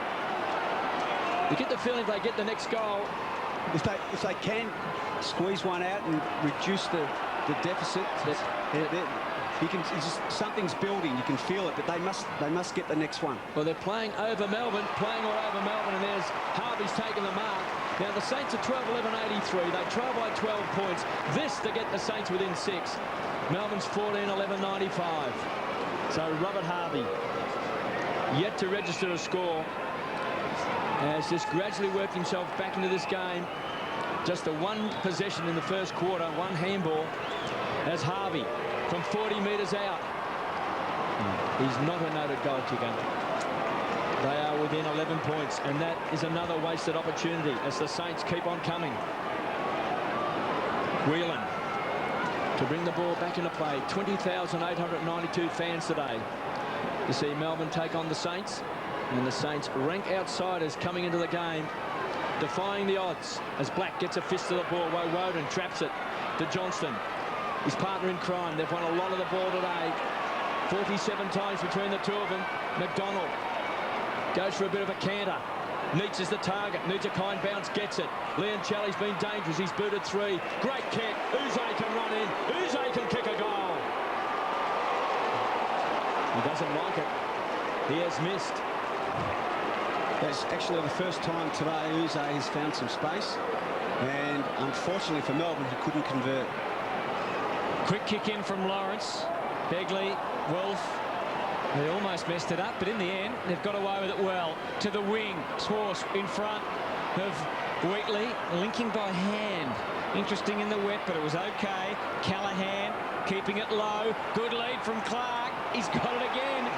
You get the feeling if they get the next goal. If they can squeeze one out and reduce the deficit, something's building. You can feel it, but they must get the next one. Well, they're playing over Melbourne, and there's Harvey's taken the mark. Now the Saints are 12-11-83. They trail by 12 points. This to get the Saints within 6. Melbourne's 14-11-95. So Robert Harvey yet to register a score. Has just gradually worked himself back into this game. Just the 1 possession in the first quarter, 1 handball, as Harvey from 40 metres out. He's not a noted goal kicker. They are within 11 points, and that is another wasted opportunity as the Saints keep on coming. Whelan to bring the ball back into play. 20,892 fans today to see Melbourne take on the Saints. And the Saints rank outsiders coming into the game, defying the odds as Black gets a fist to the ball. Woden traps it to Johnston, his partner in crime. They've won a lot of the ball today. 47 times between the 2 of them. McDonald goes for a bit of a canter. Neitz is the target. Needs a kind bounce, gets it. Leoncelli's been dangerous. He's booted 3. Great kick. Uze can run in. Uze can kick a goal. He doesn't like it. He has missed. That's actually the first time today Uze has found some space, and unfortunately for Melbourne, he couldn't convert. Quick kick in from Lawrence. Begley, Wolf. They almost messed it up, but in the end, they've got away with it well. To the wing, Swartz in front of Wheatley, linking by hand. Interesting in the wet, but it was okay. Callahan keeping it low. Good lead from Clark. He's got it again.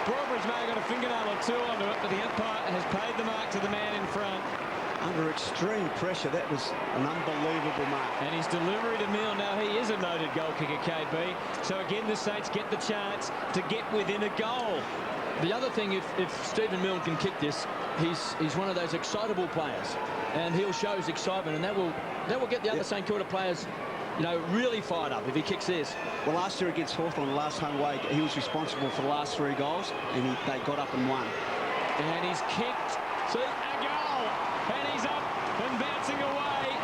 Broadbridge may have got a fingernail or 2 onto it, but the umpire has paid the mark to the man in front. Under extreme pressure, that was an unbelievable mark. And his delivery to Milne, now he is a noted goal kicker, KB. So again, the Saints get the chance to get within a goal. The other thing, if Stephen Milne can kick this, he's one of those excitable players, and he'll show his excitement, and that will get the other St Kilda players, you know, really fired up if he kicks this. Well, last year against Hawthorn, the last home away, he was responsible for the last 3 goals, and they got up and won. And he's kicked. See, a goal. And he's up and bouncing away.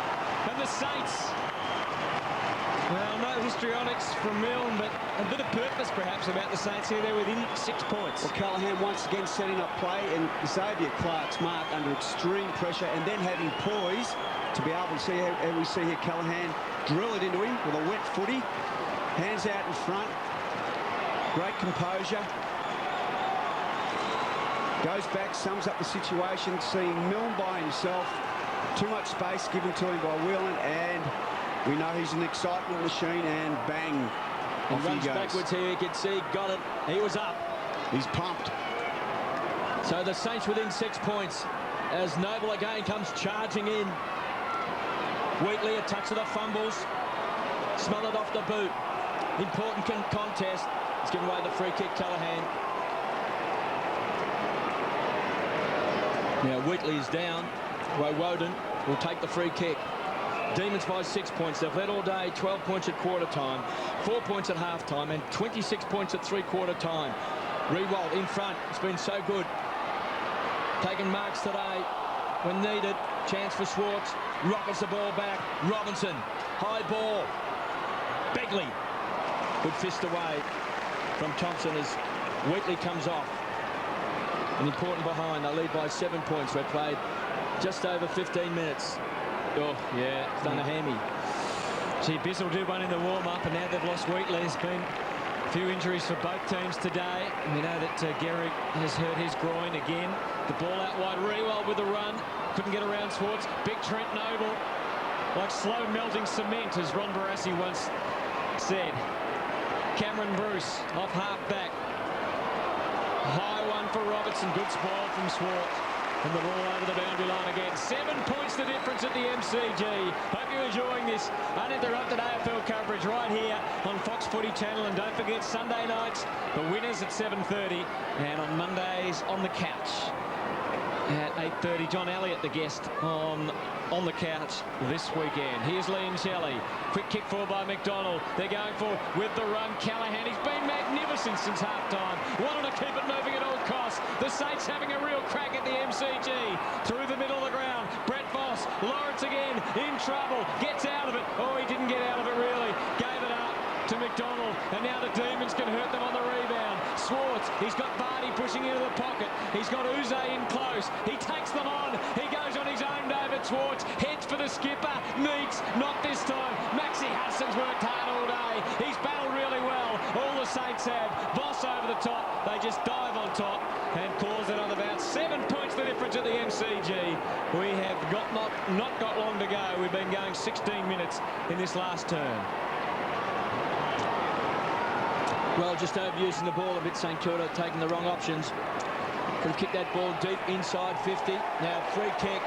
And the Saints, well, no histrionics from Milne, but a bit of purpose perhaps about the Saints here. They're within 6 points. Well, Callaghan once again setting up play, and Xavier Clark's mark under extreme pressure, and then having poise to be able to see how we see here Callaghan drill it into him with a wet footy. Hands out in front. Great composure. Goes back, sums up the situation, seeing Milne by himself. Too much space given to him by Whelan, and we know he's an excitement machine, and bang, off he runs goes. backwards here, you can see, got it. He was up. He's pumped. So the Saints within 6 points as Noble again comes charging in. Wheatley, a touch of the fumbles. Smothered off the boot. Important contest. He's given away the free kick, Callaghan. Now Wheatley's down. Woden will take the free kick. Demons by 6 points. They've led all day. 12 points at quarter time, 4 points at half time, and 26 points at three-quarter time. Rewalt in front. It's been so good. Taking marks today when needed. Chance for Schwartz. Rockets the ball back. Robinson. High ball. Begley. Good fist away from Thompson as Wheatley comes off. An important behind. They lead by 7 points. We've played just over 15 minutes. Oh, yeah, it's done a hammy. Gee, Bizzle did one in the warm-up, and now they've lost Wheatley. There's been a few injuries for both teams today. And we know that Gehrig has hurt his groin again. The ball out wide, Rewald with the run. Couldn't get around Schwartz. Big Trent Noble, like slow melting cement, as Ron Barassi once said. Cameron Bruce off half-back. High one for Robertson. Good spoil from Schwartz. And the ball over the boundary line again. 7 points the difference at the MCG. Hope you're enjoying this uninterrupted AFL coverage right here on Fox Footy Channel. And don't forget, Sunday nights, the winners at 7:30. And on Mondays, on the couch at 8:30. John Elliott, the guest on the couch this weekend. Here's Liam Shelley. Quick kick forward by McDonald. They're going for with the run. Callaghan, he's been magnificent since half-time. Wanted to keep it moving at all costs. The Saints having a real crack at the MCG. Through the middle of the ground. Brett Voss, Lawrence again, in trouble. Gets out of it. Oh, he didn't get out of it really. Gave it up to McDonald. And now the Demons can hurt them on the rebound. Schwartz, he's got Vardy pushing into the pocket. He's got Uze in close. He takes them on. He goes on his own, David Schwartz. Heads for the skipper. Meets, not this time. Maxie Hudson's worked hard all day. He's battled really well. All the Saints have. Voss over the top. They just dive on top and cause it on about 7 points the difference at the MCG. We have not got long to go. We've been going 16 minutes in this last term. Well, just overusing the ball a bit, St Kilda, taking the wrong options. Could have kicked that ball deep inside 50. Now free kick.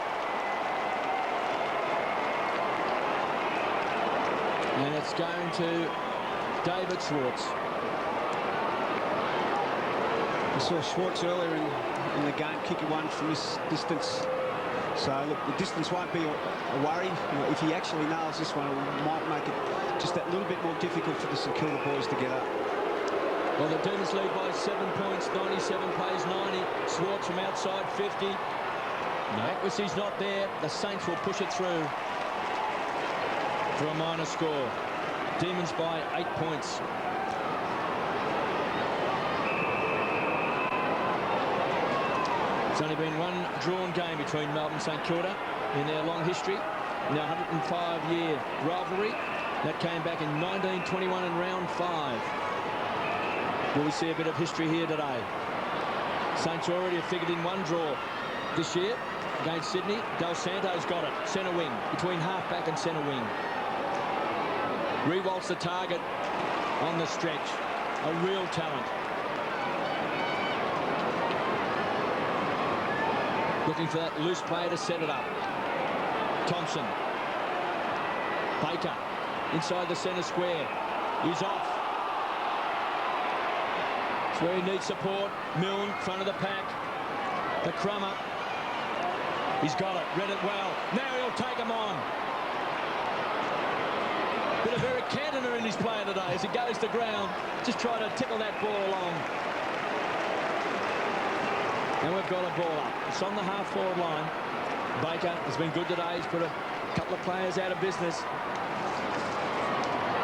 And it's going to David Schwartz. We saw Schwartz earlier in the game kick one from this distance. So look, the distance won't be a worry. You know, if he actually nails this one, it might make it just that little bit more difficult for the St Kilda boys to get up. Well, the Demons lead by 7 points. 97 plays 90. Schwartz from outside 50. No. Accuracy's not there. The Saints will push it through for a minor score. Demons by 8 points. It's only been one drawn game between Melbourne and St Kilda in their long history. Now 105-year rivalry. That came back in 1921 in round 5. Will we see a bit of history here today? Saints already have figured in one draw this year against Sydney. Del Santo's got it. Centre wing, between half-back and centre wing. Rewalt's the target on the stretch. A real talent. Looking for that loose player to set it up. Thompson. Baker inside the centre square. He's off. It's where he needs support. Milne, front of the pack. The crummer. He's got it. Read it well. Now he'll take him on. Bit of Eric Cantona in his play today as he goes to ground. Just trying to tickle that ball along. And we've got a ball up. It's on the half-forward line. Baker has been good today. He's put a couple of players out of business.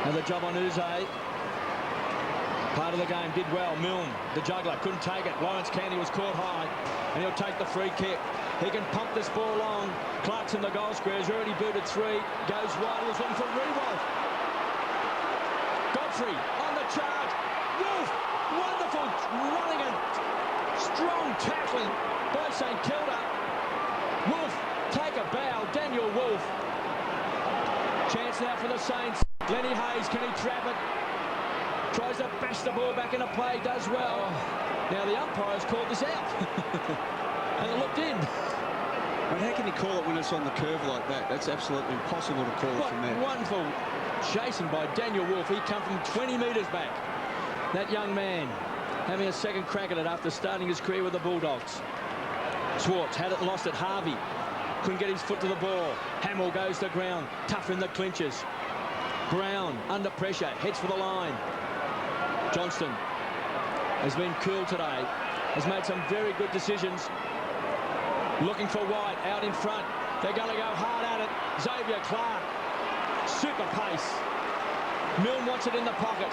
Another job on Uze. Part of the game, did well. Milne, the juggler, couldn't take it. Lawrence Candy was caught high, and he'll take the free kick. He can pump this ball long. Clark's in the goal square, has already booted 3. Goes wide, he was looking for Rewolf. Godfrey on the charge. Wolf, wonderful running and strong tackling by St. Kilda. Wolf, take a bow. Daniel Wolf. Chance now for the Saints. Lenny Hayes, can he trap it? Tries to bash the ball back into play, does well. Now the umpire's called this out. And it looked in. But how can he call it when it's on the curve like that? That's absolutely impossible to call it from there. Wonderful chasing by Daniel Wolf. He come from 20 metres back. That young man having a second crack at it after starting his career with the Bulldogs. Schwartz had it and lost it. Harvey couldn't get his foot to the ball. Hamill goes to ground. Tough in the clinches. Brown under pressure. Heads for the line. Johnston has been cool today. Has made some very good decisions. Looking for White out in front. They're going to go hard at it. Xavier Clark. Super pace. Milne wants it in the pocket.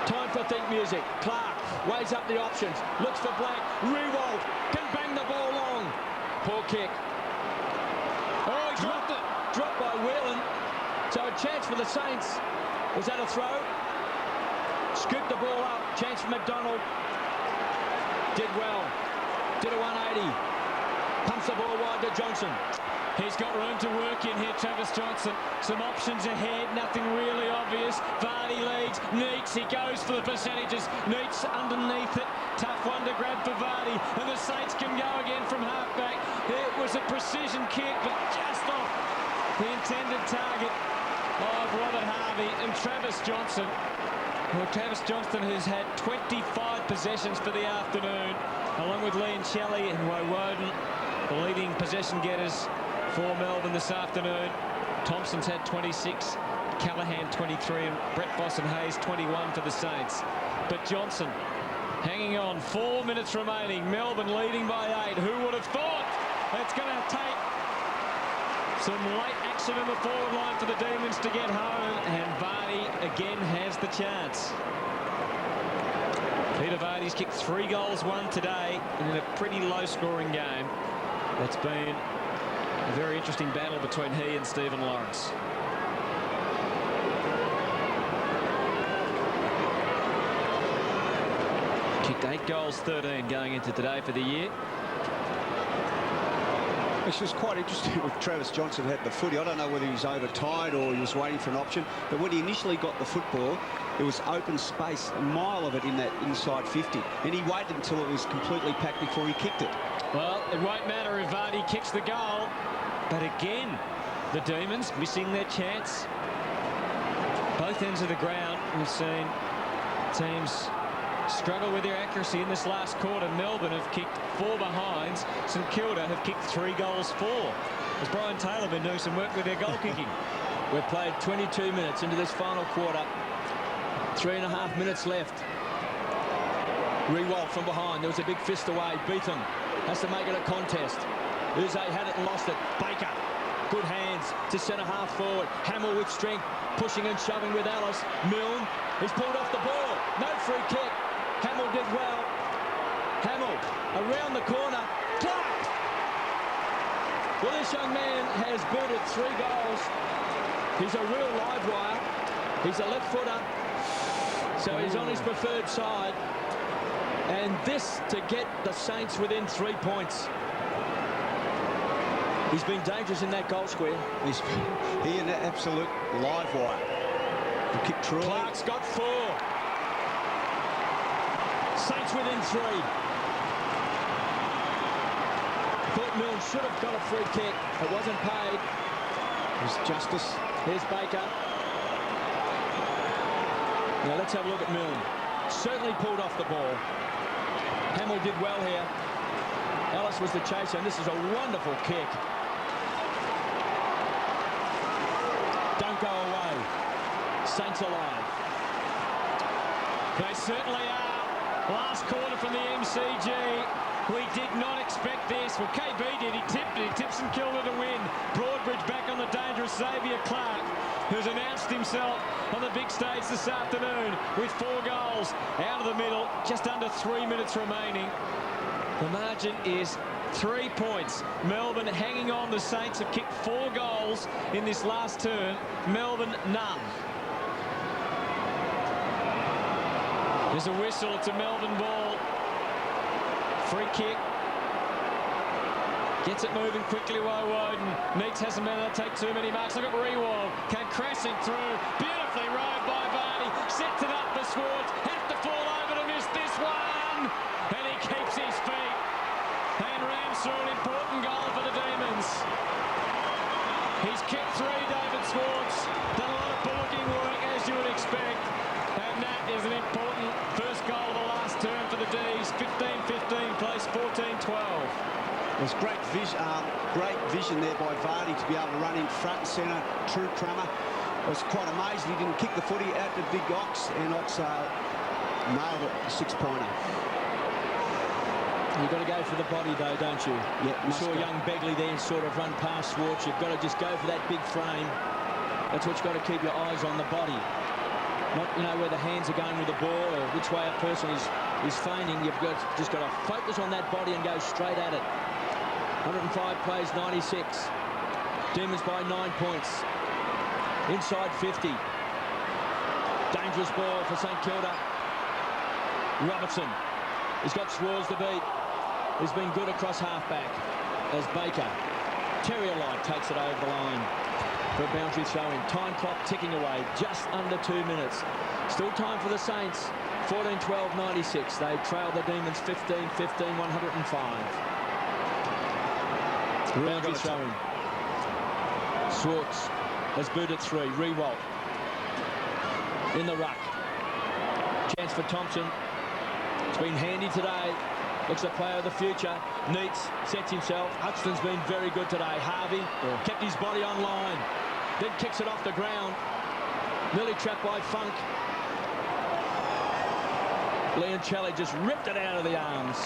Time for think music. Clark weighs up the options. Looks for Black. Rewald can bang the ball long. Poor kick. Oh, he dropped it. Dropped by Whelan. So a chance for the Saints. Was that a throw? Scooped the ball up. Chance for McDonald. Did well. Did a 180. Pumps the ball wide to Johnson. He's got room to work in here, Travis Johnson. Some options ahead, nothing really obvious. Vardy leads, Neitz, he goes for the percentages. Neitz underneath it. Tough one to grab for Vardy. And the Saints can go again from halfback. It was a precision kick, but just off the intended target of Robert Harvey and Travis Johnson. Well, Travis Johnson has had 25 possessions for the afternoon, along with Liam Shelley and Woden, the leading possession getters for Melbourne this afternoon. Thompson's had 26, Callahan 23, and Brett Boss and Hayes 21 for the Saints. But Johnson hanging on, 4 minutes remaining. Melbourne leading by 8. Who would have thought? It's going to take some late action in the forward line for the Demons to get home, and Vardy again has the chance. Peter Vardy's kicked 3 goals, 1 today, in a pretty low-scoring game. That's been a very interesting battle between he and Stephen Lawrence. Kicked 8 goals, 13 going into today for the year. It was quite interesting with Travis Johnson had the footy. I don't know whether he was overtired or he was waiting for an option, but when he initially got the football, it was open space, a mile of it in that inside 50, and he waited until it was completely packed before he kicked it. Well, it won't matter if Vardy kicks the goal, but again, the Demons missing their chance. Both ends of the ground, we've seen teams struggle with their accuracy in this last quarter. Melbourne have kicked 4 behinds. St Kilda have kicked 3 goals 4. Has Brian Taylor been doing some work with their goal kicking? We've played 22 minutes into this final quarter. 3.5 minutes left. Rewalt from behind. There was a big fist away. Beetham has to make it a contest. Uze had it and lost it. Baker. Good hands to centre half forward. Hamill with strength. Pushing and shoving with Ellis. Milne. He's pulled off the ball. No free kick. Hamill did well. Hamill around the corner. Clark! Well, this young man has booted 3 goals. He's a real live wire. He's a left footer. So he's on his preferred side. And this to get the Saints within 3 points. He's been dangerous in that goal square. He's an absolute live wire. The kick truly. Clark's got 4. Saints within 3. Thought Milne should have got a free kick. It wasn't paid. There's justice. Here's Baker. Now let's have a look at Milne. Certainly pulled off the ball. Hamill did well here. Ellis was the chaser, and this is a wonderful kick. Don't go away. Saints alive. They certainly are. Last quarter from the MCG. We did not expect this. Well, KB did. He tipped St Kilda to win. Broadbridge back on the dangerous Xavier Clark. who's announced himself on the big stage this afternoon with 4 goals out of the middle, just under 3 minutes remaining. The margin is 3 points. Melbourne hanging on. The Saints have kicked 4 goals in this last turn. Melbourne, none. There's a whistle. It's a Melbourne ball. Free kick. Gets it moving quickly, Woden. Neeks hasn't been able to take too many marks. Look at Rewald. Came crashing through. Beautifully rode by Vardy. Sets it up for Swartz. Has to fall over to miss this one. And he keeps his feet. And rams through an important goal for the Demons. He's kicked 3, David Swartz. Done a lot of bullocking work, as you would expect. And that is an important first goal of the last term for the D's. 15-15, place 14-12. There's great vision there by Vardy to be able to run in front and centre. True crummer. I was quite amazed he didn't kick the footy out to Big Ox, and Ox nailed it, a 6-pointer. You've got to go for the body, though, don't you? Yeah, you saw young Begley then sort of run past Swartz. You've got to just go for that big frame. That's what you've got to keep your eyes on, the body. Not, you know, where the hands are going with the ball or which way a person is feigning. You've just got to focus on that body and go straight at it. 105 plays 96. Demons by 9 points. Inside 50. Dangerous ball for St Kilda. Robertson. He's got Swartz to beat. He's been good across halfback as Baker. Terrier-like takes it over the line for a boundary throw-in. Time clock ticking away. Just under 2 minutes. Still time for the Saints. 14-12, 96. They trail the Demons 15-15, 105. Boundary throw-in. Swartz has booted 3. Rewalt in the ruck. Chance for Thompson. It's been handy today. Looks a player of the future. Neeks sets himself. Huxton's been very good today. Harvey kept his body on line. Then kicks it off the ground. Nearly trapped by Funk. Leoncelli just ripped it out of the arms.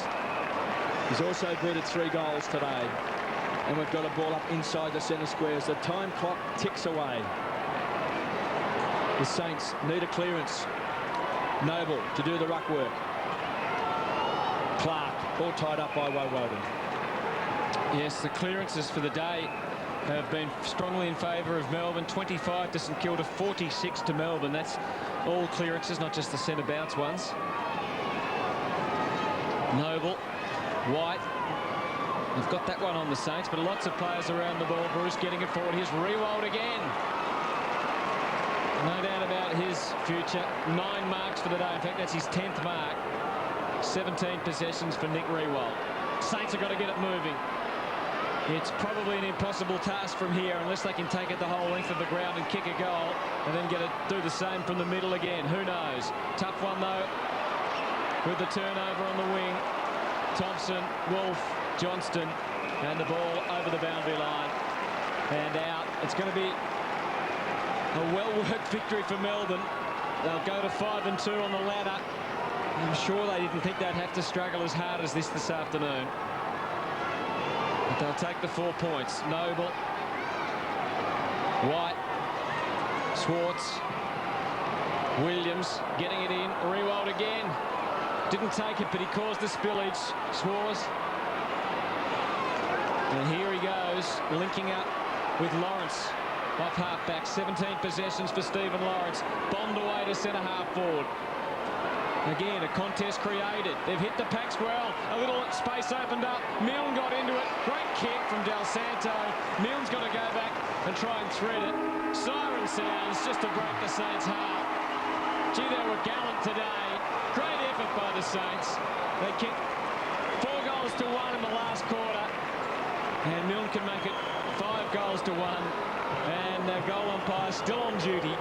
He's also booted 3 goals today. And we've got a ball up inside the centre square as the time clock ticks away. The Saints need a clearance. Noble to do the ruck work. Clark all tied up by Woden. Yes, the clearances for the day have been strongly in favour of Melbourne. 25 to St Kilda, 46 to Melbourne. That's all clearances, not just the centre bounce ones. Noble, White. They've got that one on the Saints, but lots of players around the ball. Bruce getting it forward. Here's Rewald again. No doubt about his future. 9 marks for the day. In fact, that's his 10th mark. 17 possessions for Nick Rewald. Saints have got to get it moving. It's probably an impossible task from here unless they can take it the whole length of the ground and kick a goal and then get it, do the same from the middle again. Who knows? Tough one, though, with the turnover on the wing. Thompson, Wolf, Johnston, and the ball over the boundary line and out. It's going to be a well-worked victory for Melbourne. They'll go to 5-2 on the ladder. I'm sure they didn't think they'd have to struggle as hard as this afternoon. But they'll take the 4 points. Noble, White, Swartz, Williams getting it in. Rewald again. Didn't take it, but he caused the spillage. Swartz. And here he goes, linking up with Lawrence. Off half-back, 17 possessions for Stephen Lawrence. Bombed away to centre-half forward. Again, a contest created. They've hit the packs well. A little space opened up. Milne got into it. Great kick from Del Santo. Milne's got to go back and try and thread it. Siren sounds just to break the Saints' heart. Gee, they were gallant today. Great effort by the Saints. They kicked 4 goals to 1 in the last quarter. And Milne can make it 5 goals to 1. And the goal umpire still on duty.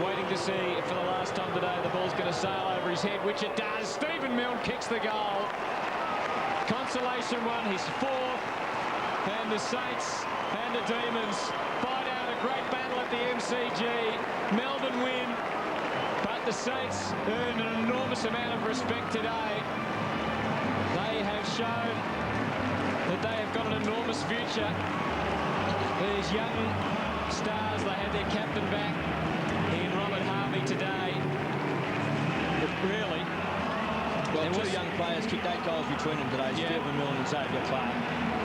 Waiting to see if for the last time today the ball's going to sail over his head, which it does. Stephen Milne kicks the goal. Consolation one, his 4th. And the Saints and the Demons fight out a great battle at the MCG. Melbourne win, but the Saints earn an enormous amount of respect today. They have shown that they have got an enormous future. These young Stars, they had their captain back in Robert Harvey today. But really, Well, it two was- young players kicked 8 goals between them today, Yeah. Stephen Milne and Xavier Clark.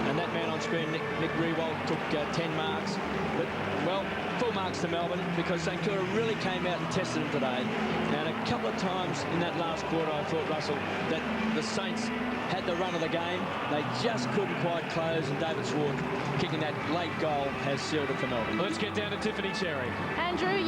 And that man on screen, Nick Rewald, took 10 marks. But, well, full marks to Melbourne because St Kilda really came out and tested them today. And a couple of times in that last quarter, I thought, Russell, that the Saints had the run of the game. They just couldn't quite close, and David Swart kicking that late goal has sealed it for Melbourne. Let's get down to Tiffany Cherry. Andrew.